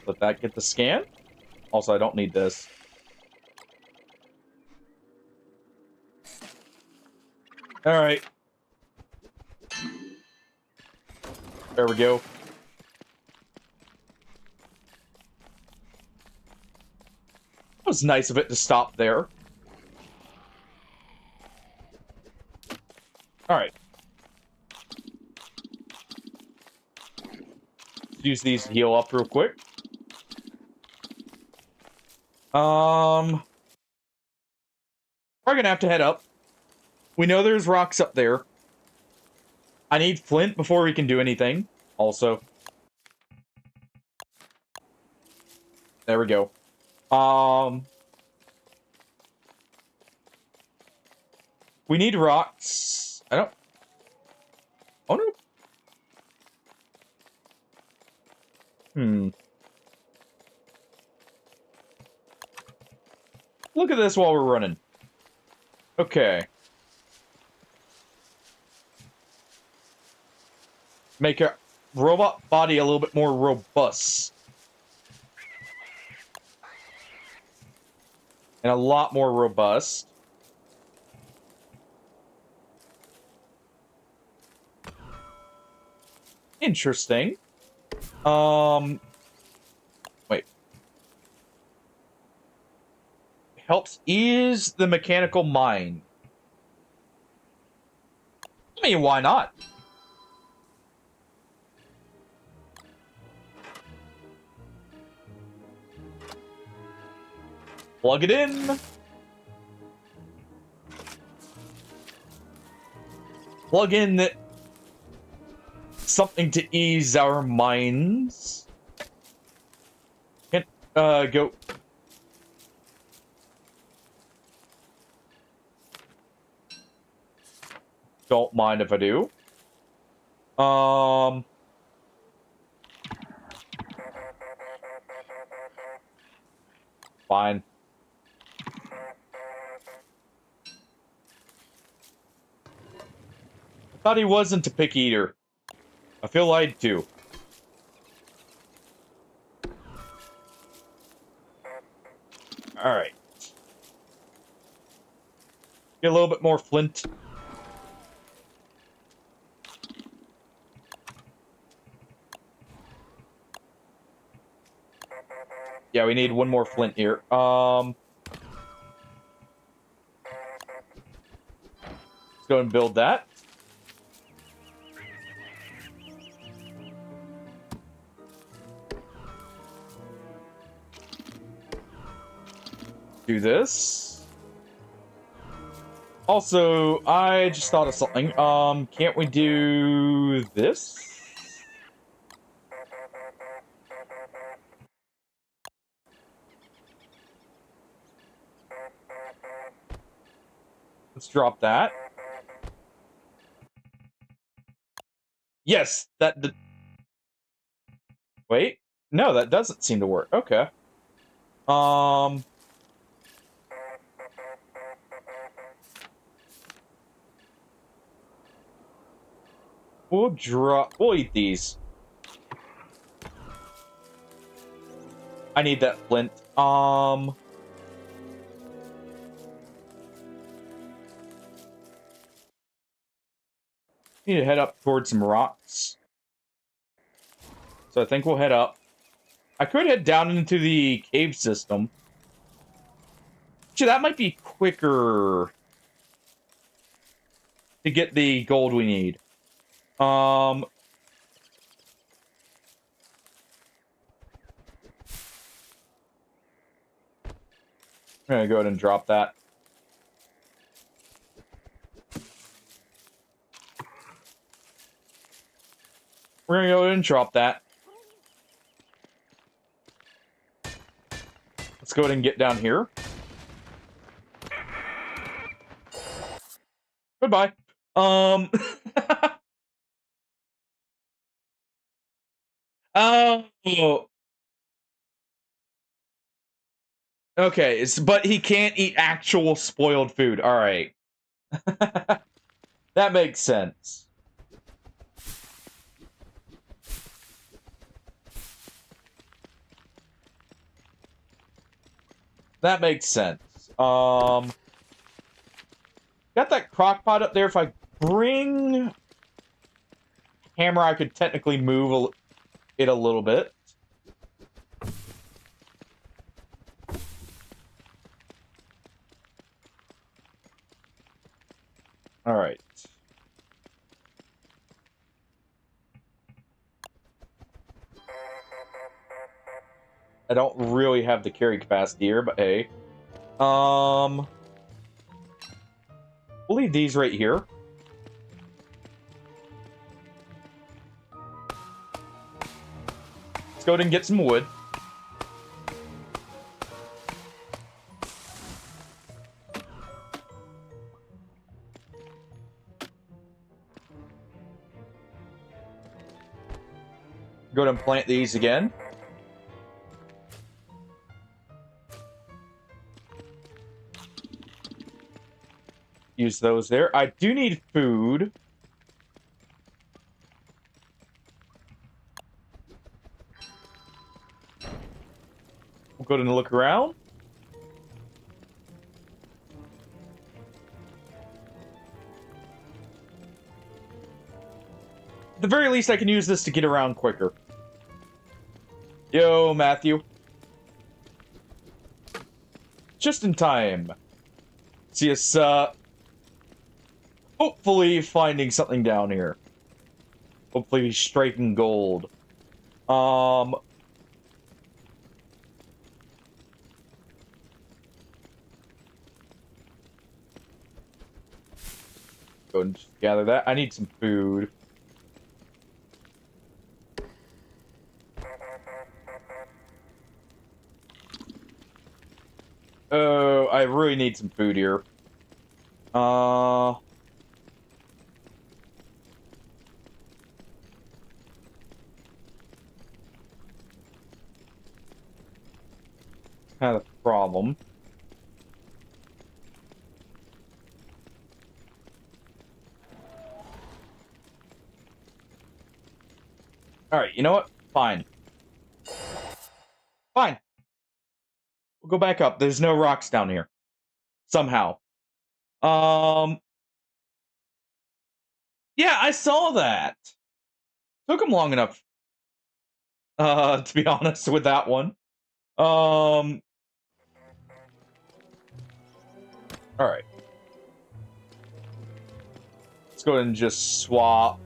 Speaker 1: Let that get the scan. Also, I don't need this. Alright. There we go. It was nice of it to stop there. Alright. Use these to heal up real quick. Probably gonna have to head up. We know there's rocks up there. I need flint before we can do anything. Also. There we go. We need rocks. I don't... Oh, no. Look at this while we're running. Okay. Make a robot body a little bit more robust. And a lot more robust. Interesting. Wait. Helps ease the mechanical mind. I mean, why not? Plug it in. Plug in something to ease our minds. Can't, go. Don't mind if I do. Fine. I thought he wasn't a picky eater. I feel lied to. Alright. Get a little bit more flint. Yeah, we need one more flint here. Let's go and build that. Do this. Also, I just thought of something. Can't we do this? Let's drop that. Yes, that... Wait. No, that doesn't seem to work. Okay. We'll eat these. I need that flint. Need to head up towards some rocks. So I think we'll head up. I could head down into the cave system. Actually, that might be quicker to get the gold we need. I'm gonna go ahead and drop that. We're gonna go ahead and drop that. Let's go ahead and get down here. Goodbye. Oh. Okay, but he can't eat actual spoiled food. All right. That makes sense. That makes sense. Got that crock pot up there. If I bring hammer, I could technically move it a little bit. All right. I don't really have the carry capacity here, but hey. We'll leave these right here. Let's go ahead and get some wood. Go ahead and plant these again. Use those there. I do need food. We'll go ahead and look around. At the very least, I can use this to get around quicker. Yo, Matthew. Just in time. See us, hopefully finding something down here. Hopefully striking gold. Go and just gather that. I need some food. Oh, I really need some food here. Kind of a problem. Alright, you know what? Fine. Fine. We'll go back up. There's no rocks down here. Somehow. Yeah, I saw that. Took him long enough. To be honest with that one. Alright. Let's go ahead and just swap.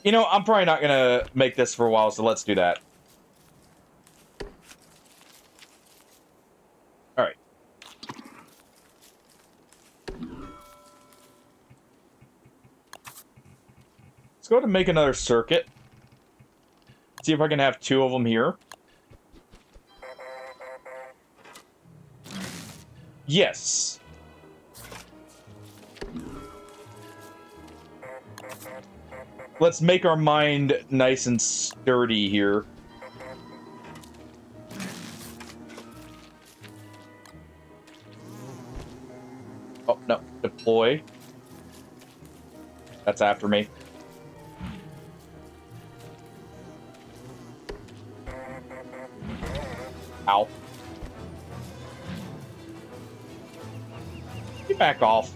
Speaker 1: You know, I'm probably not gonna make this for a while, so let's do that. Alright. Let's go ahead and make another circuit. See if I can have 2 of them here. Yes. Let's make our mind nice and sturdy here. Oh, no. Deploy. That's after me. Ow. Get back off.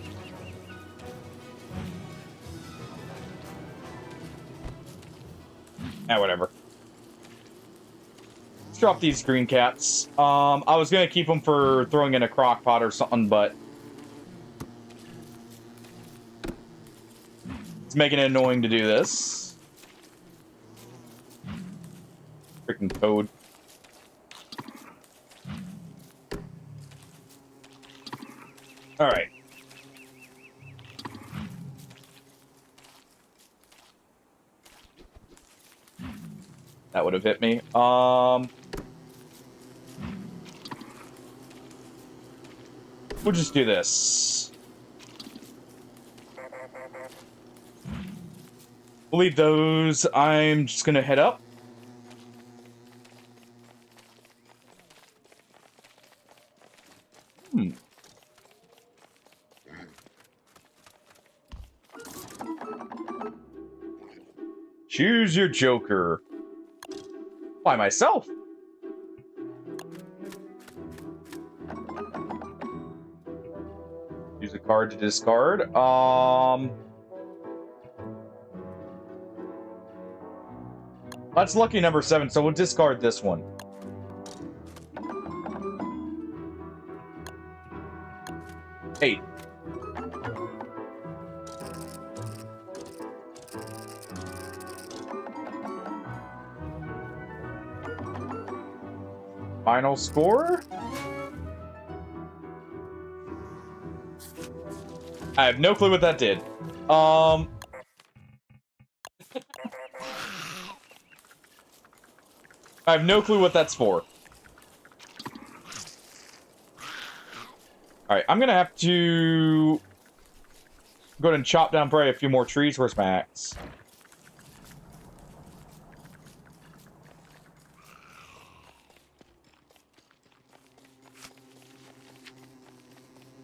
Speaker 1: Whatever. Let's drop these green cats. I was gonna keep them for throwing in a crock pot or something, but it's making it annoying to do this. Freaking code. Alright. That would have hit me. We'll just do this. We'll leave those. I'm just gonna head up. Choose your Joker. By myself. Use a card to discard. That's lucky number 7, so we'll discard this one. Eight. Final score? I have no clue what that did. I have no clue what that's for. Alright, I'm gonna have to go ahead and chop down probably a few more trees. Where's my axe?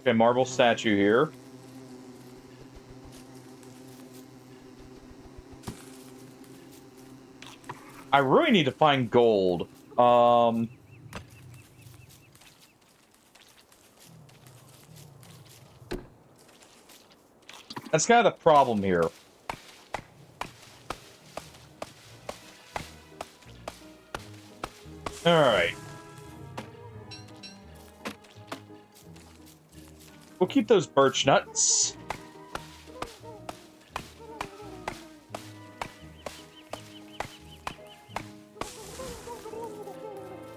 Speaker 1: Okay, marble statue here. I really need to find gold. That's kind of the problem here. Alright. We'll keep those birch nuts.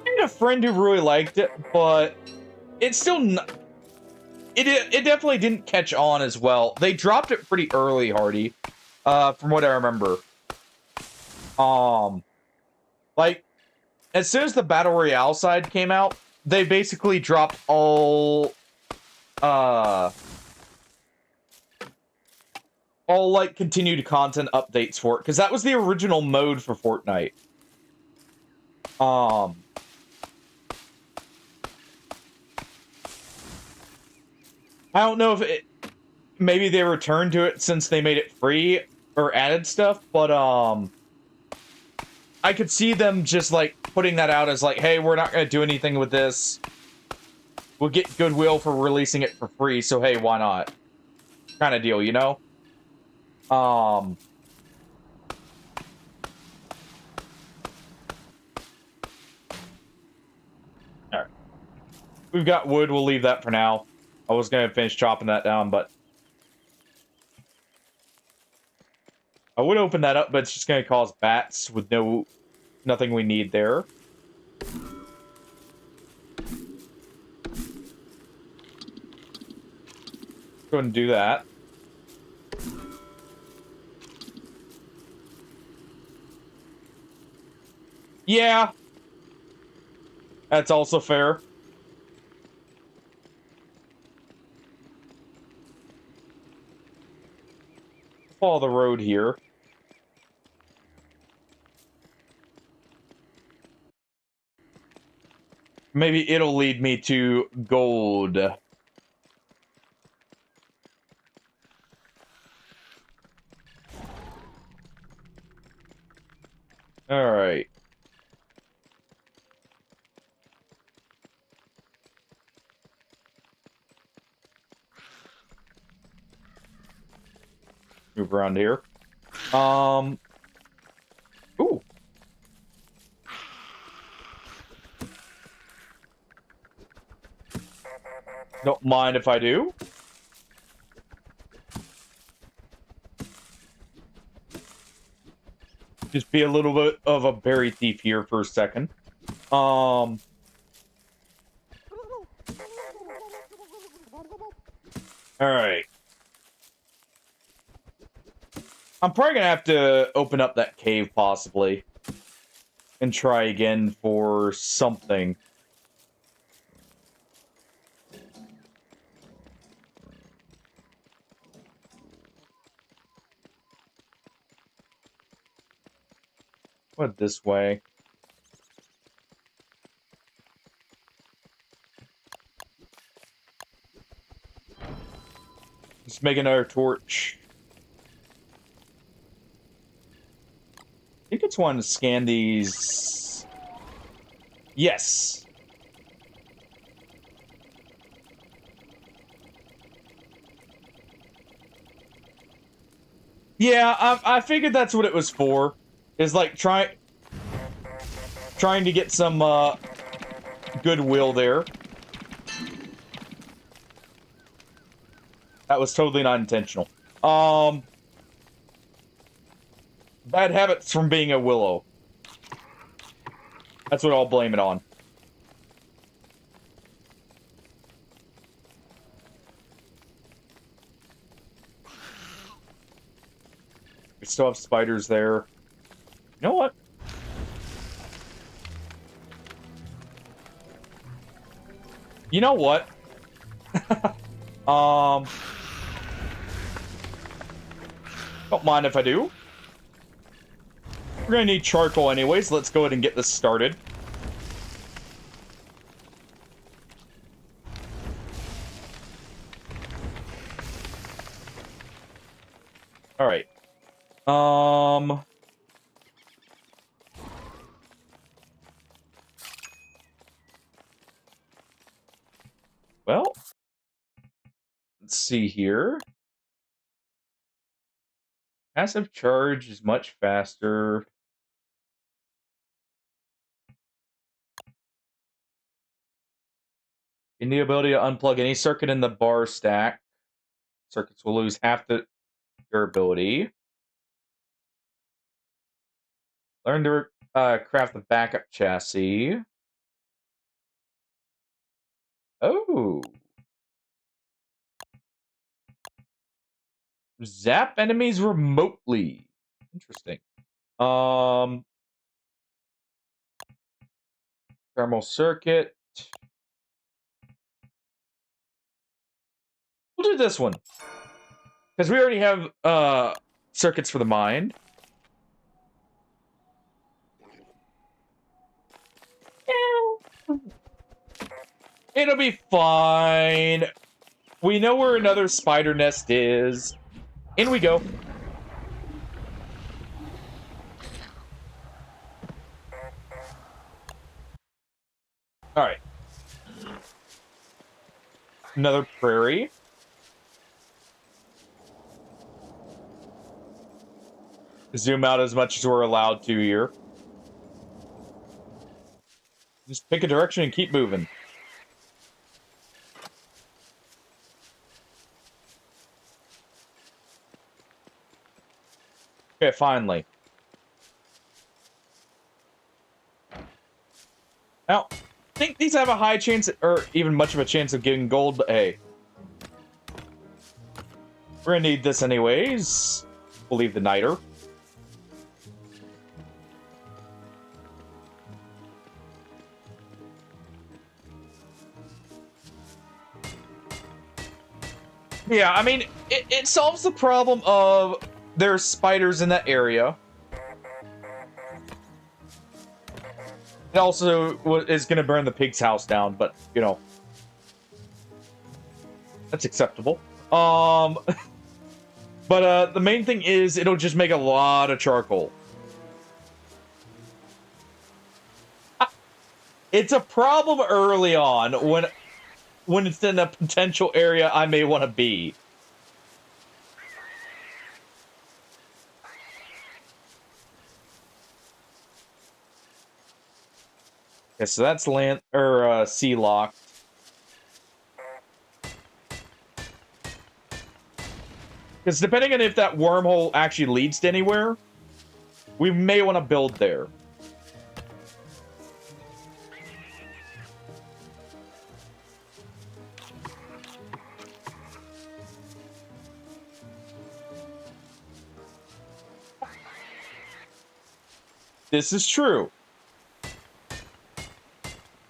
Speaker 1: I had a friend who really liked it, but it's still not... It definitely didn't catch on as well. They dropped it pretty early, Hardy, from what I remember. Like, as soon as the Battle Royale side came out, they basically dropped all like continued content updates for it, because that was the original mode for Fortnite. I don't know if it, maybe they returned to it since they made it free or added stuff, but I could see them just like putting that out as like, hey, we're not gonna do anything with this. We'll get goodwill for releasing it for free, so hey, why not? Kind of deal, you know? Alright. We've got wood, we'll leave that for now. I was gonna finish chopping that down, but I would open that up, but it's just gonna cause bats with nothing we need there. Go ahead and do that. Yeah. That's also fair. Follow the road here. Maybe it'll lead me to gold. Alright. Move around here. Ooh. Don't mind if I do. Just be a little bit of a berry thief here for a second. All right. I'm probably gonna have to open up that cave possibly and try again for something. What this way? Let's make another torch. I think it's one to scan these. Yes. Yeah, I figured that's what it was for. Is like trying to get some goodwill there. That was totally not intentional. Bad habits from being a willow. That's what I'll blame it on. We still have spiders there. You know what? You know what? Don't mind if I do. We're gonna need charcoal anyways. Let's go ahead and get this started. All right. Well, let's see here. Passive charge is much faster. In the ability to unplug any circuit in the bar stack, circuits will lose half the durability. Learn to craft the backup chassis. Oh. Zap enemies remotely. Interesting. Thermal circuit. We'll do this one. Because we already have circuits for the mind. It'll be fine. We know where another spider nest is. In we go. Alright. Another prairie. Zoom out as much as we're allowed to here. Just pick a direction and keep moving. Okay, finally. Now, I think these have a high chance, or even much of a chance of getting gold, but hey. We're gonna need this anyways. We'll leave the niter. Yeah, I mean, it solves the problem of there's spiders in that area. It also is going to burn the pig's house down, but, you know. That's acceptable. But the main thing is it'll just make a lot of charcoal. It's a problem early on when it's in a potential area I may want to be. Okay, so that's land or sea locked. Because depending on if that wormhole actually leads to anywhere, we may want to build there. This is true.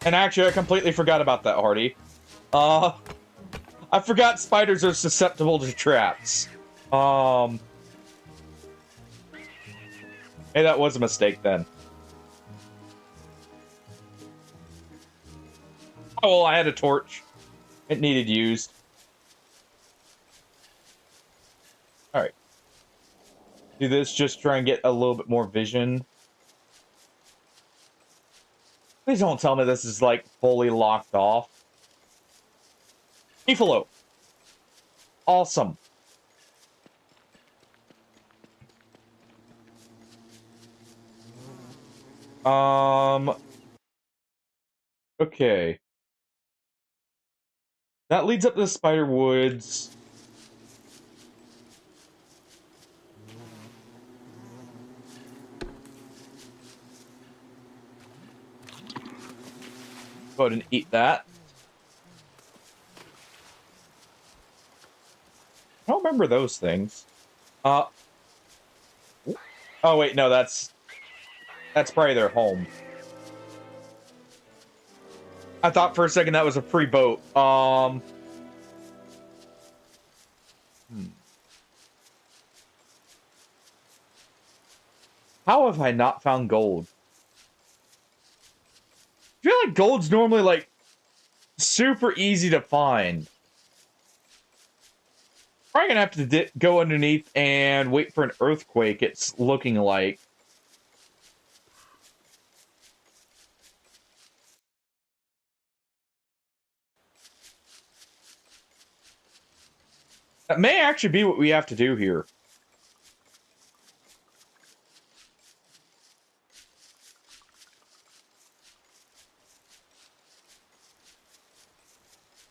Speaker 1: And actually, I completely forgot about that, Hardy. I forgot spiders are susceptible to traps. Hey, that was a mistake then. Oh, well, I had a torch. It needed used. Alright. Do this, just try and get a little bit more vision. Please don't tell me this is, like, fully locked off. Beefalo. Awesome. Okay. That leads up to the Spider Woods. Go ahead and eat that. I don't remember those things. Oh wait, no, that's probably their home. I thought for a second that was a free boat. How have I not found gold? I feel like gold's normally, like, super easy to find. Probably gonna have to go underneath and wait for an earthquake, it's looking like. That may actually be what we have to do here.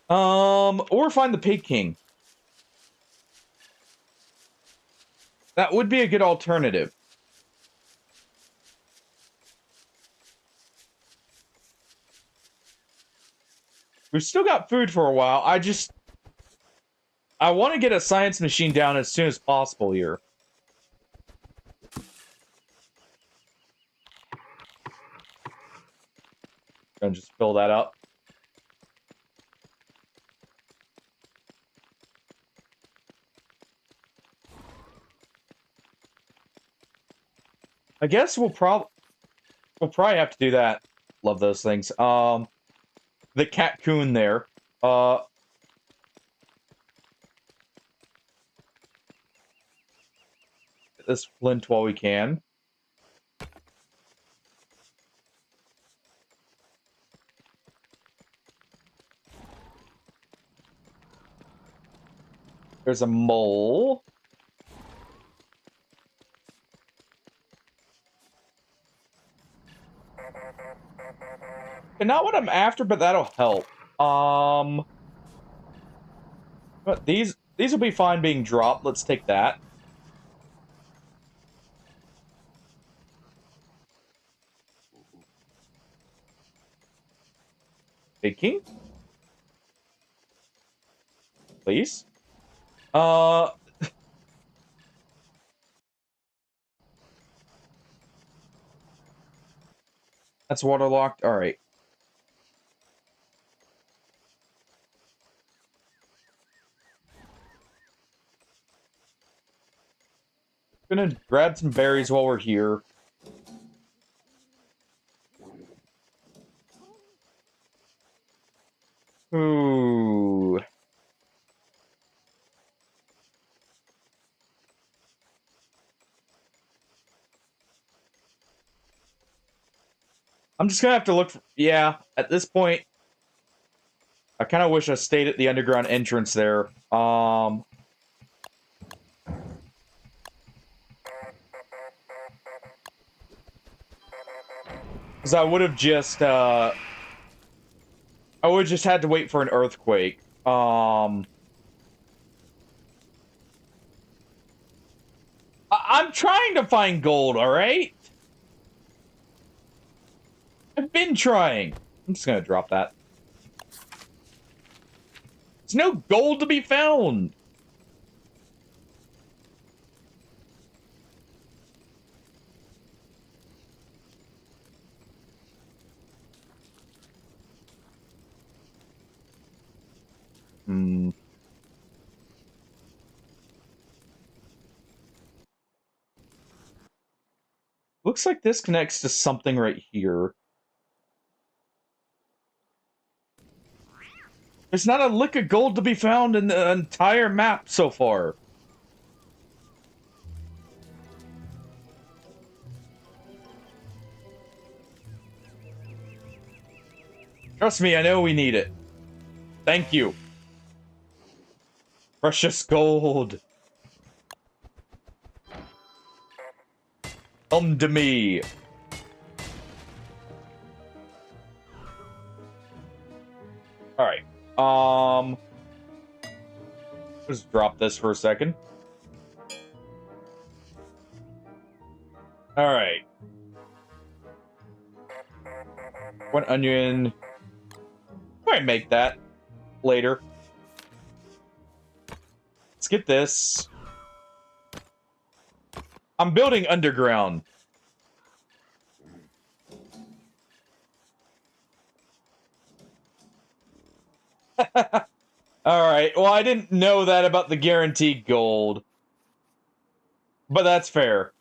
Speaker 1: Or find the Pig King. That would be a good alternative. We've still got food for a while. I want to get a science machine down as soon as possible here. Gonna just fill that up. I guess we'll probably have to do that. Love those things. The Catcoon there. Get this flint while we can. There's a mole. And not what I'm after, but that'll help. But these will be fine being dropped. Let's take that. Big King? Please? That's waterlocked. All right. Gonna grab some berries while we're here. Ooh. I'm just gonna have to look for, yeah, at this point, I kind of wish I stayed at the underground entrance there. Because I would have just, I would have just had to wait for an earthquake. I'm trying to find gold, alright? I've been trying. I'm just gonna drop that. There's no gold to be found. Hmm. Looks like this connects to something right here. There's not a lick of gold to be found in the entire map so far. Trust me, I know we need it. Thank you. Precious gold. Come to me. Alright. Just drop this for a second. Alright. One onion. Might make that later. Let's get this. I'm building underground. Alright, well, I didn't know that about the guaranteed gold. But that's fair.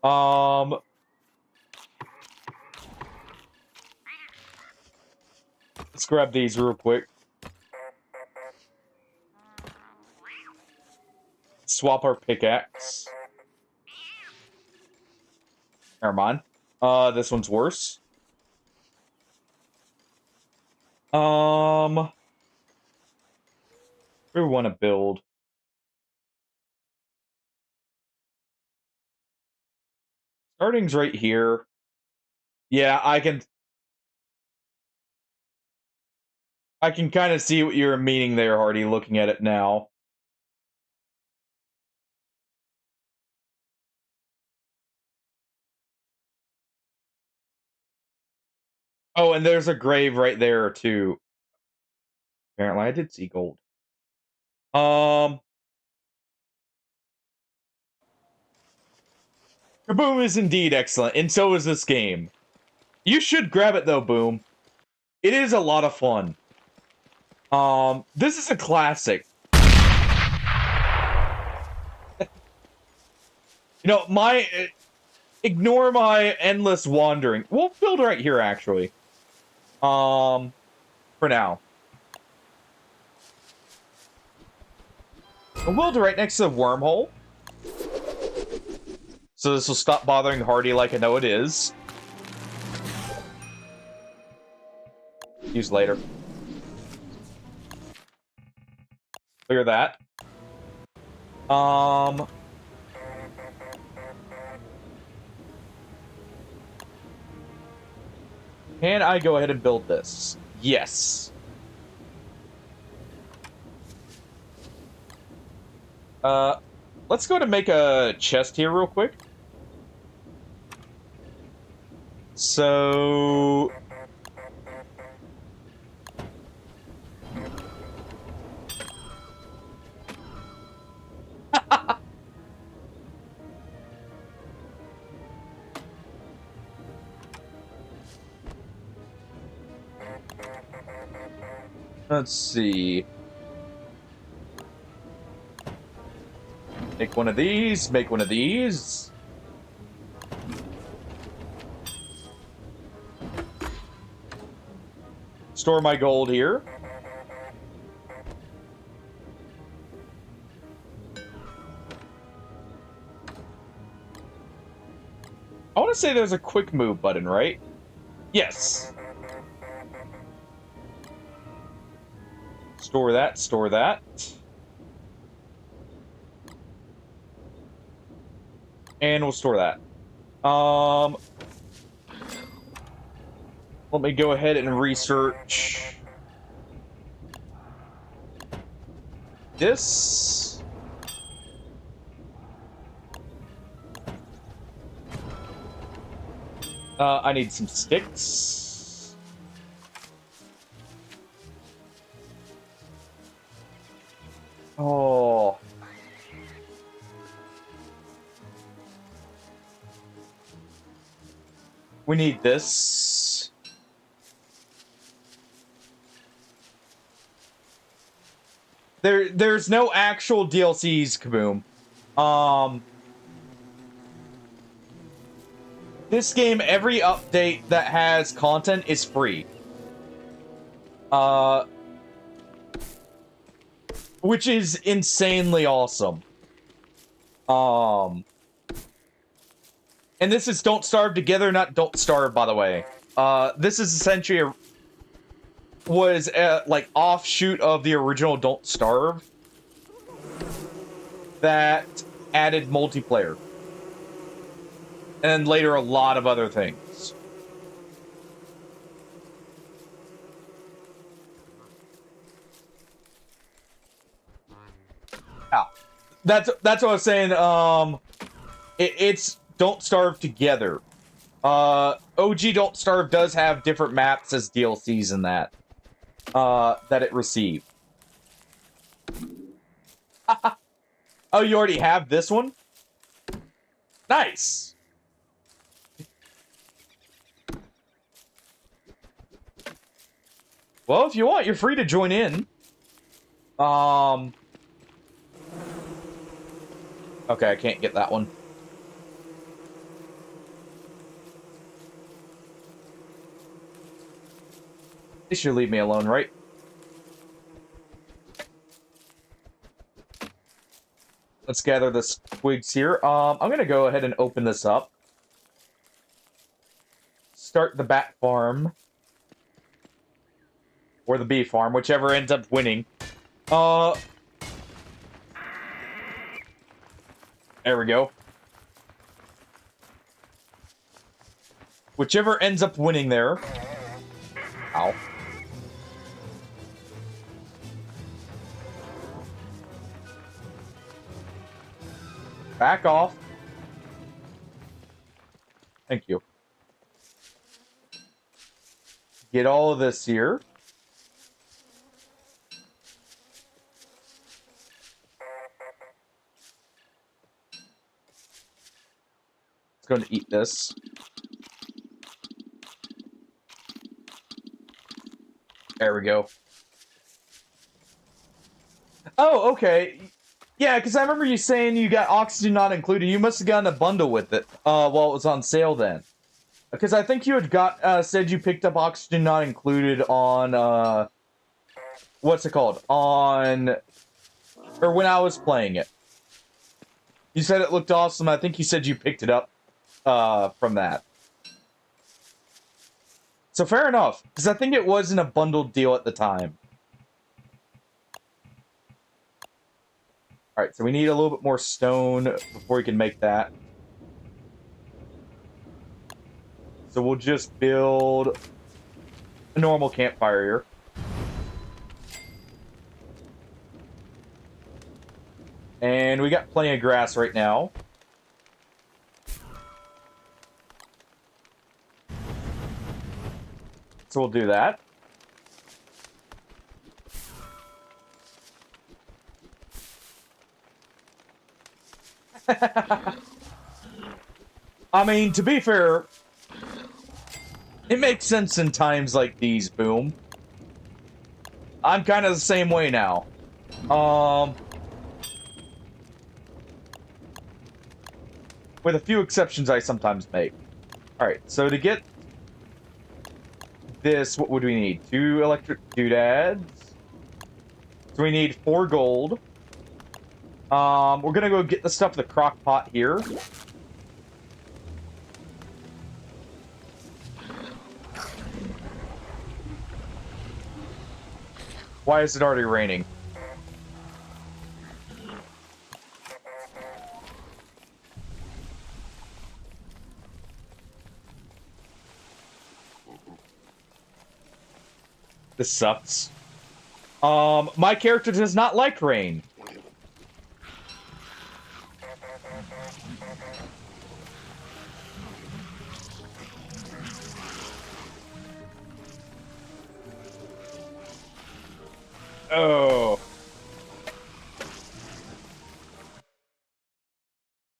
Speaker 1: Let's grab these real quick. Swap our pickaxe. Never mind. This one's worse. Where do we want to build? Starting's right here. Yeah, I can kind of see what you're meaning there, Hardy, looking at it now. Oh, and there's a grave right there, too. Apparently, I did see gold. Boom is indeed excellent, and so is this game. You should grab it, though, Boom. It is a lot of fun. This is a classic. You know, ignore my endless wandering. We'll build right here, actually. For now. We'll build right next to the wormhole. So this will stop bothering Hardy like I know it is. Use later. Clear that. Can I go ahead and build this? Yes. Let's go to make a chest here real quick. So... Let's see. Make one of these, make one of these. Store my gold here. I want to say there's a quick move button, right? Yes. Store that, store that. And we'll store that. Let me go ahead and research this. I need some sticks. Oh. We need this. There's no actual DLCs, Kaboom. This game, every update that has content is free. Which is insanely awesome. And this is Don't Starve Together, not Don't Starve, by the way. This is essentially was like offshoot of the original Don't Starve that added multiplayer. And then later a lot of other things. Ah, that's what I was saying. It's Don't Starve Together. OG Don't Starve does have different maps as DLCs in that it received. Oh, you already have this one? Nice. Well, if you want, you're free to join in. Okay, I can't get that one. You should leave me alone, right? Let's gather the twigs here. I'm gonna go ahead and open this up. Start the bat farm. Or the bee farm, whichever ends up winning. There we go. Whichever ends up winning there. Ow. Back off. Thank you. Get all of this here. It's going to eat this. There we go. Oh, okay. Yeah, because I remember you saying you got oxygen not included. You must have gotten a bundle with it while it was on sale then. Because I think you had said you picked up oxygen not included on, what's it called? Or when I was playing it. You said it looked awesome. I think you said you picked it up from that. So fair enough, because I think it wasn't a bundled deal at the time. Alright, so we need a little bit more stone before we can make that. So we'll just build a normal campfire here. And we got plenty of grass right now. So we'll do that. I mean, to be fair, it makes sense in times like these, Boom. I'm kind of the same way now. With a few exceptions I sometimes make. Alright, so to get this, what would we need? 2 electric doodads. So we need 4 gold. We're gonna go get the stuff in the crock pot here. Why is it already raining? This sucks. My character does not like rain. Oh.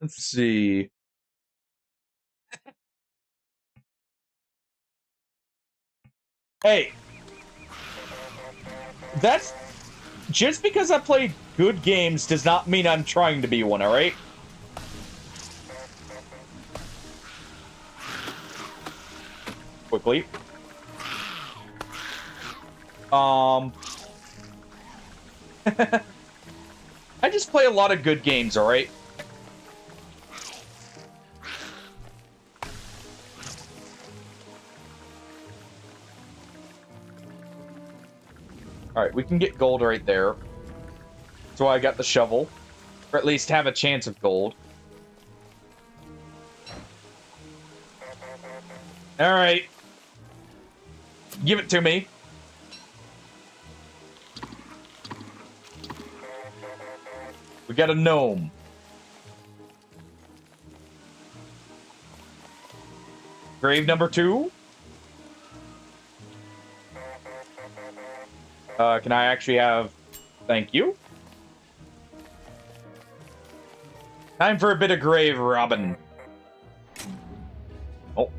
Speaker 1: Let's see. Hey. That's... Just because I play good games does not mean I'm trying to be one, alright? Quickly. I just play a lot of good games, alright? Alright, we can get gold right there. That's why I got the shovel. Or at least have a chance of gold. Alright. Give it to me. We got a gnome. Grave number 2. Can I actually have... Thank you. Time for a bit of grave robbing. Oh.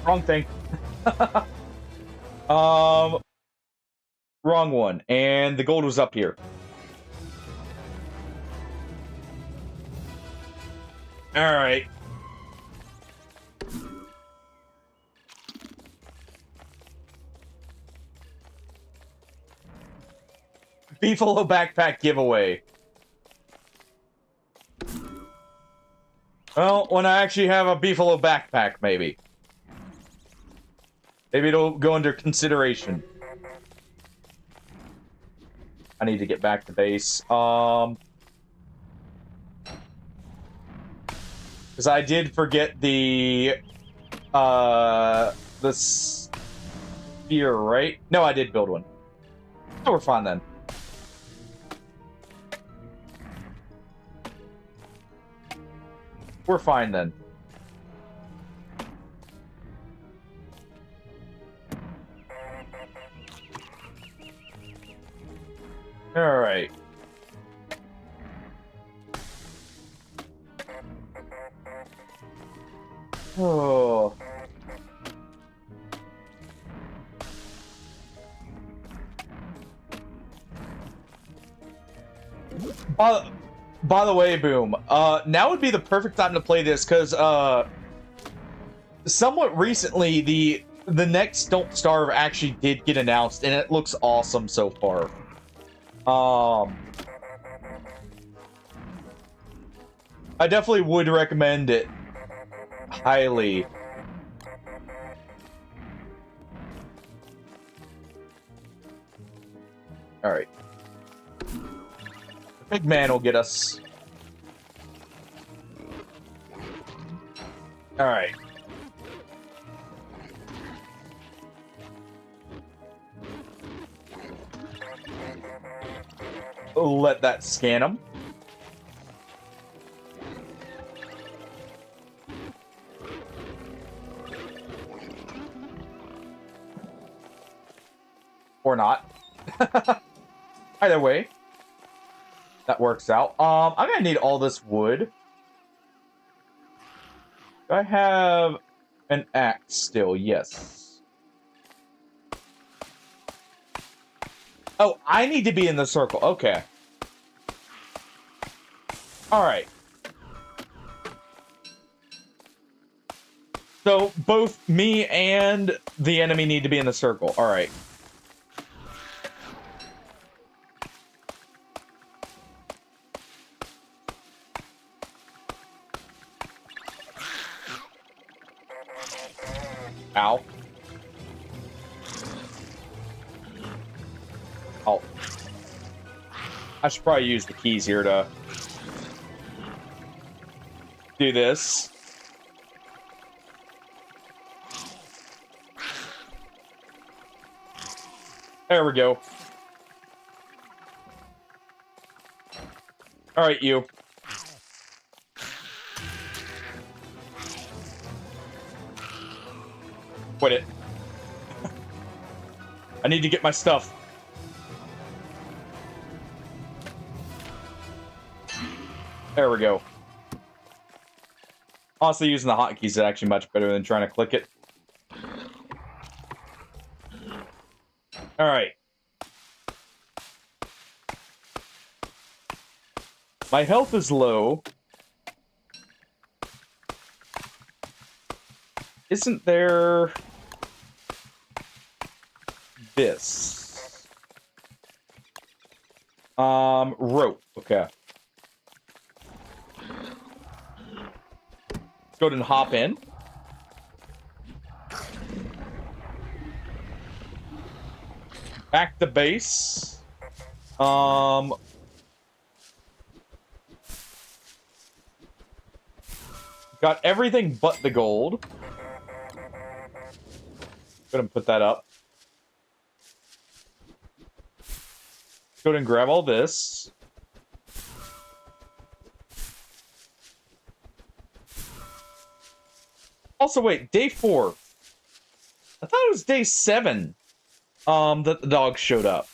Speaker 1: Wrong thing. Wrong one. And the gold was up here. Alright. Beefalo backpack giveaway. Well, when I actually have a Beefalo backpack, maybe. Maybe it'll go under consideration. I need to get back to base. Because I did forget the sphere, right? No, I did build one. Oh, we're fine then. We're fine then. All right. Oh. By the way, Boom, now would be the perfect time to play this, because, somewhat recently, the next Don't Starve actually did get announced, and it looks awesome so far. I definitely would recommend it highly. Alright. Big man will get us. Alright. Let that scan him. Or not. Either way. That works out. I'm gonna need all this wood. Do I have an axe still? Yes. Oh, I need to be in the circle. Okay. Alright. So, both me and the enemy need to be in the circle. Alright. Ow. Oh. I should probably use the keys here to do this. There we go. Alright, you. Quit it. I need to get my stuff. There we go. Honestly, using the hotkeys is actually much better than trying to click it. Alright. My health is low. Isn't there... this? Rope. Okay. Let's go ahead and hop in. Back to base. Got everything but the gold. Go ahead and put that up. Go ahead and grab all this. Also, wait, day 4. I thought it was day 7 that the dogs showed up.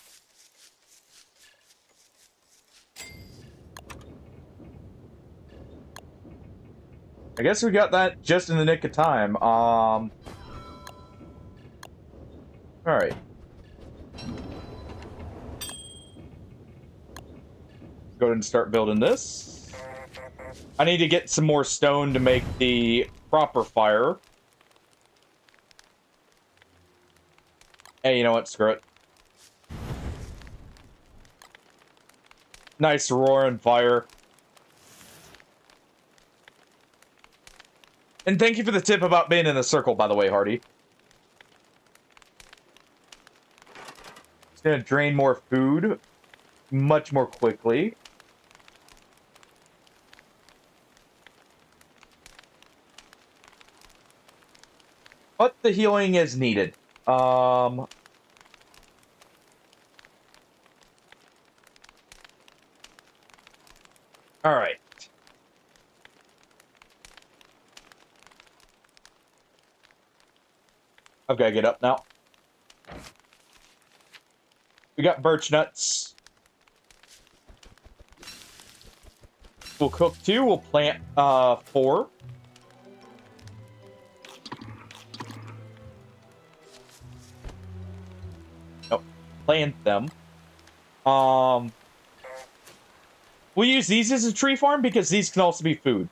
Speaker 1: I guess we got that just in the nick of time. Alright. Go ahead and start building this. I need to get some more stone to make the proper fire. Hey, you know what? Screw it. Nice roaring fire. And thank you for the tip about being in the circle, by the way, Hardy. It's gonna drain more food much more quickly. But the healing is needed. Alright. I've got to get up now. We got birch nuts. We'll cook 2. We'll plant 4. Nope. Plant them. We'll use these as a tree farm because these can also be food.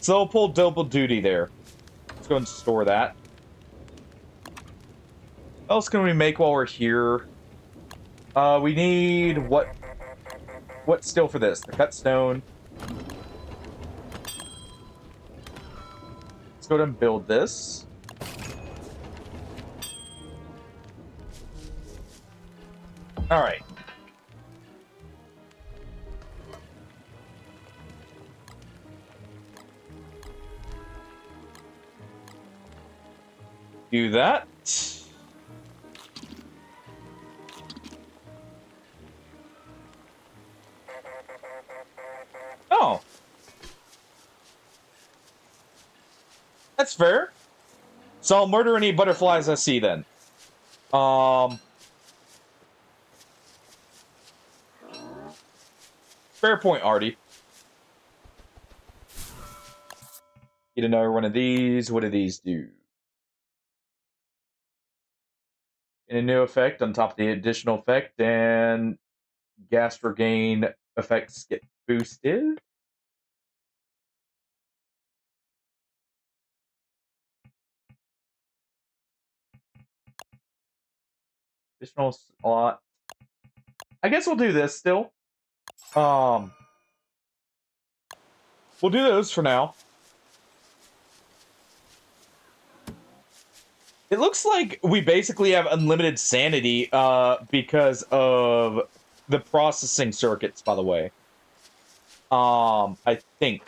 Speaker 1: So we'll pull double duty there. Let's go and store that. What else can we make while we're here? We need what still for this? The cut stone. Let's go ahead and build this. Alright. Do that. Oh. That's fair. So I'll murder any butterflies I see then. Fair point, Artie. Get another one of these. What do these do? In a new effect on top of the additional effect, and gas regain effects get boosted. Additional slot. I guess we'll do this still. We'll do those for now. It looks like we basically have unlimited sanity because of the processing circuits, by the way. I think.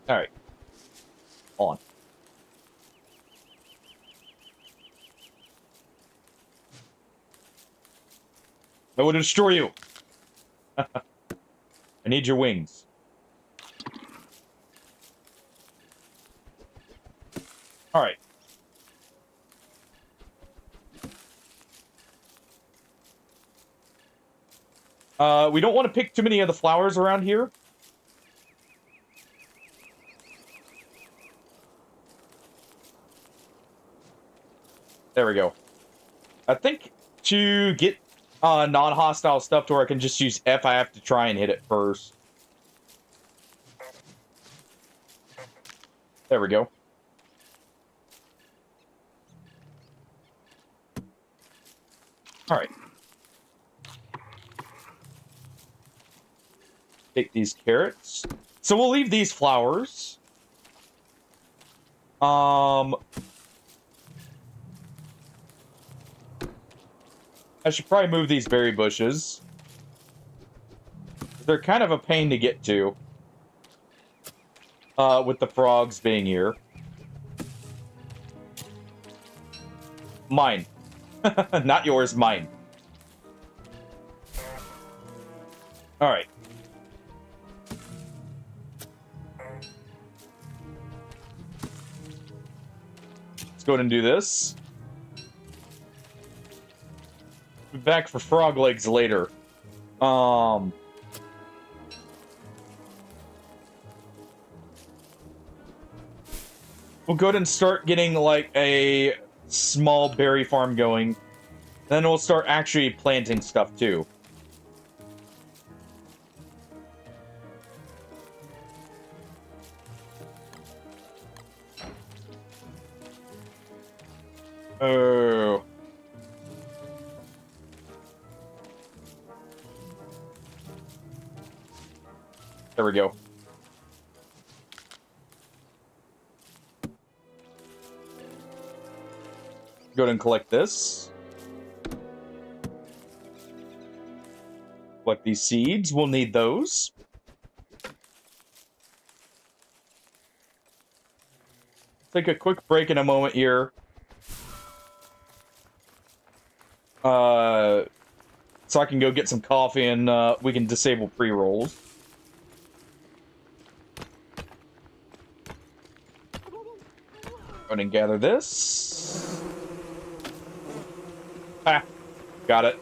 Speaker 1: Alright. On. I will destroy you. I need your wings. Alright. We don't want to pick too many of the flowers around here. There we go. I think to get non-hostile stuff to where I can just use F, I have to try and hit it first. There we go. Alright. Take these carrots. So we'll leave these flowers. I should probably move these berry bushes. They're kind of a pain to get to. With the frogs being here. Mine. Not yours, mine. Alright. Let's go ahead and do this. Be back for frog legs later. We'll go ahead and start getting, like, a small berry farm going. Then we'll start actually planting stuff, too. Oh. There we go. Go ahead and collect this. Collect these seeds. We'll need those. Take a quick break in a moment here. So I can go get some coffee and we can disable pre-rolls. Go ahead and gather this. Ah, got it.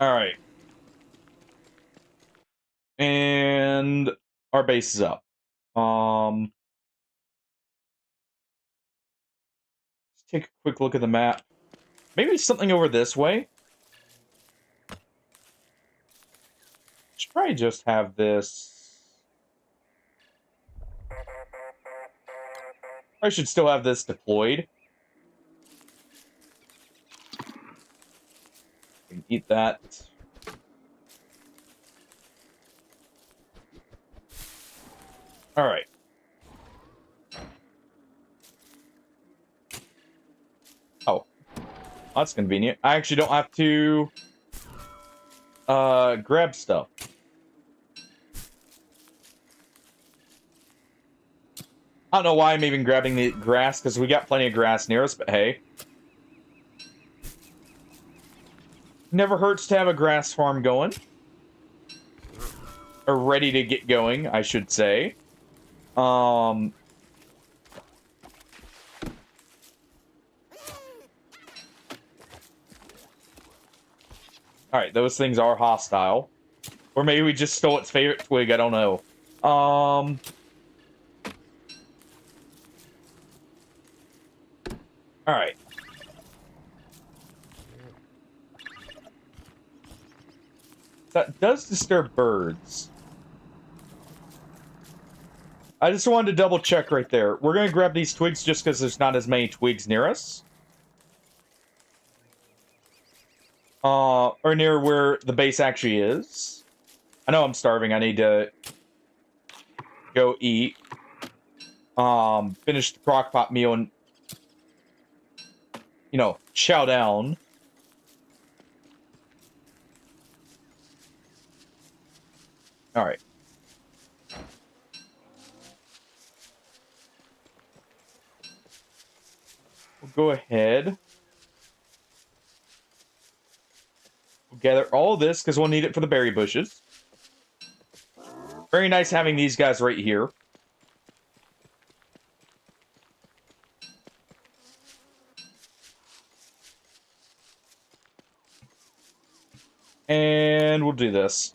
Speaker 1: All right. And our base is up. Let's take a quick look at the map. Maybe something over this way. Should probably just have this. I should still have this deployed. We can eat that. All right. Oh, that's convenient. I actually don't have to grab stuff. I don't know why I'm even grabbing the grass, because we got plenty of grass near us, but hey. Never hurts to have a grass farm going. Or ready to get going, I should say. Alright, those things are hostile. Or maybe we just stole its favorite twig, I don't know. Alright. That does disturb birds. I just wanted to double check right there. We're gonna grab these twigs just because there's not as many twigs near us. Or near where the base actually is. I know I'm starving. I need to go eat. Finish the crockpot meal and, you know, chow down. Alright. We'll go ahead. We'll gather all of this because we'll need it for the berry bushes. Very nice having these guys right here. And we'll do this.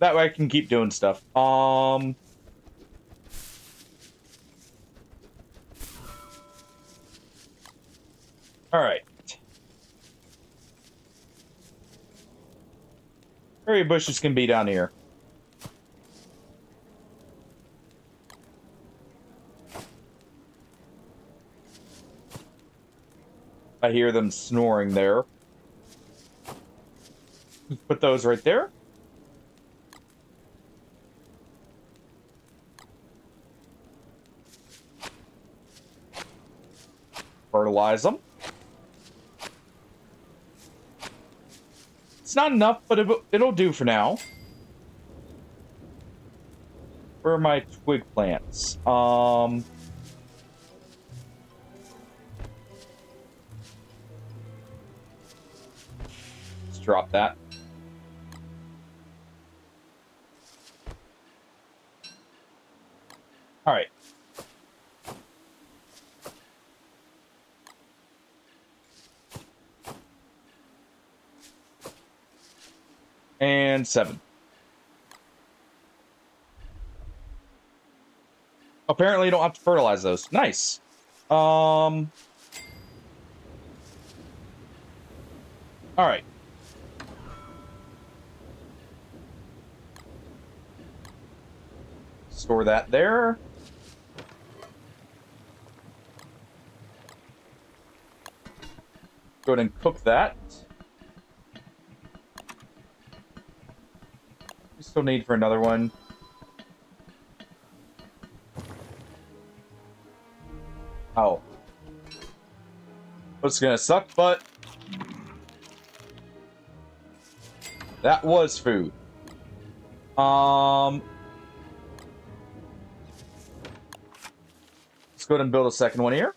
Speaker 1: That way I can keep doing stuff. All right. Berry bushes can be down here. I hear them snoring there. Put those right there. Fertilize them. It's not enough, but it'll do for now. Where are my twig plants? Let's drop that. All right. And 7. Apparently you don't have to fertilize those. Nice. All right. Store that there. Go ahead and cook that. We still need for another one. Oh. It's gonna suck, but that was food. Let's go ahead and build a second one here.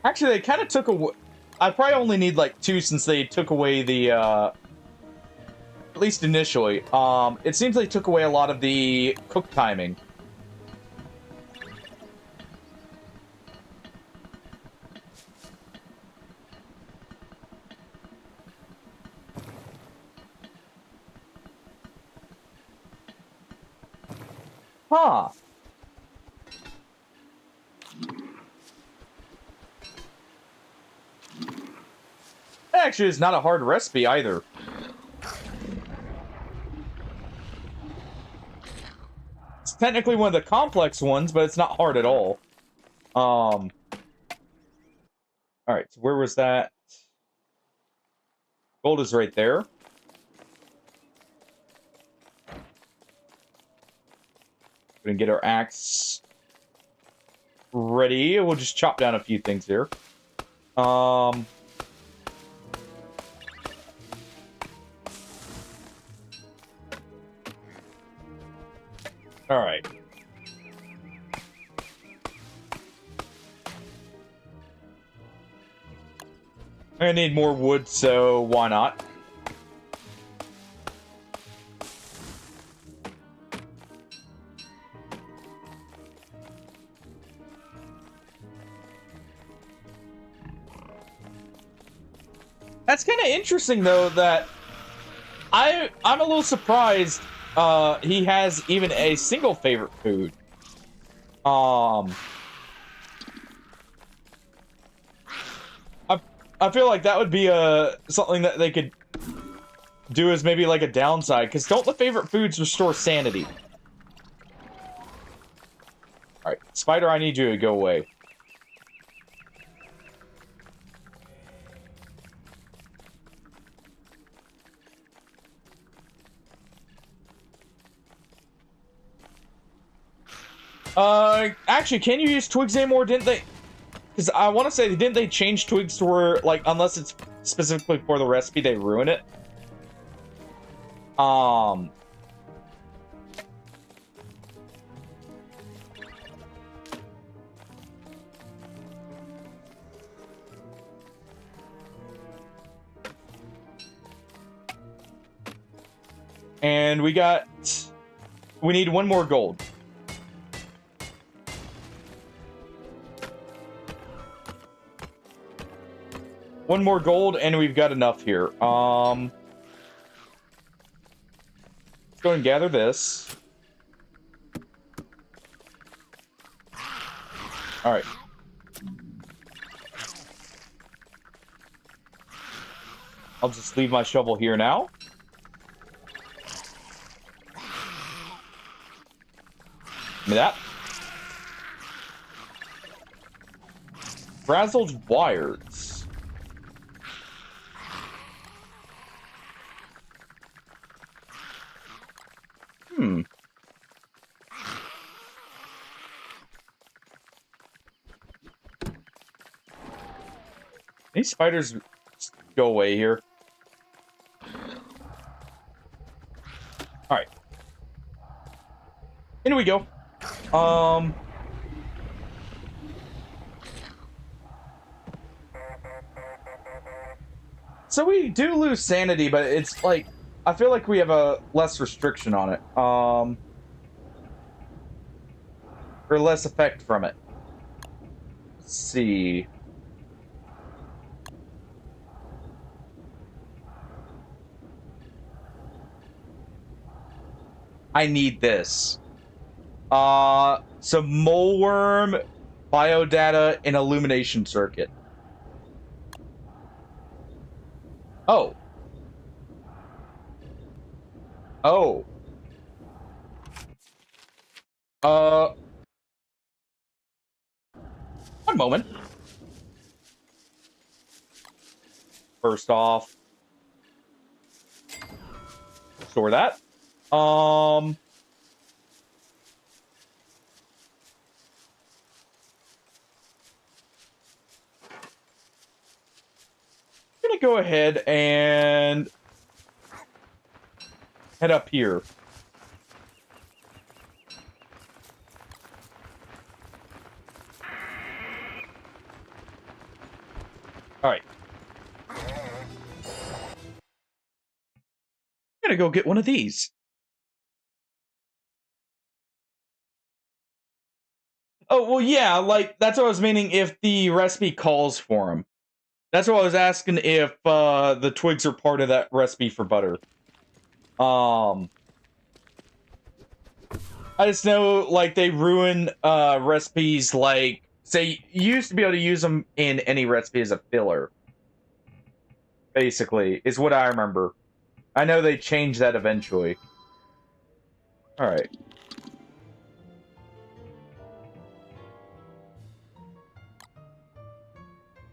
Speaker 1: Actually, they kind of took away... I probably only need like 2 since they took away the, at least initially. It seems they took away a lot of the cook timing. Huh. Actually, it's not a hard recipe either. It's technically one of the complex ones, but it's not hard at all. All right, so where was that? Gold is right there. We're gonna get our axe ready. We'll just chop down a few things here. All right. I need more wood, so why not? That's kind of interesting, though, that I'm a little surprised he has even a single favorite food. I feel like that would be something that they could do as maybe like a downside, because don't the favorite foods restore sanity? Alright, Spider, I need you to go away. Actually, can you use twigs anymore? Didn't they? Because I want to say, didn't they change twigs to where, like, unless it's specifically for the recipe, they ruin it? And we need 1 more gold. One more gold, and we've got enough here. Let's go and gather this. All right. I'll just leave my shovel here now. Give me that. Frazzled wires. These spiders go away here. Alright. In we go. So we do lose sanity, but it's like, I feel like we have a less restriction on it. Or less effect from it. Let's see. I need this. Some mole worm, biodata, and illumination circuit. Oh. Oh. One moment. First off, store that. I'm gonna go ahead and head up here. All right. I'm gonna go get one of these. Oh, well, yeah, like, that's what I was meaning, if the recipe calls for them. That's what I was asking, if the twigs are part of that recipe for butter. I just know, like, they ruin recipes, like, say, you used to be able to use them in any recipe as a filler. Basically, is what I remember. I know they changed that eventually. Alright.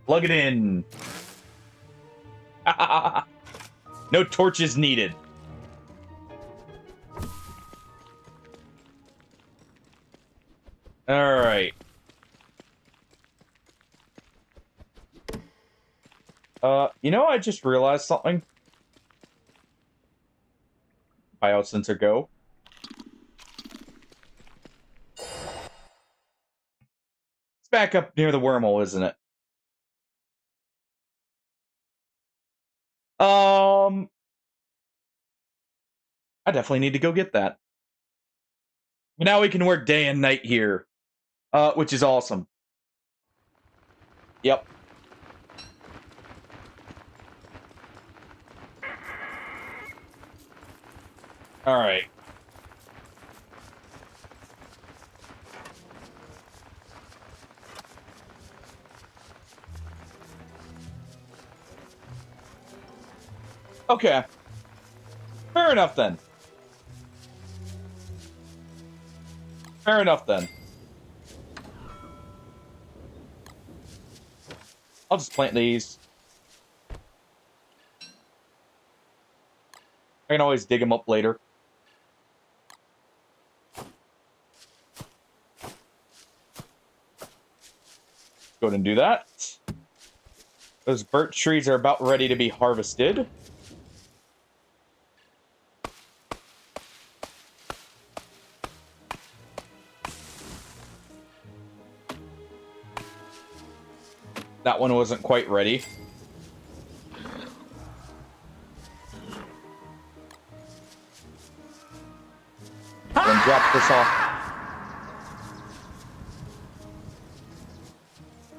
Speaker 1: Plug it in. No torches needed. All right. You know, I just realized something. Biosensor go. It's back up near the wormhole, isn't it? I definitely need to go get that. Now we can work day and night here, which is awesome. Yep. All right. Okay. Fair enough then. Fair enough then. I'll just plant these. I can always dig them up later. Go ahead and do that. Those birch trees are about ready to be harvested. That one wasn't quite ready. Then drop this off.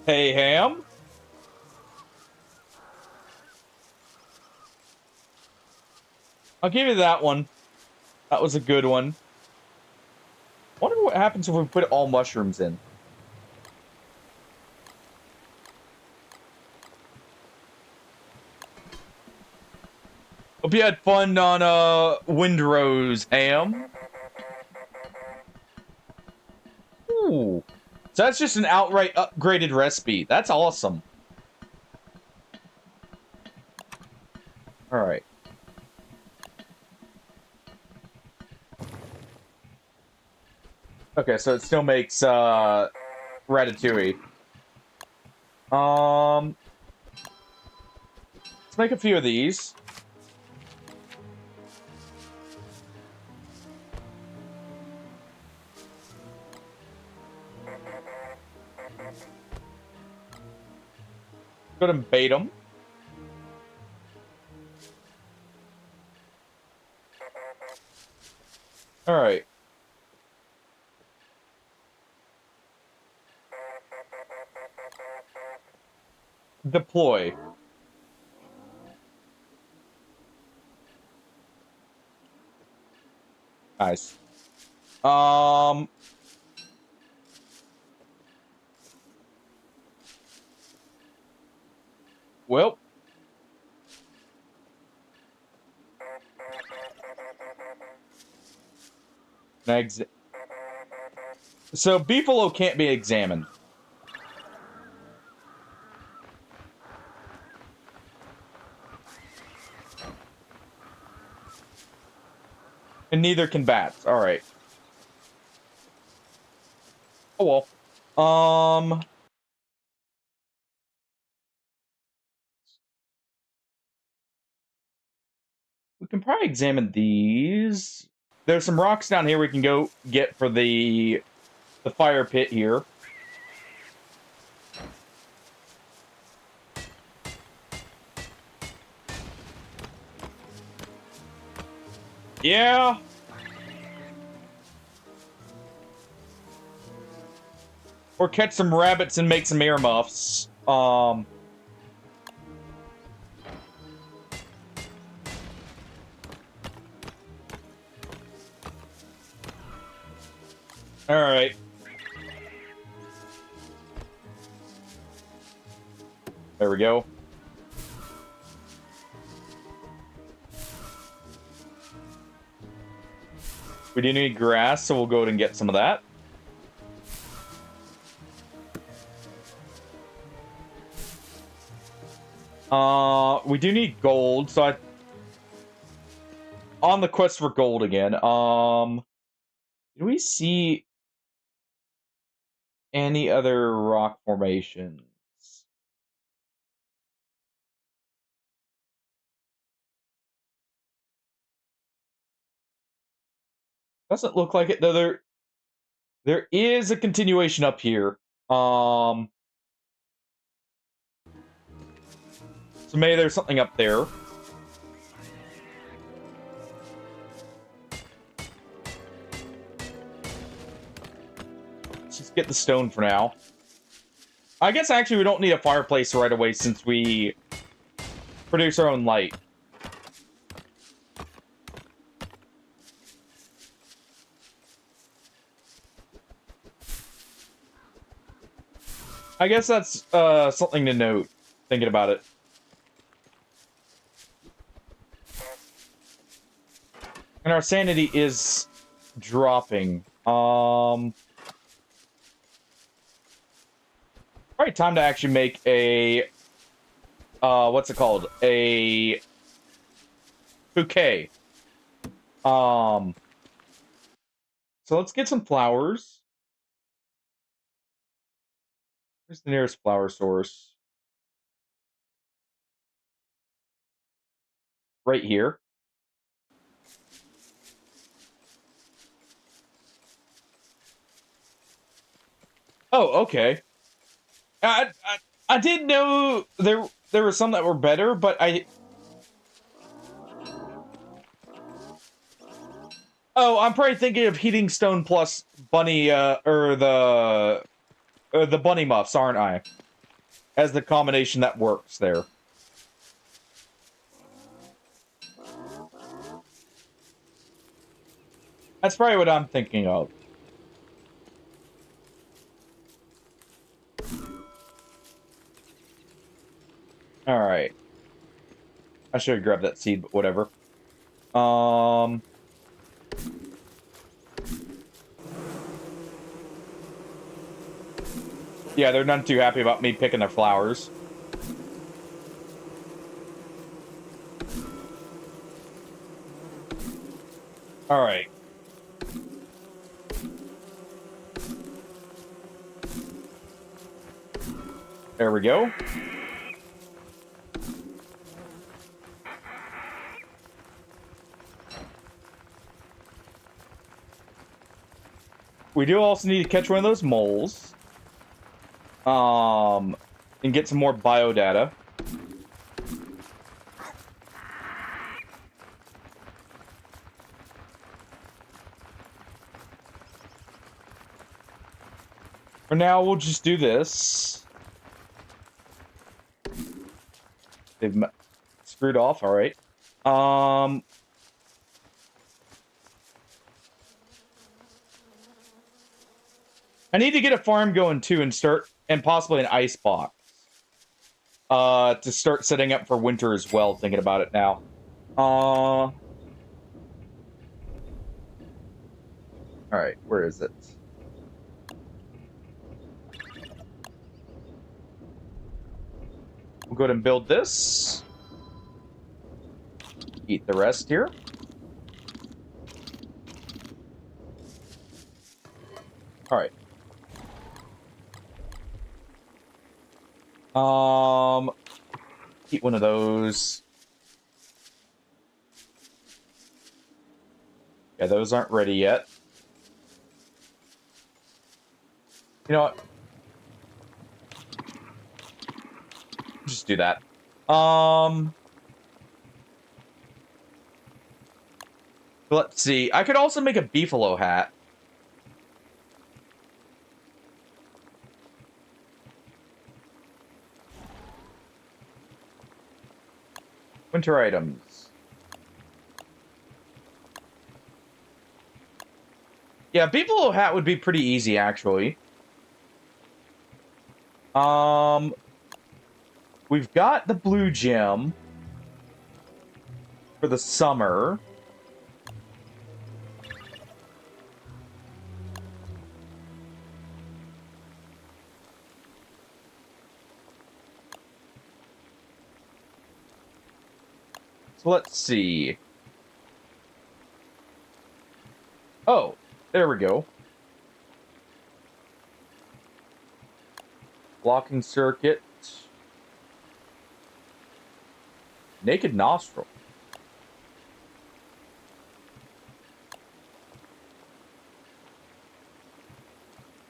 Speaker 1: Hey, Ham. I'll give you that one. That was a good one. Wonder what happens if we put all mushrooms in. Hope you had fun on Windrose, Ham. Ooh. So that's just an outright upgraded recipe. That's awesome. Alright. Okay, so it still makes ratatouille. Let's make a few of these. Go ahead and bait them. All right. Deploy. Nice. Well. So Beefalo can't be examined. And neither can bats. All right. Oh well. We can probably examine these. There's some rocks down here we can go get for the fire pit here. Yeah. Or catch some rabbits and make some earmuffs. All right. There we go. We do need grass, so we'll go ahead and get some of that. We do need gold, so on the quest for gold again. Do we see any other rock formations? Doesn't look like it, though. There is a continuation up here. So maybe there's something up there. Let's just get the stone for now. I guess actually we don't need a fireplace right away since we produce our own light. I guess that's something to note, thinking about it. And our sanity is dropping. Probably time to actually make a what's it called? A bouquet. So let's get some flowers. Where's the nearest flower source? Right here. Oh, okay. I did know there were some that were better, but Oh, I'm probably thinking of Heating Stone plus Bunny, or the Bunny Muffs, aren't I? As the combination that works there. That's probably what I'm thinking of. Alright. I should have grabbed that seed, but whatever. Yeah, they're not too happy about me picking their flowers. Alright. There we go. We do also need to catch one of those moles. And get some more biodata. For now, we'll just do this. They've screwed off, alright. I need to get a farm going too and possibly an ice box. To start setting up for winter as well, thinking about it now. Alright, where is it? We'll go ahead and build this. Eat the rest here. Alright. Eat one of those. Yeah, those aren't ready yet. You know what? Just do that. Let's see. I could also make a beefalo hat. Winter items. Yeah, beefalo hat would be pretty easy, actually. We've got the blue gem for the summer. So let's see. Oh, there we go. Locking circuit. Naked nostril.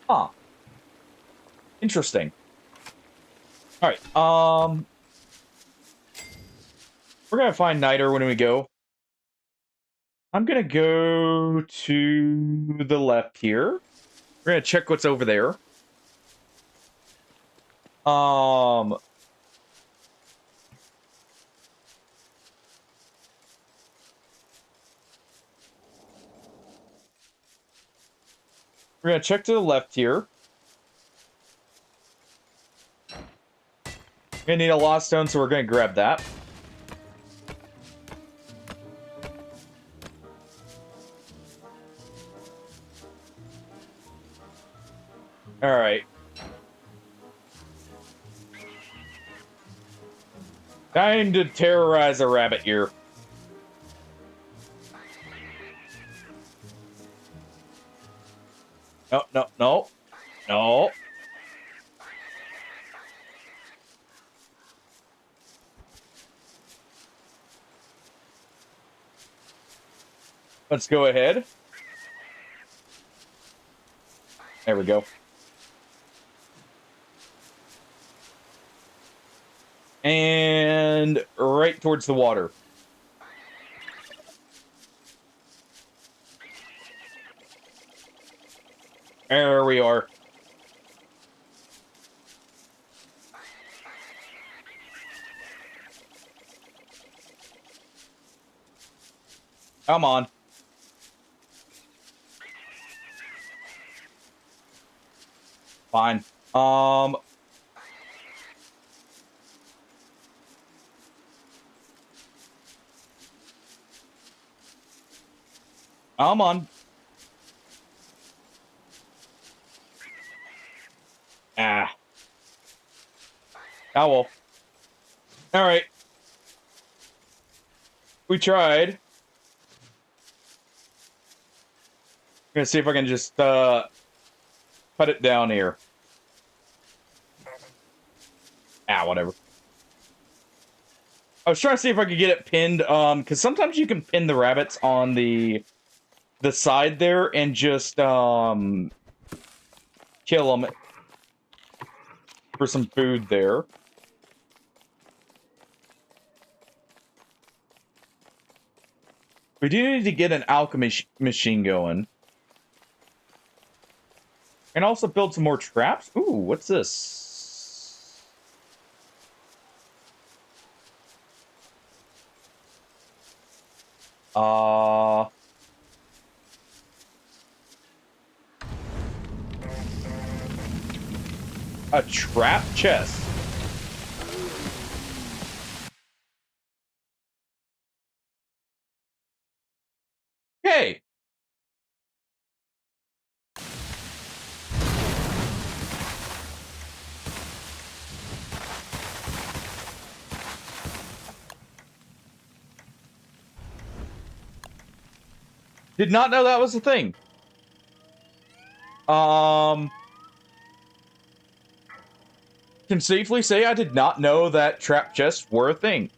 Speaker 1: Huh. Interesting. Alright, we're gonna find Niter when we go. I'm gonna go to the left here. We're gonna check what's over there. We're gonna check to the left here. We're gonna need a lost stone, so we're gonna grab that. Alright. Time to terrorize a rabbit here. No, no, no. No. Let's go ahead. There we go. And right towards the water. There we are. Come on. Fine. I'm on. Ah. Oh well. Alright. We tried. Gonna see if I can just cut it down here. Ah, whatever. I was trying to see if I could get it pinned, because sometimes you can pin the rabbits on the side there and just kill them for some food there. We do need to get an alchemy machine going. And also build some more traps. Ooh, what's this? A trap chest. Okay. Did not know that was a thing. Can safely say I did not know that trap chests were a thing.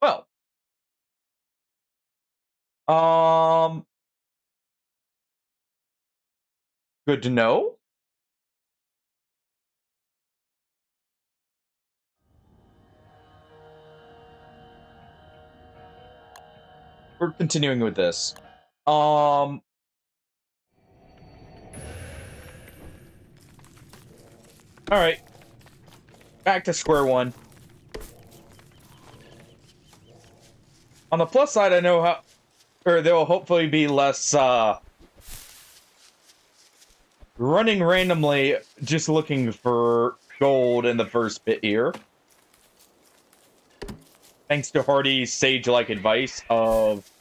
Speaker 1: Well. Good to know. We're continuing with this. All right. Back to square one. On the plus side, I know how, or there will hopefully be less running randomly, just looking for gold in the first bit here. Thanks to Hardy's sage-like advice of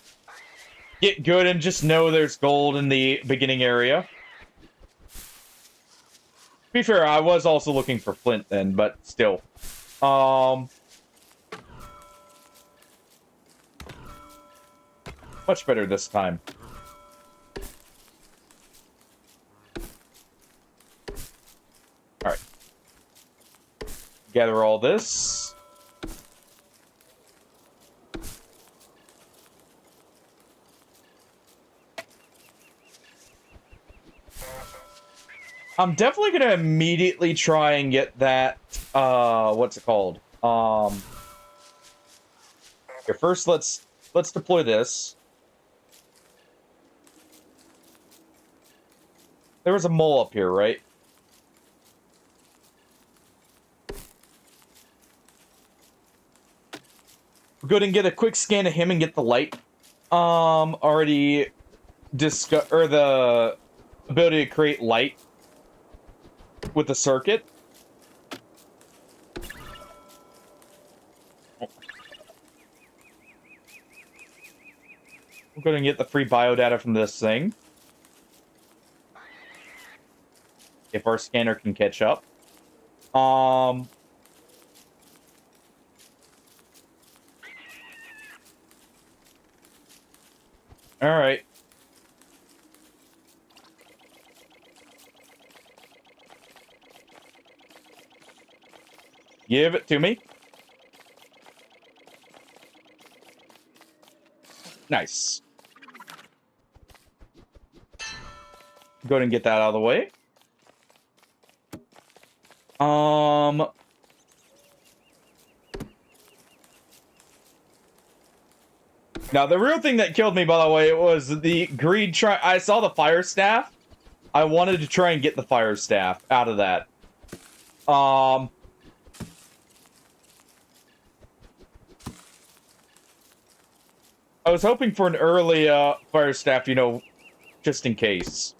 Speaker 1: get good and just know there's gold in the beginning area. To be fair, I was also looking for flint then, but still. Much better this time. Alright. Gather all this. I'm definitely gonna immediately try and get that, what's it called? Here, first let's deploy this. There was a mole up here, right? We'll go ahead and get a quick scan of him and get the light. Already or the ability to create light with the circuit. We're going to get the free biodata from this thing. If our scanner can catch up. All right. Give it to me. Nice. Go ahead and get that out of the way. Now, the real thing that killed me, by the way, was the greed I saw the fire staff. I wanted to try and get the fire staff out of that. I was hoping for an early fire staff, you know, just in case.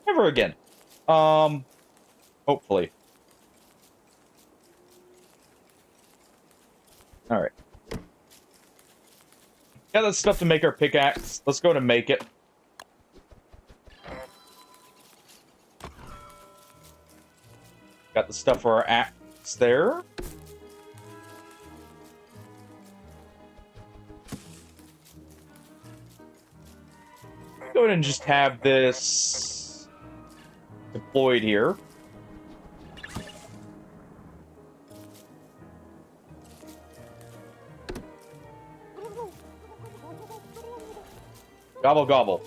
Speaker 1: Never again. Hopefully. Alright. Got that stuff to make our pickaxe. Let's go to make it. Got the stuff for our axe there. Go ahead and just have this deployed here. Gobble, gobble.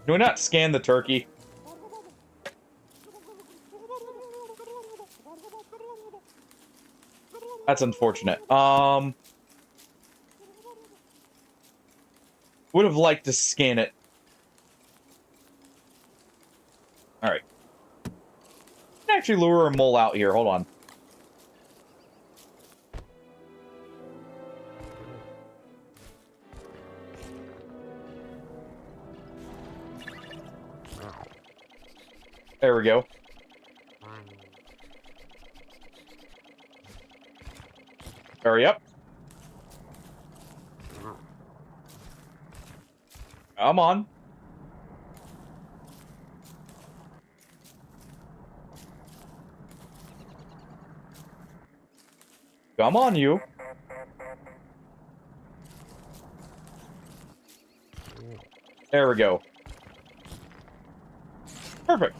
Speaker 1: Can we not scan the turkey? That's unfortunate. Would have liked to scan it. Alright. Actually lure a mole out here. Hold on. There we go. Hurry up. Come on. Come on, you. There we go. Perfect.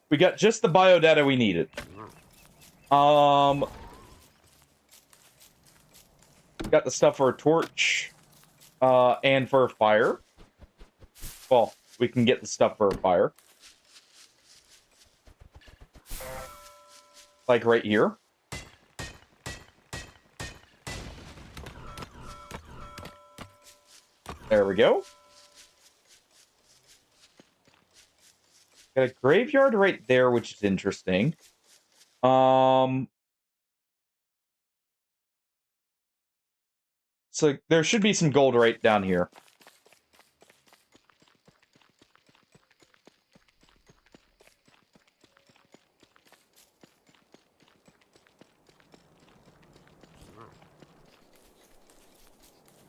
Speaker 1: We got just the biodata we needed. Got the stuff for a torch, and for a fire. Well, we can get the stuff for a fire. Like right here. There we go. Got a graveyard right there, which is interesting. So there should be some gold right down here.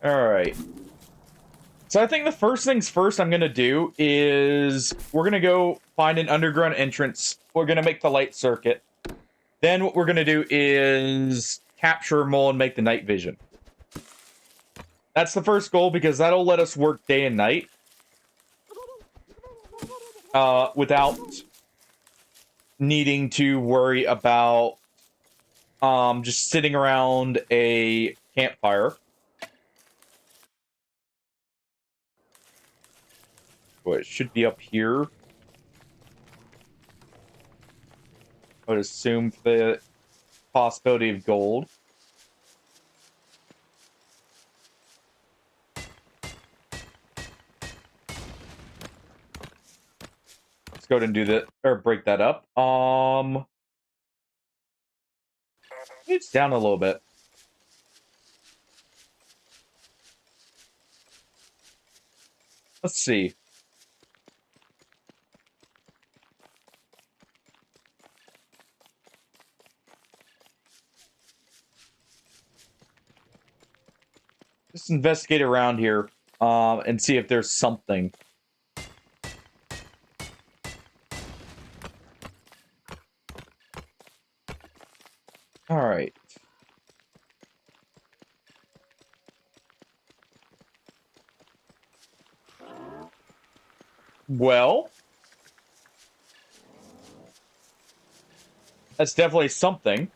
Speaker 1: Alright. So I think the first things first I'm going to do is we're going to go find an underground entrance. We're going to make the light circuit. Then what we're going to do is capture a mole and make the night vision. That's the first goal because that'll let us work day and night. Without needing to worry about just sitting around a campfire. Well, it should be up here. I would assume for the possibility of gold. Let's go ahead and do that, or break that up. It's down a little bit. Let's see. Just investigate around here, and see if there's something. All right. Well, that's definitely something.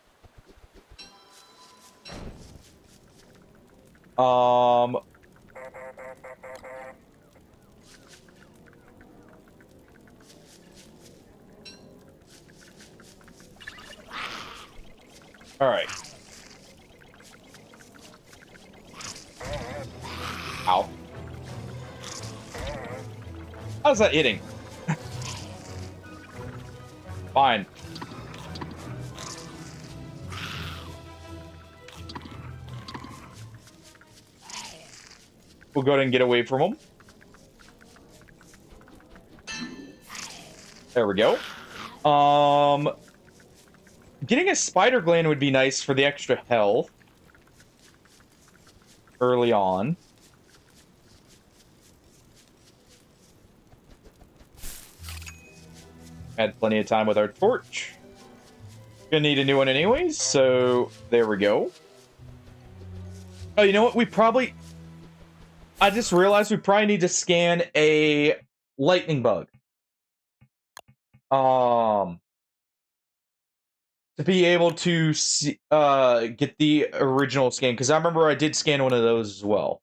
Speaker 1: All right. Ow. How's that hitting? Fine. We'll go ahead and get away from him. There we go. Getting a spider gland would be nice for the extra health early on. Had plenty of time with our torch. Gonna need a new one anyways, so there we go. Oh, you know what? I just realized we probably need to scan a lightning bug. To be able to see, get the original scan, because I remember I did scan one of those as well.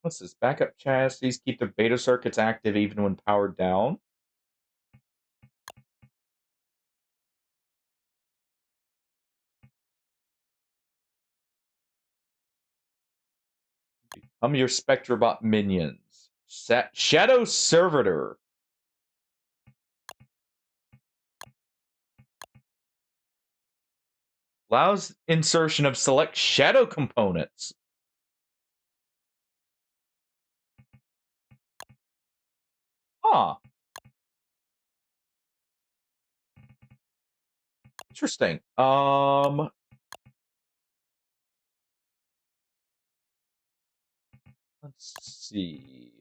Speaker 1: What's this? Backup chassis keep the beta circuits active even when powered down. Become your Spectrobot minions. Shadow Servitor. Allows insertion of select shadow components. Huh. Interesting. Let's see.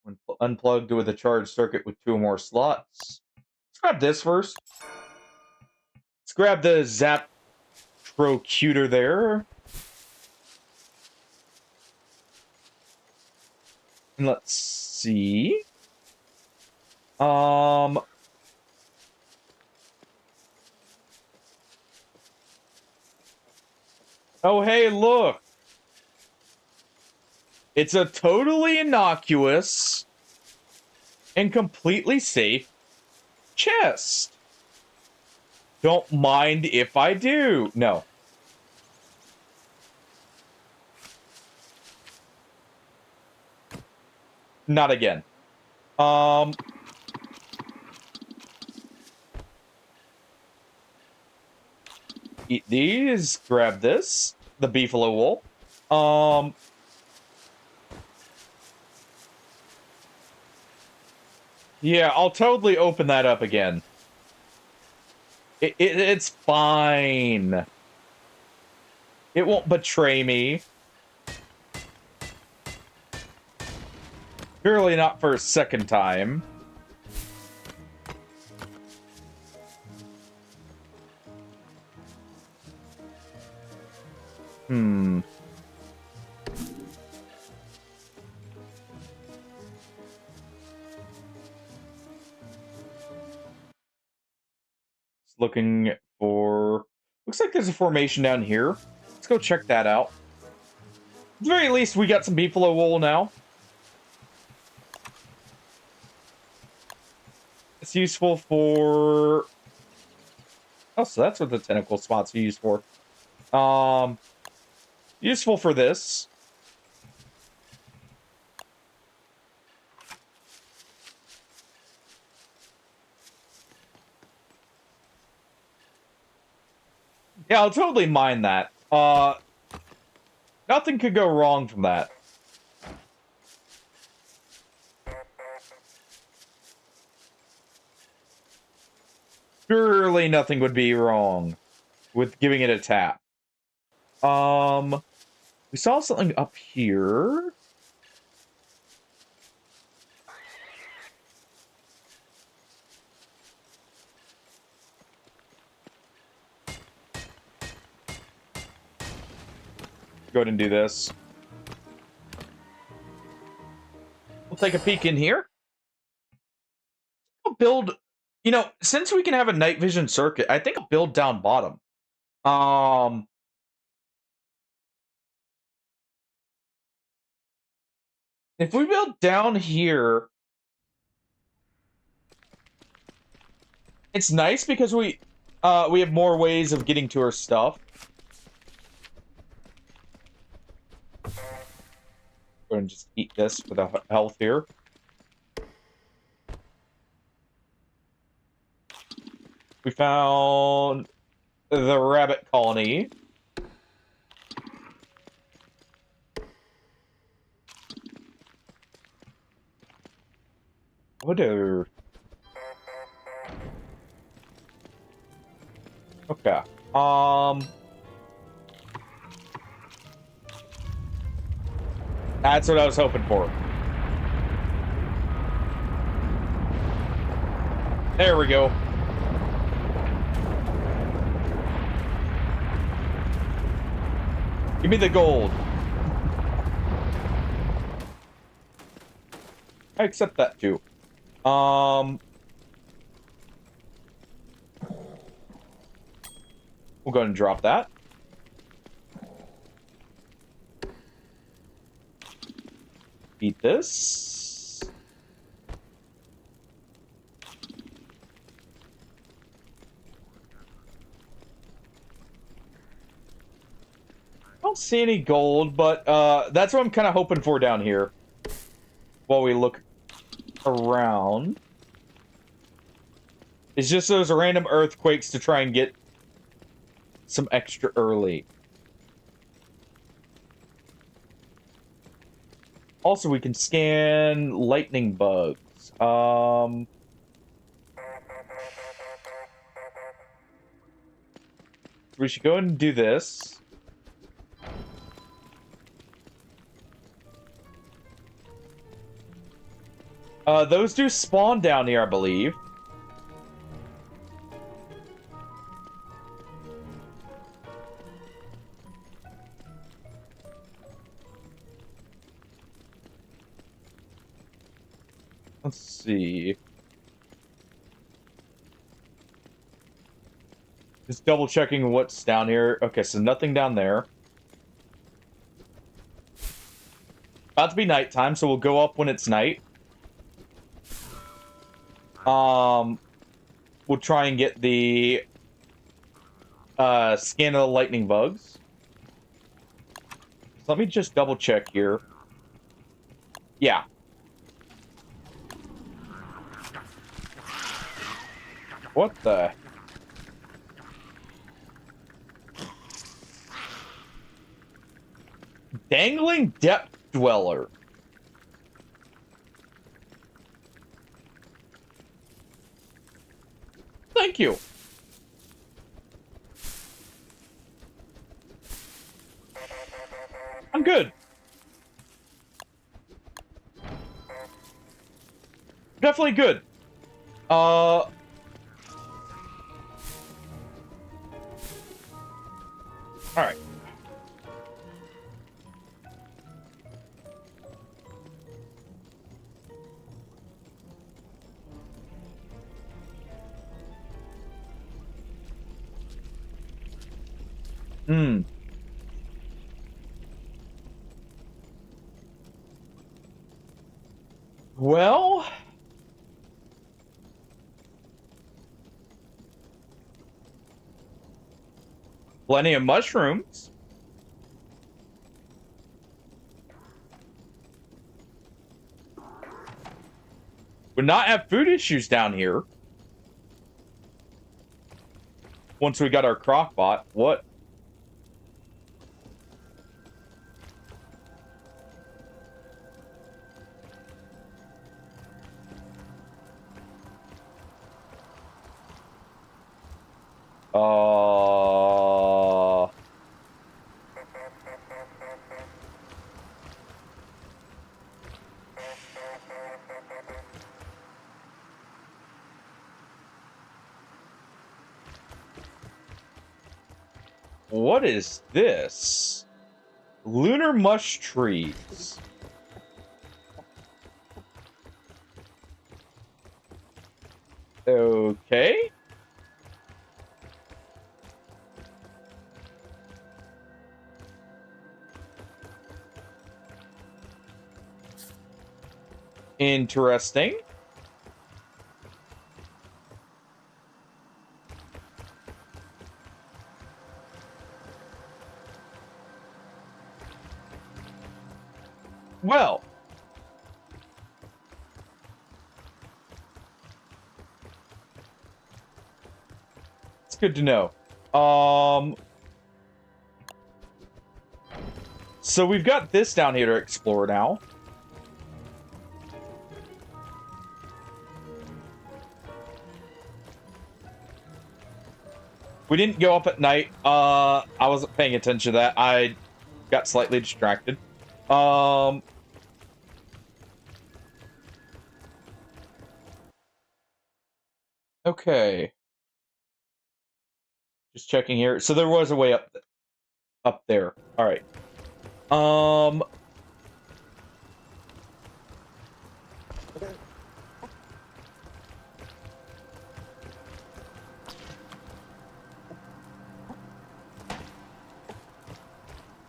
Speaker 1: When unplugged with a charged circuit with 2 or more slots. Let's grab this first. Let's grab the Zaptrocutor there. And let's see. Oh, hey, look. It's a totally innocuous and completely safe chest. Don't mind if I do. No. Not again. Eat these. Grab this. The beefalo wool. Yeah, I'll totally open that up again. It's fine. It won't betray me. Surely not for a second time. Looking for... Looks like there's a formation down here. Let's go check that out. At the very least, we got some beefalo wool now. It's useful for... Oh, so that's what the tentacle spots are used for. Useful for this. Yeah, I'll totally mind that. Nothing could go wrong from that. Surely nothing would be wrong with giving it a tap. We saw something up here. Go ahead and do this. We'll take a peek in here. I'll build, you know, since we can have a night vision circuit, I think I'll build down bottom. If we build down here, it's nice because we have more ways of getting to our stuff. Go ahead and just eat this for the health here. We found the rabbit colony. What are... Okay. That's what I was hoping for. There we go. Give me the gold. I accept that too. We'll go ahead and drop that. Eat this. I don't see any gold, but that's what I'm kind of hoping for down here. While we look around. It's just those random earthquakes to try and get some extra early. Also, we can scan lightning bugs. We should go ahead and do this. Those do spawn down here, I believe. Let's see. Just double checking what's down here. Okay, so nothing down there. About to be nighttime, so we'll go up when it's night. We'll try and get the scan of the lightning bugs. So let me just double check here. Yeah. What the? Dangling Depth Dweller. Thank you. I'm good. Definitely good. All right. Hmm. Well, plenty of mushrooms. Would not have food issues down here. Once we got our crock pot. What? What is this? Lunar mush trees. Okay. Interesting. Well. good to know. So we've got this down here to explore now. We didn't go up at night. I wasn't paying attention to that. I got slightly distracted. Okay. Just checking here. So there was a way up there. All right.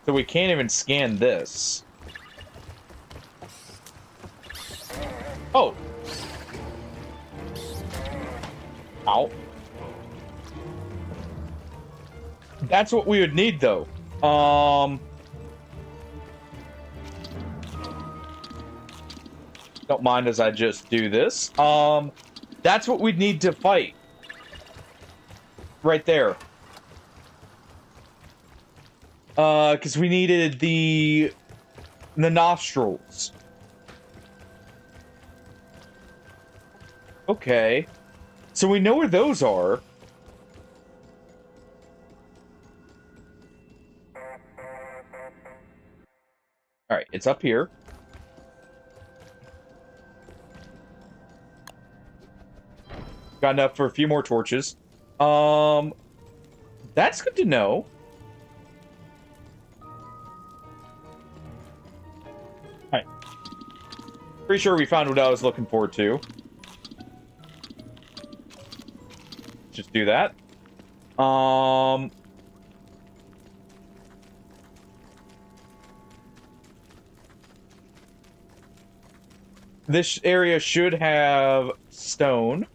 Speaker 1: So we can't even scan this. Oh. Ow. That's what we would need, though. Don't mind as I just do this. That's what we'd need to fight. Right there. Because we needed the nostrils. Okay. So we know where those are. Alright, it's up here. Got enough for a few more torches. That's good to know. Alright. Pretty sure we found what I was looking forward to. Just do that. This area should have stone.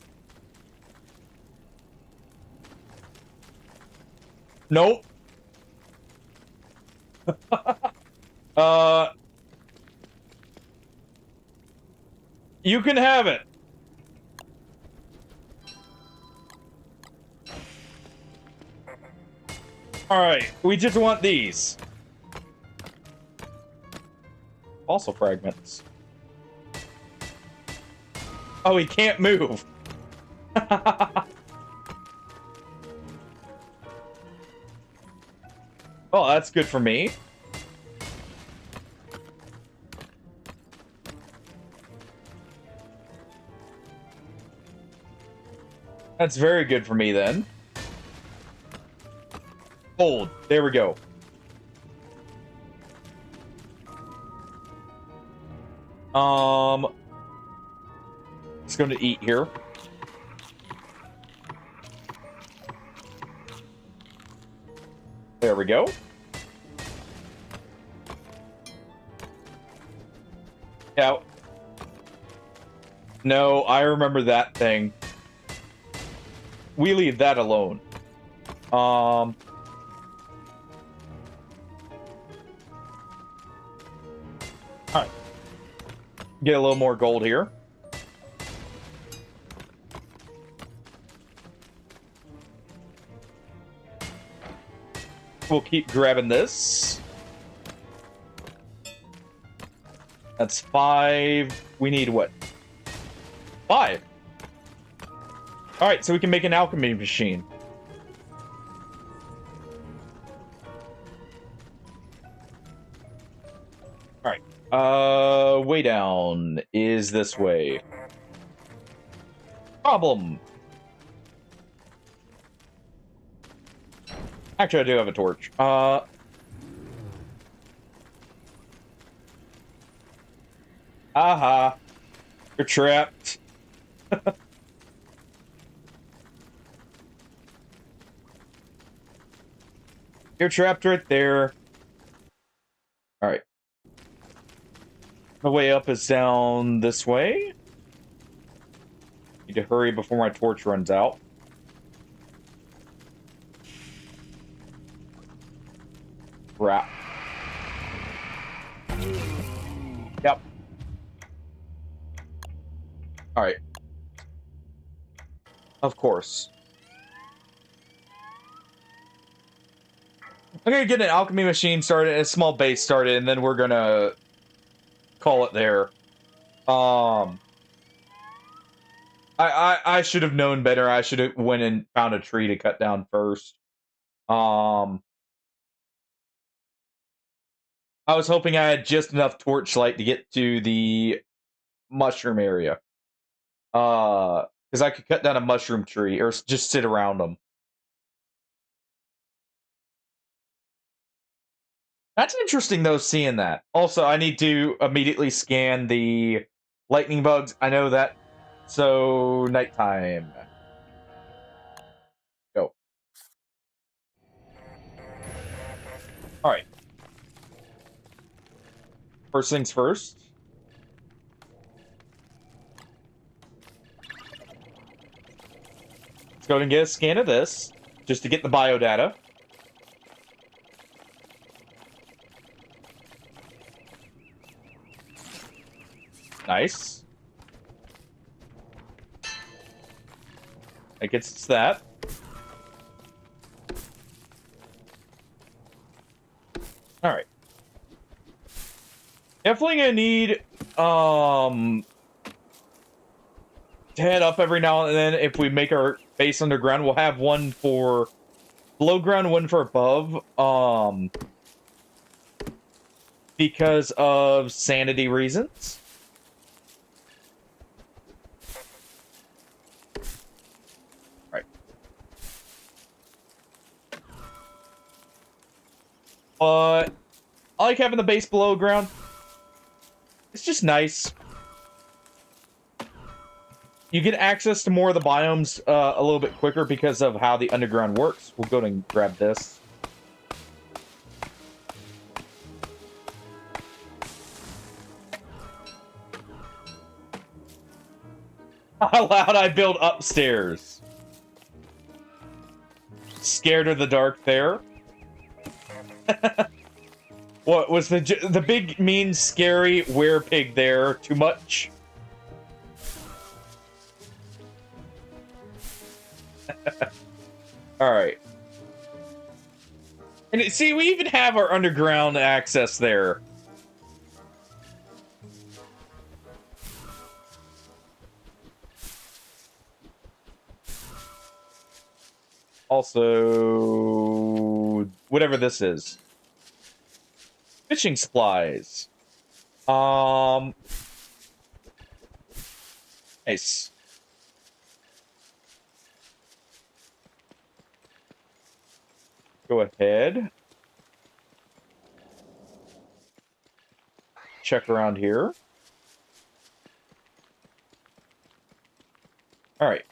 Speaker 1: Nope. You can have it. Alright, we just want these. Also fragments. Oh, he can't move. Oh, that's good for me. That's very good for me, then. Hold. There we go. Let's go to eat here. There we go. Yeah. No, I remember that thing. We leave that alone. Alright. Get a little more gold here. We'll keep grabbing this. That's 5. We need what? 5. Alright, so we can make an alchemy machine. Alright. Way down is this way. Problem. Actually, I do have a torch. Aha. You're trapped. You're trapped right there. Alright. The way up is down this way. Need to hurry before my torch runs out. Crap. Yep. Alright. Of course. I'm gonna get an alchemy machine started, a small base started, and then we're gonna call it there. I should have known better. I should have went and found a tree to cut down first. I was hoping I had just enough torchlight to get to the mushroom area. Because I could cut down a mushroom tree or just sit around them. That's interesting, though, seeing that. Also, I need to immediately scan the lightning bugs. I know that. So, nighttime. Go. Alright. First things first. Let's go ahead and get a scan of this, just to get the biodata. Nice. That gets us that. Alright. Definitely gonna need, to head up every now and then. If we make our base underground, we'll have one for below ground, one for above. Because of sanity reasons. Right. But I like having the base below ground. It's just nice. You get access to more of the biomes a little bit quicker because of how the underground works. We'll go and grab this. How loud I build upstairs. Scared of the dark there. What was the big, mean, scary werepig there? Too much? Alright. And see, we even have our underground access there. Also, whatever this is. Fishing supplies. Nice. Go ahead. Check around here. All right.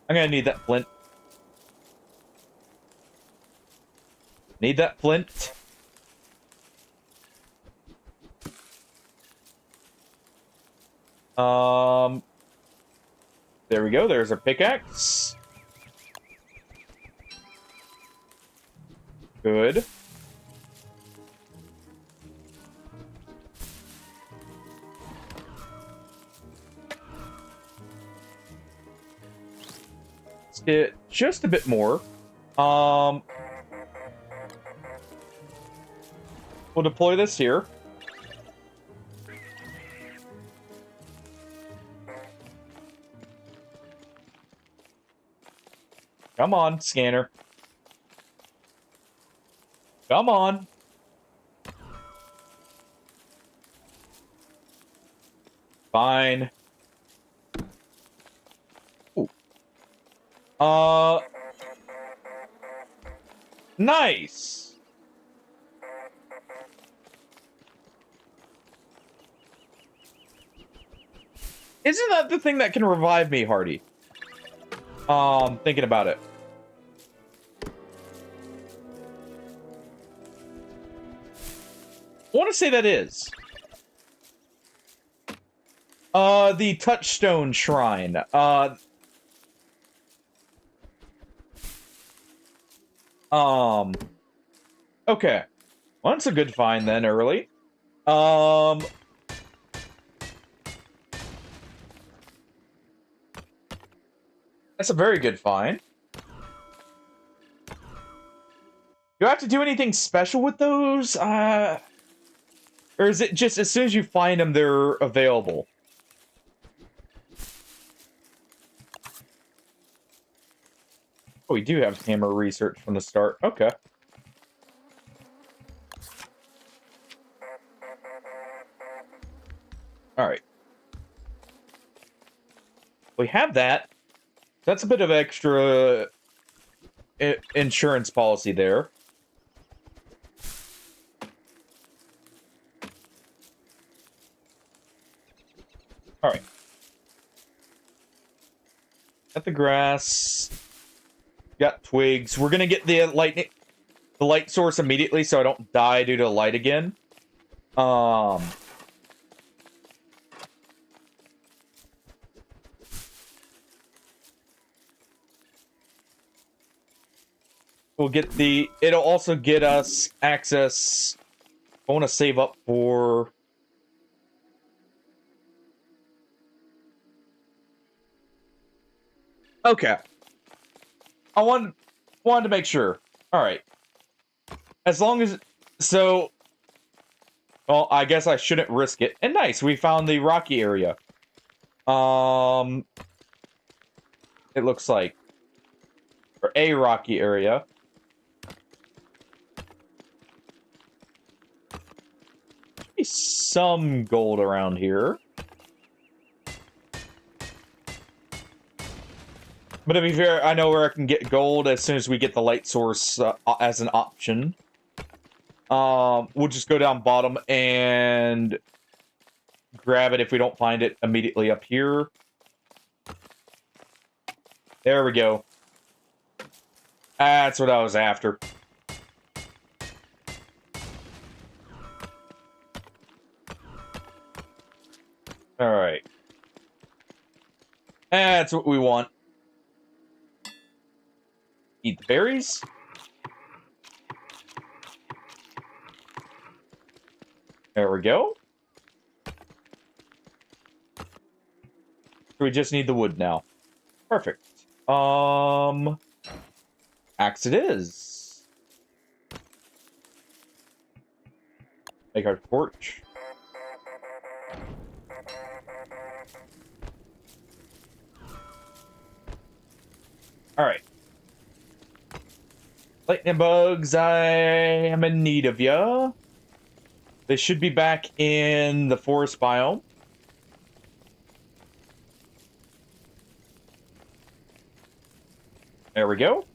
Speaker 1: I'm gonna need that flint. Need that flint. There we go. There's our pickaxe. Good. Let's get just a bit more. We'll deploy this here. Come on, scanner. Come on. Fine. Ooh. Nice. Isn't that the thing that can revive me, Hardy? Thinking about it. I want to say that is. The Touchstone Shrine. Okay. Well, that's a good find then, early. That's a very good find. Do I have to do anything special with those? Or is it just as soon as you find them, they're available? Oh, we do have hammer research from the start. Okay. Alright. We have that. That's a bit of extra insurance policy there. Alright. Got the grass. Got twigs. We're gonna get the light source immediately so I don't die due to light again. We'll get the... It'll also get us access... I want to save up for... Okay. I wanted to make sure. Alright. As long as... So... Well, I guess I shouldn't risk it. And nice, we found the rocky area. It looks like. Or a rocky area. Should be some gold around here. But to be fair, I know where I can get gold as soon as we get the light source as an option. We'll just go down bottom and grab it if we don't find it immediately up here. There we go. That's what I was after. Alright. That's what we want. Eat the berries. There we go. We just need the wood now. Perfect. Axe it is. Make our torch. Alright. Lightning bugs, I am in need of ya. They should be back in the forest biome. There we go.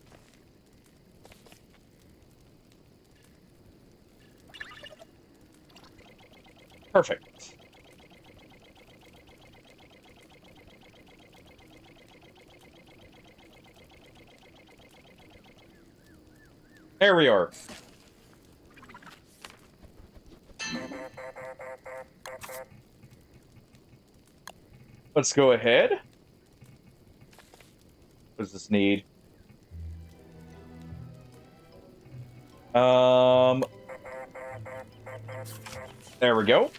Speaker 1: Perfect. There we are. Let's go ahead. What does this need? There we go.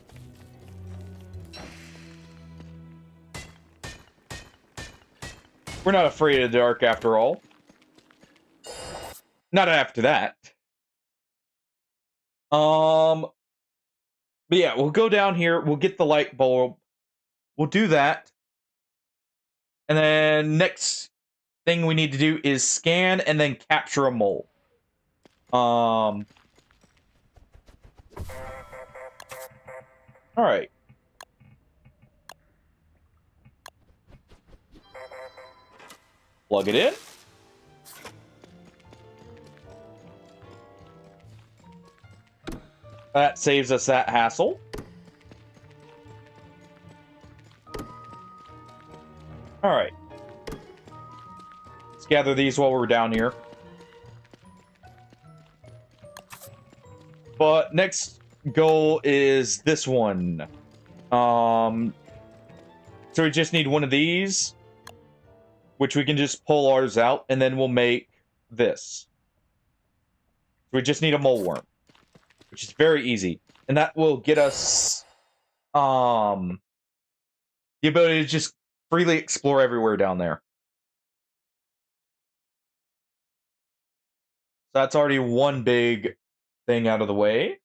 Speaker 1: We're not afraid of the dark after all. Not after that. But yeah, we'll go down here. We'll get the light bulb. We'll do that. And then next thing we need to do is scan and then capture a mole. All right. Plug it in. That saves us that hassle. All right. Let's gather these while we're down here. But next goal is this one. So we just need one of these, which we can just pull ours out, and then we'll make this. We just need a mole worm, which is very easy, and that will get us the ability to just freely explore everywhere down there. that's already one big thing out of the way.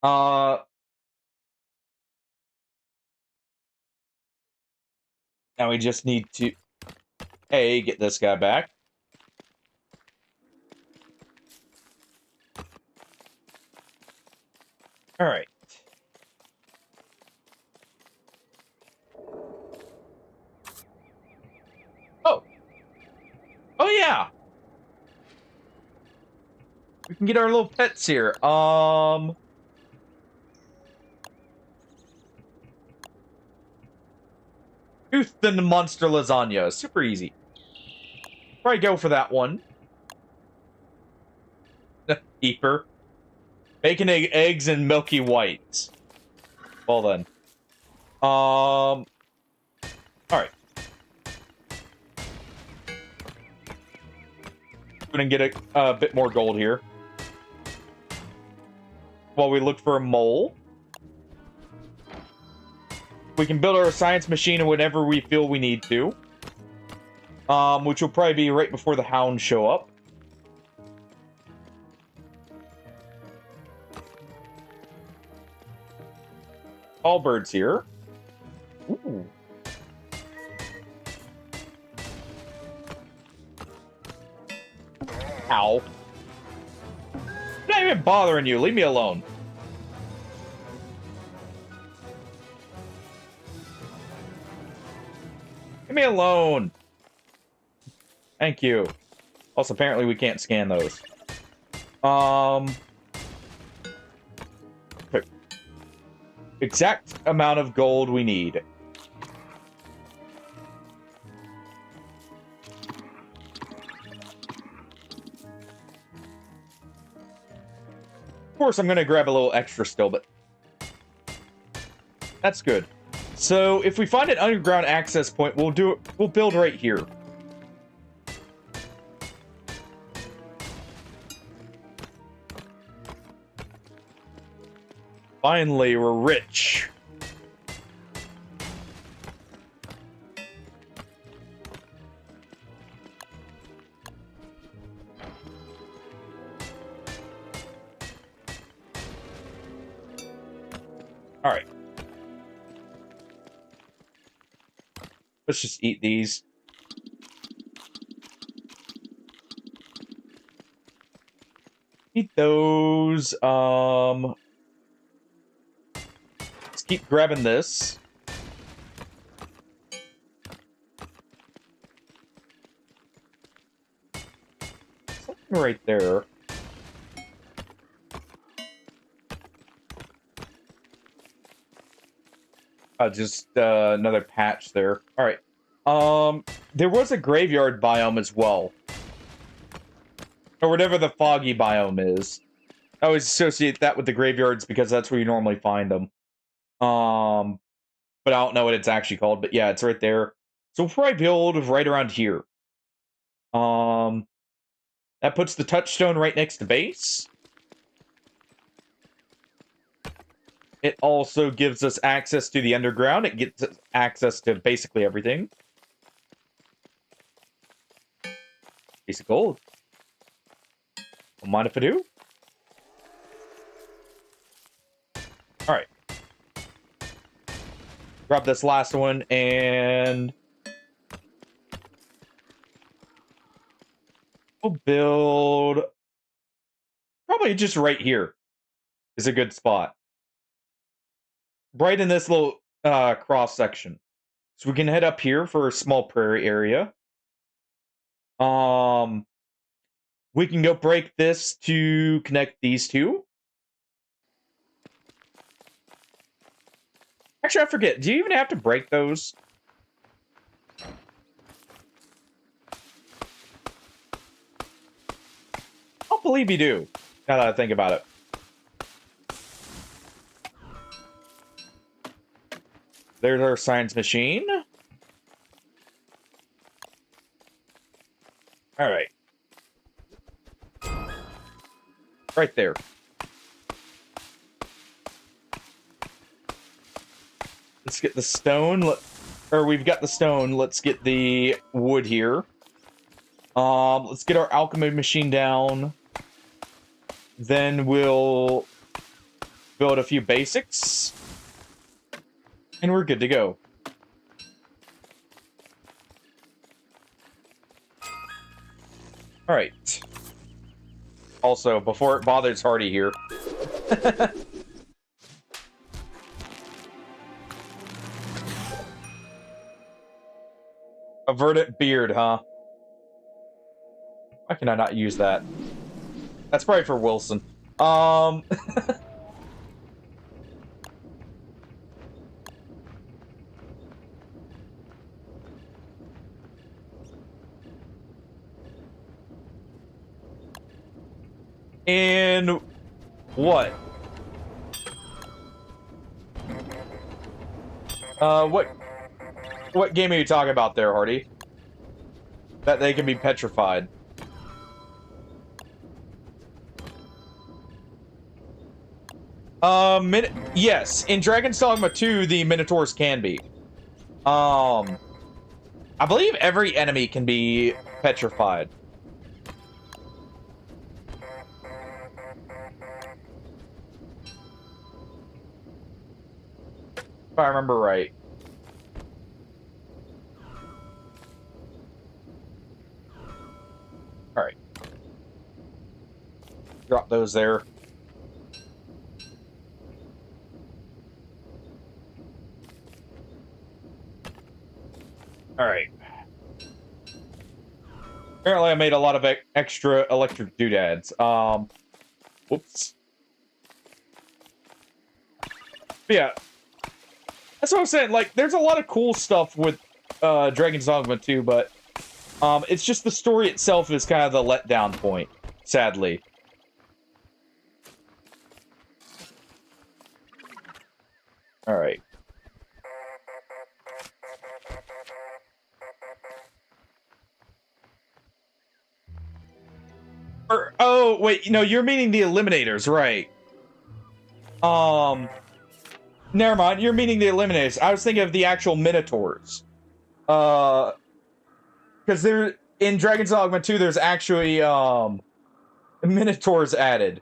Speaker 1: Now we just need to, A, get this guy back. All right. Oh. Oh, yeah. We can get our little pets here. Tooth and monster lasagna. Super easy. Probably go for that one. Keeper. Bacon, eggs, and milky whites. Well then. Alright. Gonna get a bit more gold here. While we look for a mole. We can build our science machine whenever we feel we need to. Which will probably be right before the hounds show up. All birds here. Ooh. Ow. I'm not even bothering you. Leave me alone. Leave me alone. Thank you. Also, apparently we can't scan those. Exact amount of gold we need. Of course, I'm gonna grab a little extra still, but that's good. So, if we find an underground access point, we'll build right here. Finally, we're rich. All right. Let's just eat these. Eat those. Let's keep grabbing this. Something right there. Just another patch there. All right. There was a graveyard biome as well, or whatever the foggy biome is. I always associate that with the graveyards because that's where you normally find them. But I don't know what it's actually called. But yeah, it's right there. So we'll probably build right around here. That puts the touchstone right next to base. It also gives us access to the underground. It gets us access to basically everything. Piece of gold. Don't mind if I do. Alright. Grab this last one and we'll build probably just right here is a good spot. Right in this little cross section. So we can head up here for a small prairie area. We can go break this to connect these two. Actually, I forget. Do you even have to break those? I don't believe you do, now that I think about it. There's our science machine. All right. Right there. Let's get the stone. Or we've got the stone. Let's get the wood here. Let's get our alchemy machine down. Then we'll build a few basics. And we're good to go. Alright. Also, before it bothers Hardy here. A verdant beard, huh? Why can I not use that? That's probably for Wilson. And what? What game are you talking about there, Hardy? That they can be petrified. Yes, in Dragon's Dogma 2, the Minotaurs can be. I believe every enemy can be petrified. If I remember right. Alright. Drop those there. Alright. Apparently I made a lot of extra electric doodads. Whoops. But yeah. That's what I'm saying, like, there's a lot of cool stuff with Dragon's Dogma 2, but it's just the story itself is kind of the letdown point, sadly. Alright. Oh, wait, no, you're meaning the Eliminators, right. Never mind, you're meaning the Eliminators. I was thinking of the actual Minotaurs. Because there, in Dragon's Dogma 2, there's actually, Minotaurs added.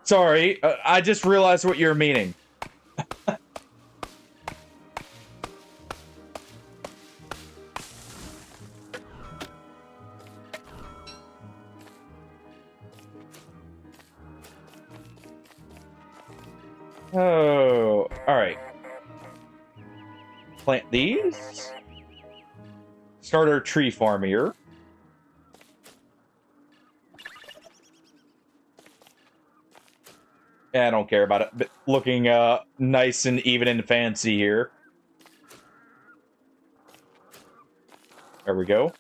Speaker 1: Sorry, I just realized what you're meaning. Oh, alright. Plant these. Start our tree farm here. Yeah, I don't care about it. But looking nice and even and fancy here. There we go.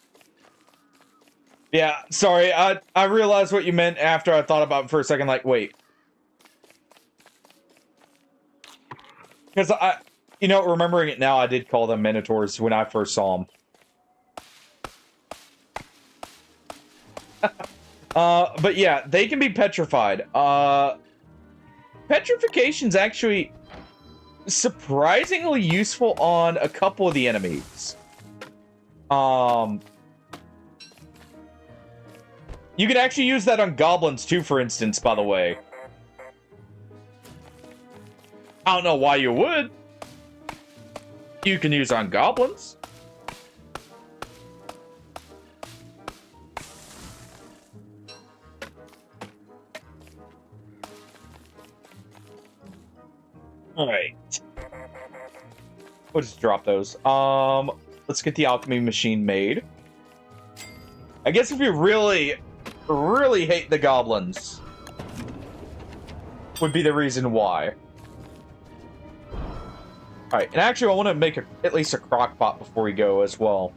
Speaker 1: Yeah, sorry, I realized what you meant after I thought about it for a second, like, wait. Because you know, remembering it now, I did call them Minotaurs when I first saw them. But yeah, they can be petrified. Petrification's actually surprisingly useful on a couple of the enemies. You can actually use that on goblins too, for instance, by the way. I don't know why you would. You can use on goblins. Alright. We'll just drop those. Let's get the alchemy machine made. I guess if you really, really hate the goblins, would be the reason why. Alright, and actually I want to make at least a crock pot before we go as well.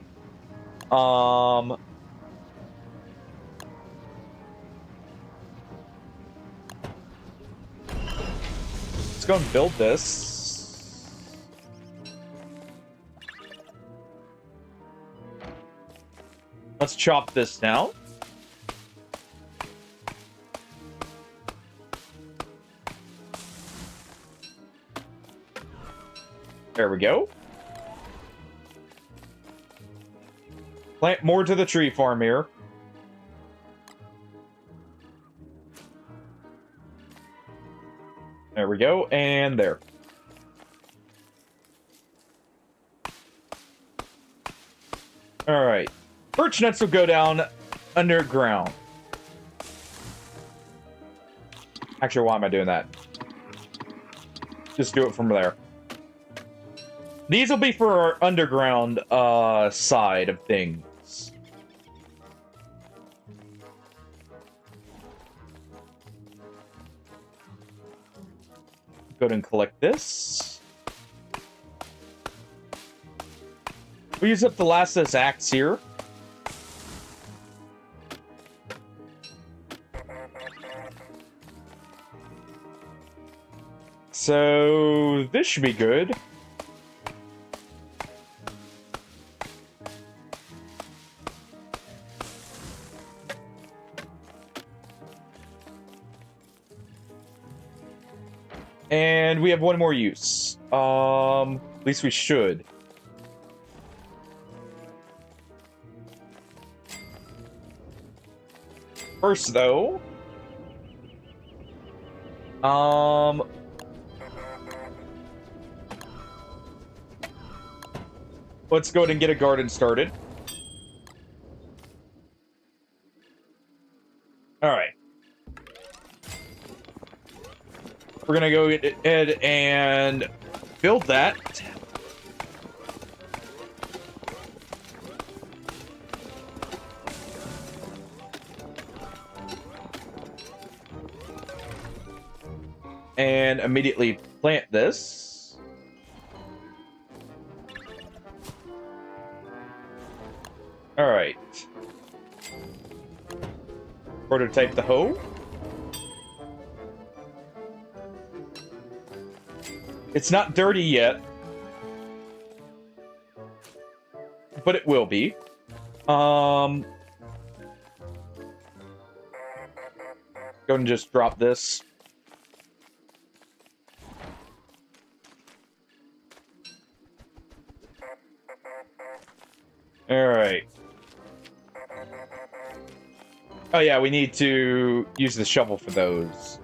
Speaker 1: Let's go and build this. Let's chop this down. There we go. Plant more to the tree farm here. There we go, and there. Alright. Birch nuts will go down underground. Actually, why am I doing that? Just do it from there. These will be for our underground side of things. Go ahead and collect this. We use up the last of this axe here. So this should be good. And we have one more use. At least we should. First, though, let's go ahead and get a garden started. All right. We're gonna go ahead and build that. And immediately plant this. All right. Prototype the hoe. It's not dirty yet, but it will be. Go and just drop this. All right. Oh yeah, we need to use the shovel for those.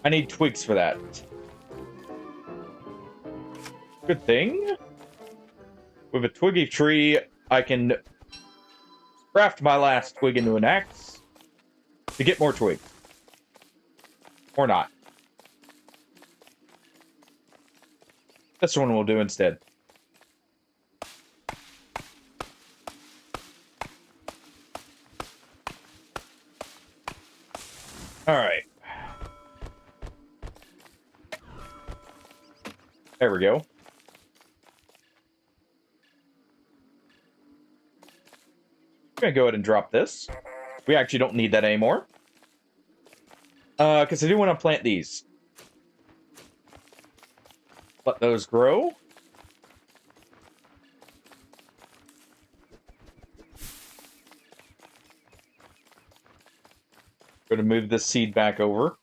Speaker 1: I need twigs for that. Good thing. With a twiggy tree, I can craft my last twig into an axe to get more twigs. Or not. This one we'll do instead. All right. There we go. I'm gonna go ahead and drop this. We actually don't need that anymore. Because I do want to plant these. Let those grow. Going to move this seed back over.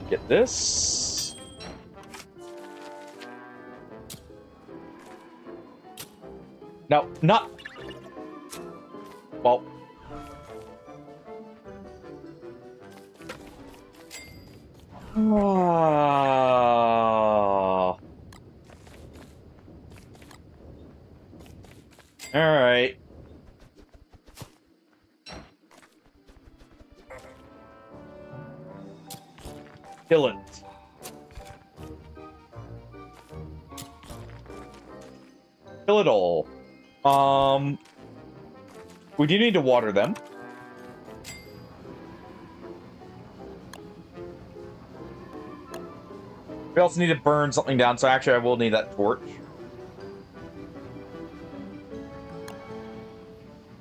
Speaker 1: Get this. No, not. Well. Ah. All right. Kill it. Kill it all. We do need to water them. We also need to burn something down, so actually I will need that torch.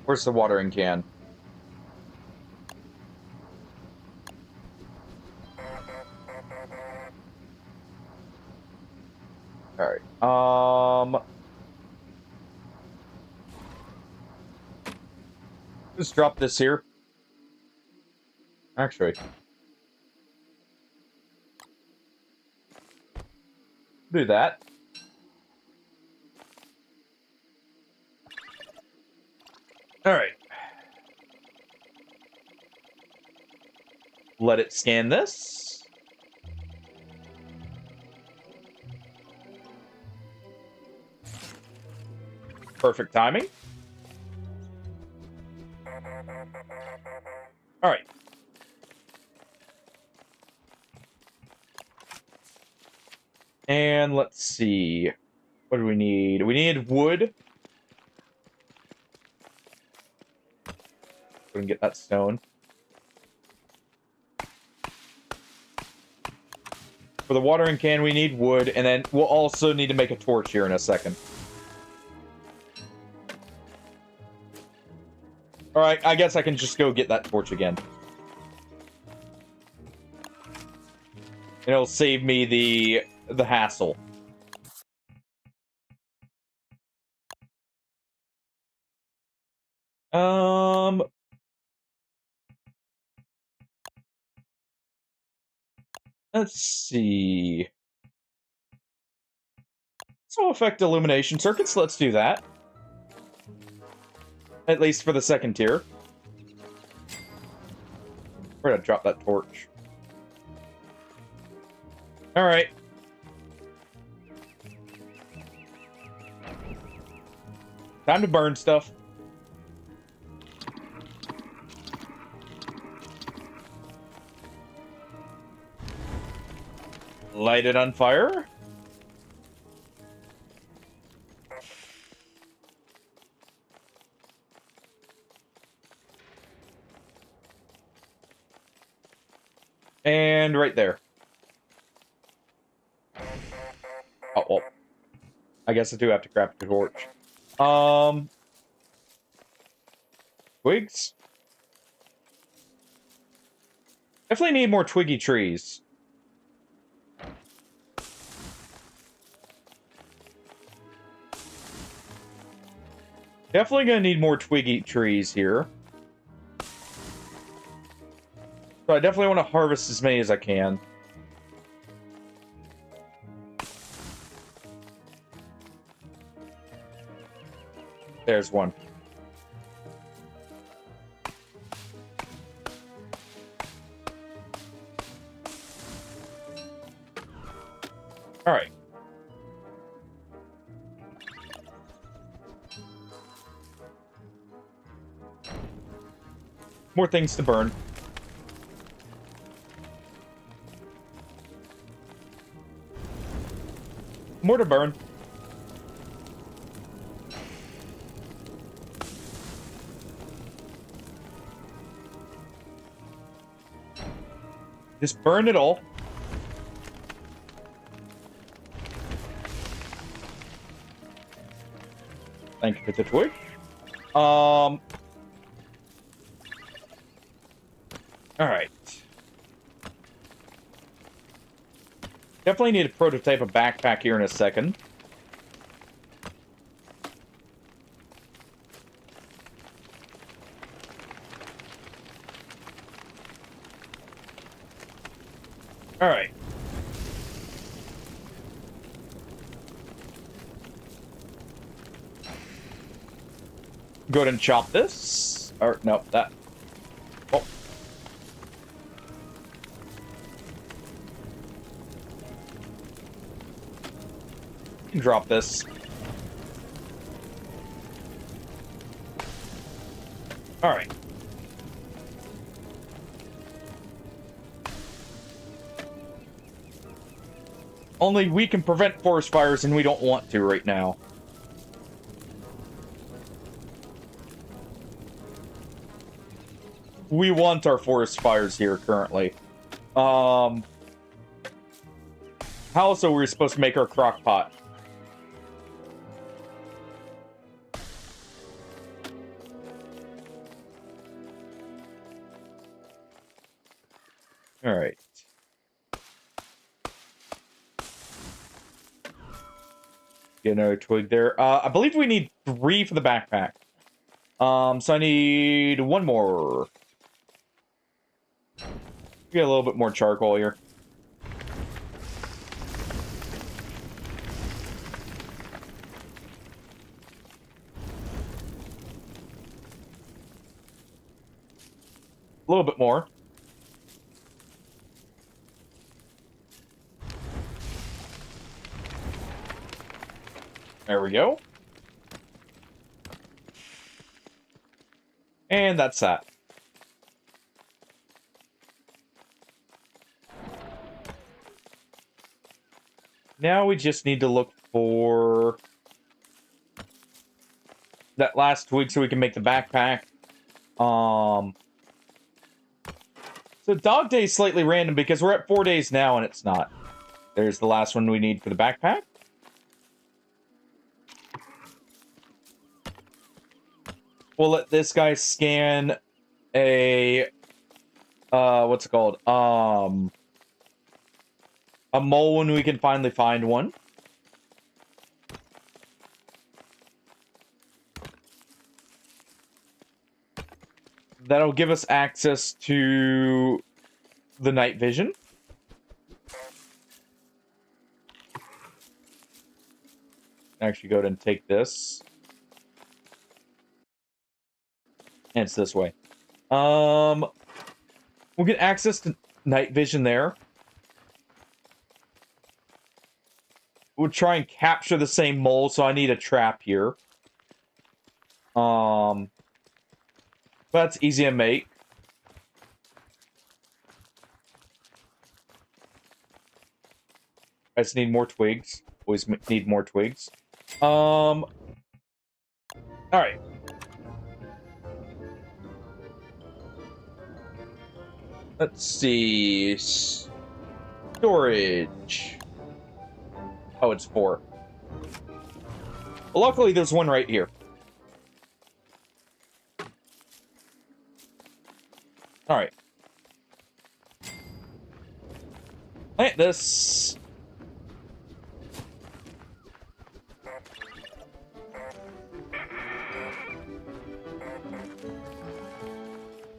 Speaker 1: Where's the watering can? Alright. Just drop this here. Actually. Do that. All right. Let it scan this. Perfect timing. All right. And let's see. What do we need? We need wood. We can get that stone. For the watering can, we need wood, and then we'll also need to make a torch here in a second. Alright, I guess I can just go get that torch again. And it'll save me the hassle. Let's see. This will affect illumination circuits. Let's do that. At least for the second tier. We're gonna drop that torch. Alright. Time to burn stuff. Light it on fire. And right there. Oh, well. I guess I do have to craft a torch. Twigs? Definitely need more twiggy trees. Definitely gonna need more twiggy trees here. So I definitely want to harvest as many as I can. There's one. All right. More things to burn. More to burn. Just burn it all. Thank you for the twig. All right. Definitely need to prototype a backpack here in a second. All right. Go ahead and chop this. Or, no, that. Oh. Drop this. All right. Only we can prevent forest fires, and we don't want to right now. We want our forest fires here currently. How else are we supposed to make our crock pot? All right. Get another twig there. I believe we need 3 for the backpack. So I need 1 more. Get a little bit more charcoal here. A little bit more. There we go. And that's that. Now we just need to look for that last twig so we can make the backpack. So dog day is slightly random because we're at 4 days now and it's not. There's the last one we need for the backpack. We'll let this guy scan a what's it called? A mole when we can finally find one. That'll give us access to the night vision. Actually, go ahead and take this. And it's this way. We'll get access to night vision there. We'll try and capture the same mole, so I need a trap here. That's easy to make. I just need more twigs. Always need more twigs. Alright. Let's see. Storage. Oh, it's 4. Well, luckily, there's one right here. Alright. Plant this.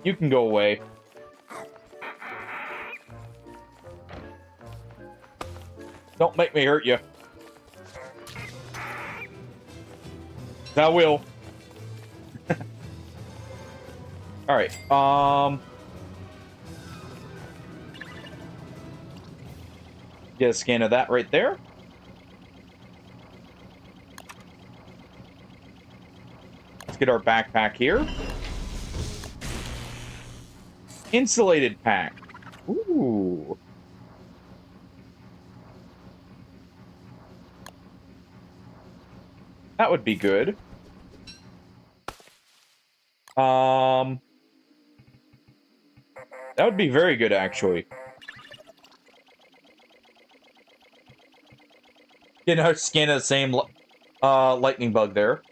Speaker 1: You can go away. Don't make me hurt you. I will. Alright, get a scan of that right there. Let's get our backpack here. Insulated pack. Ooh. That would be good. That would be very good, actually. Get a scan of the same lightning bug there.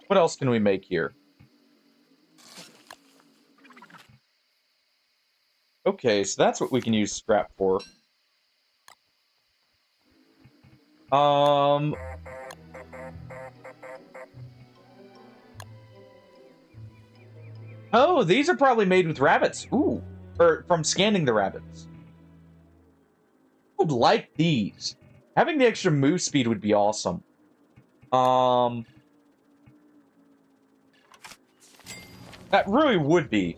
Speaker 1: What else can we make here? Okay, so that's what we can use scrap for. Oh, these are probably made with rabbits. Ooh. Or from scanning the rabbits. I would like these. Having the extra move speed would be awesome. That really would be.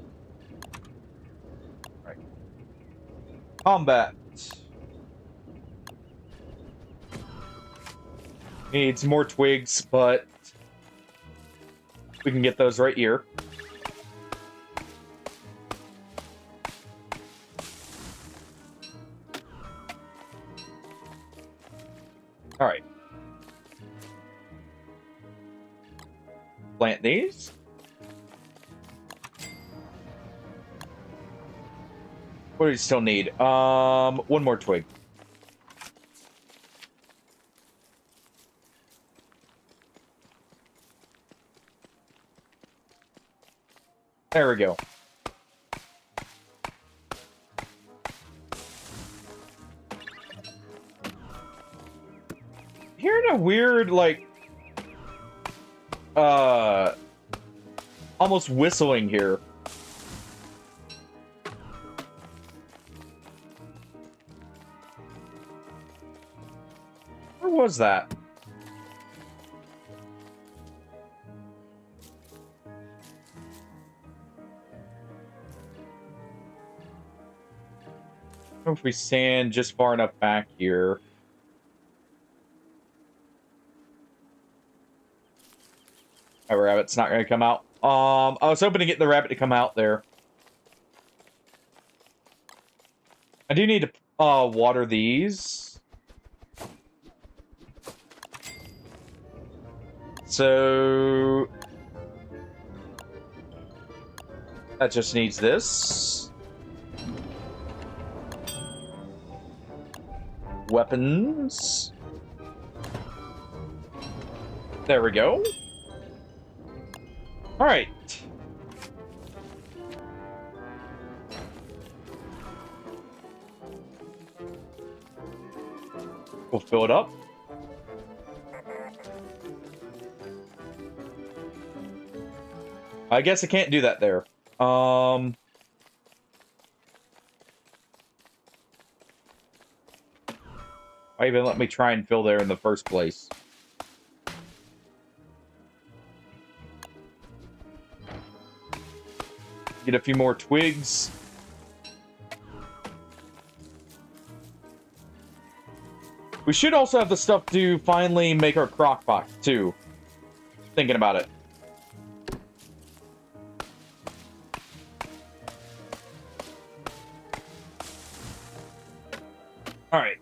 Speaker 1: Right. Combat. Needs more twigs, but we can get those right here. All right. Plant these. What do we still need? One more twig. There we go. Hearing a weird, like, almost whistling here. Where was that? If we stand just far enough back here. That rabbit's not going to come out. I was hoping to get the rabbit to come out there. I do need to water these. So that just needs this. Weapons. There we go. All right. We'll fill it up. I guess I can't do that there. Why even let me try and fill there in the first place? Get a few more twigs. We should also have the stuff to finally make our crock pot, too. Thinking about it. Alright.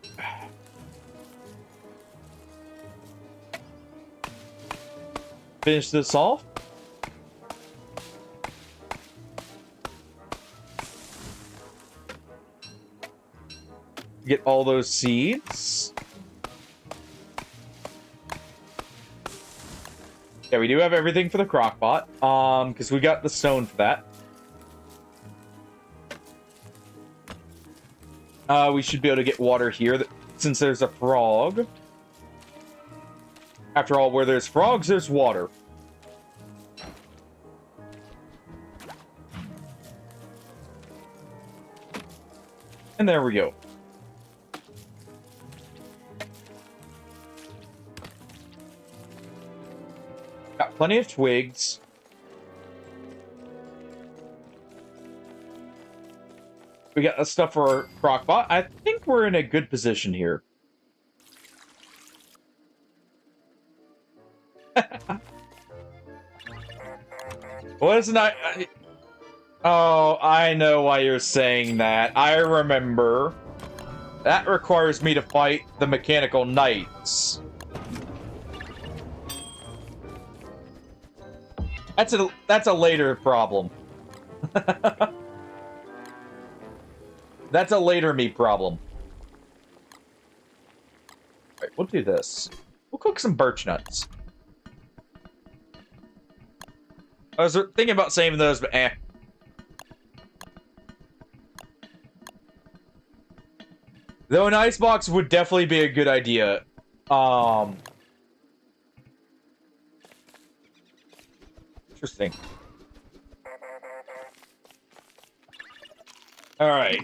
Speaker 1: Finish this off. Get all those seeds. Yeah, we do have everything for the crock pot. Because we got the stone for that. We should be able to get water here since there's a frog. After all, where there's frogs, there's water. And there we go. Got plenty of twigs. We got the stuff for our crock pot. I think we're in a good position here. What isn't I... Oh, I know why you're saying that. I remember. That requires me to fight the mechanical knights. That's a later problem. That's a later me problem. Alright, we'll do this. We'll cook some birch nuts. I was thinking about saving those, but eh. Though an icebox would definitely be a good idea. Interesting. Alright.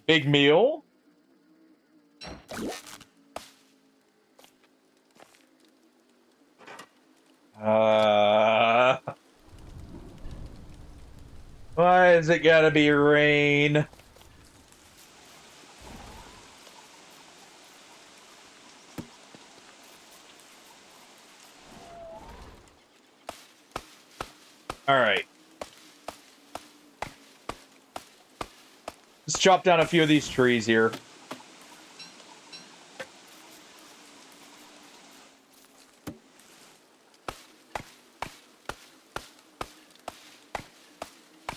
Speaker 1: Big meal. Why is it gotta be rain? Alright. Let's chop down a few of these trees here.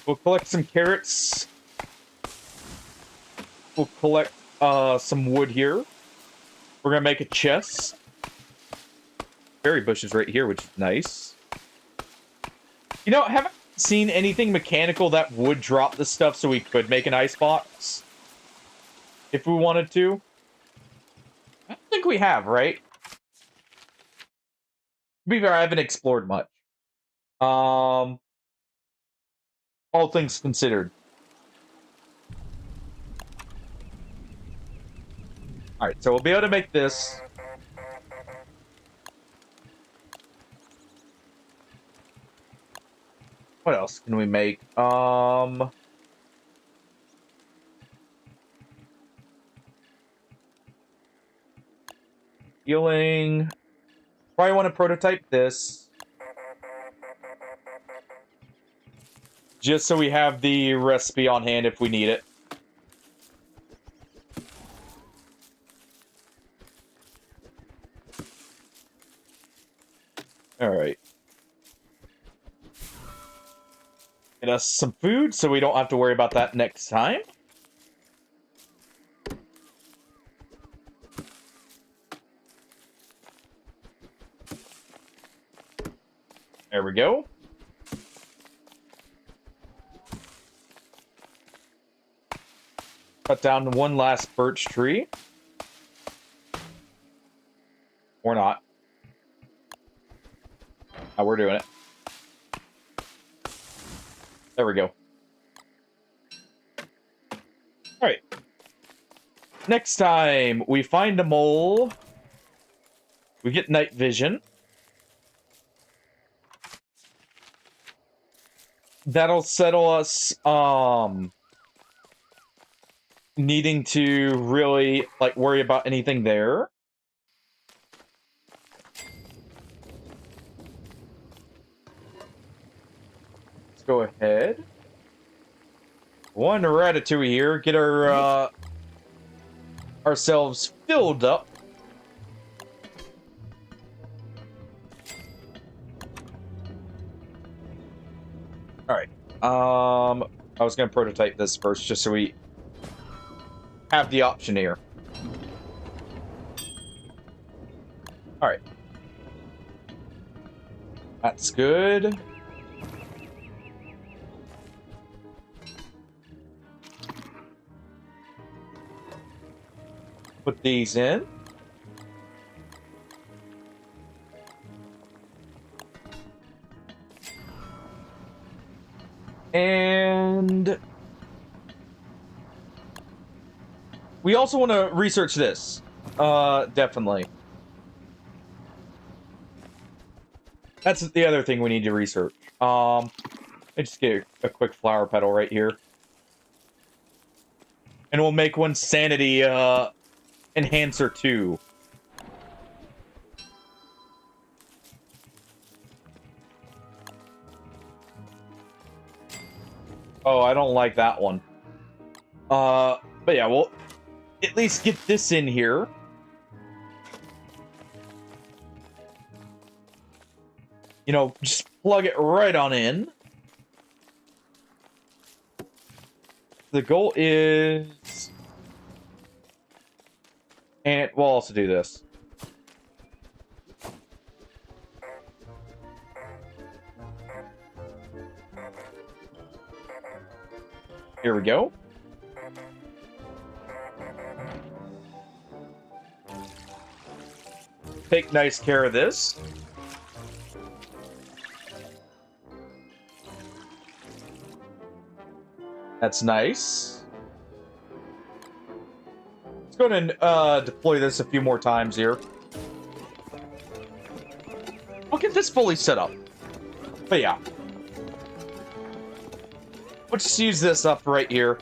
Speaker 1: We'll collect some carrots. We'll collect some wood here. We're gonna make a chest. Berry bushes right here, which is nice. You know, I haven't seen anything mechanical that would drop the stuff so we could make an icebox. If we wanted to. I don't think we have, right? To be fair, I haven't explored much. All things considered. Alright, so we'll be able to make this. What else can we make? healing. Probably want to prototype this. Just so we have the recipe on hand if we need it. Alright. Get us some food so we don't have to worry about that next time. There we go. Cut down one last birch tree. Or not. Oh, we're doing it. There we go. Alright. Next time we find a mole, we get night vision. That'll settle us, needing to really, like, worry about anything there. Let's go ahead. One ratatouille here. Get our, ourselves filled up. Alright. I was gonna prototype this first, just so we have the option here. Alright. That's good. Put these in. And we also want to research this. Definitely. That's the other thing we need to research. Let's just get a quick flower petal right here. And we'll make one sanity, enhancer too. Oh, I don't like that one. But yeah, we'll at least get this in here. You know, just plug it right on in. The goal is... And we'll also do this. Here we go. Take nice care of this. That's nice. Let's go ahead and deploy this a few more times here. We'll get this fully set up. But yeah. We'll just use this up right here.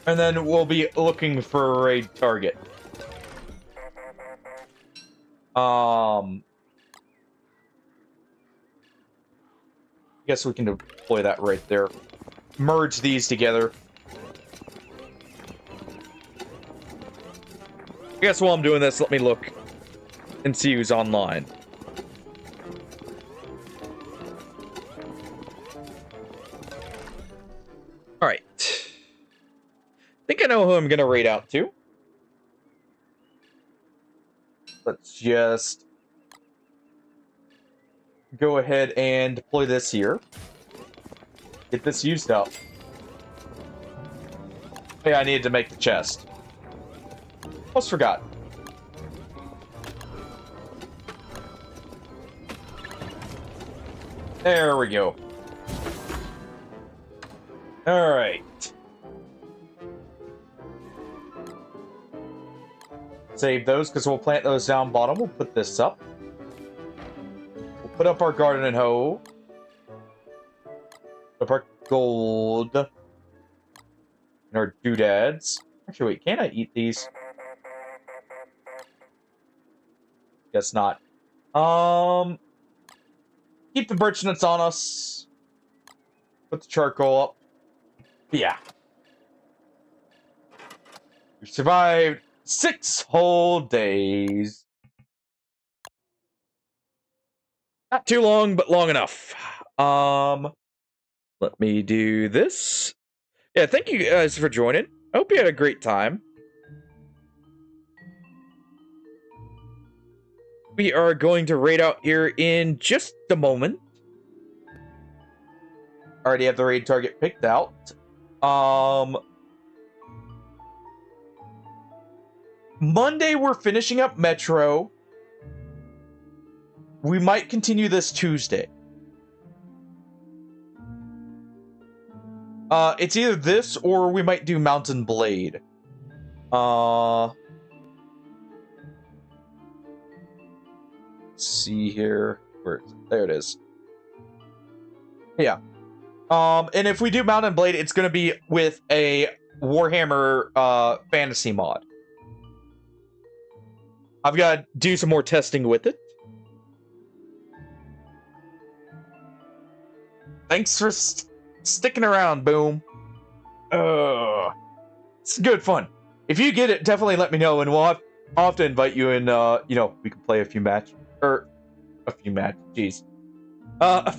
Speaker 1: And then we'll be looking for a raid target. Guess we can deploy that right there. Merge these together. I guess while I'm doing this, let me look and see who's online. Alright. I think I know who I'm gonna raid out to. Let's just go ahead and deploy this here. Get this used up. Hey, I needed to make the chest. Almost forgot. There we go. Alright. Save those, because we'll plant those down bottom. We'll put this up. We'll put up our garden and hoe. Put up our gold. And our doodads. Actually, wait, can I eat these? Guess not. Keep the birch nuts on us. Put the charcoal up. Yeah. We survived 6 whole days. Not too long, but long enough. Let me do this. Yeah, thank you guys for joining. I hope you had a great time. We are going to raid out here in just a moment. Already have the raid target picked out. Monday we're finishing up Metro. We might continue this Tuesday. It's either this or we might do Mountain Blade. Let's see here. Where is it? There it is. Yeah. And if we do Mountain Blade, it's gonna be with a Warhammer fantasy mod. I've got to do some more testing with it. Thanks for sticking around, Boom. It's good fun. If you get it, definitely let me know, and I'll have to invite you in. We can play a few matches. Jeez. A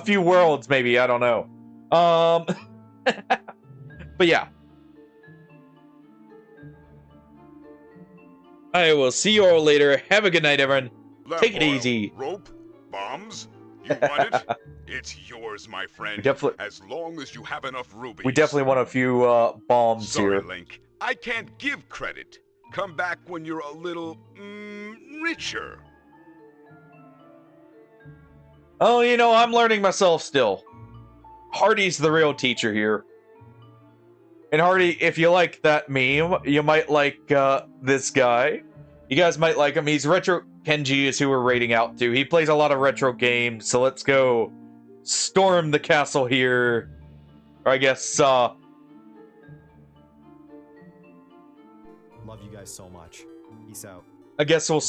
Speaker 1: few worlds, maybe. I don't know. But yeah. I will see you all later. Have a good night, everyone. Take it easy.
Speaker 3: Rope? Bombs? You want it? It's yours, my friend. As long as you have enough rubies.
Speaker 1: We definitely want a few bombs
Speaker 3: Sorry,
Speaker 1: here.
Speaker 3: Link. I can't give credit. Come back when you're a little, richer.
Speaker 1: Oh, I'm learning myself still. Hardy's the real teacher here. And Hardy, if you like that meme, you might like this guy. You guys might like him. He's Retro Kenji is who we're raiding out to. He plays a lot of retro games, so let's go storm the castle here. Or I guess,
Speaker 7: Love you guys so much. Peace out.
Speaker 1: I guess we'll,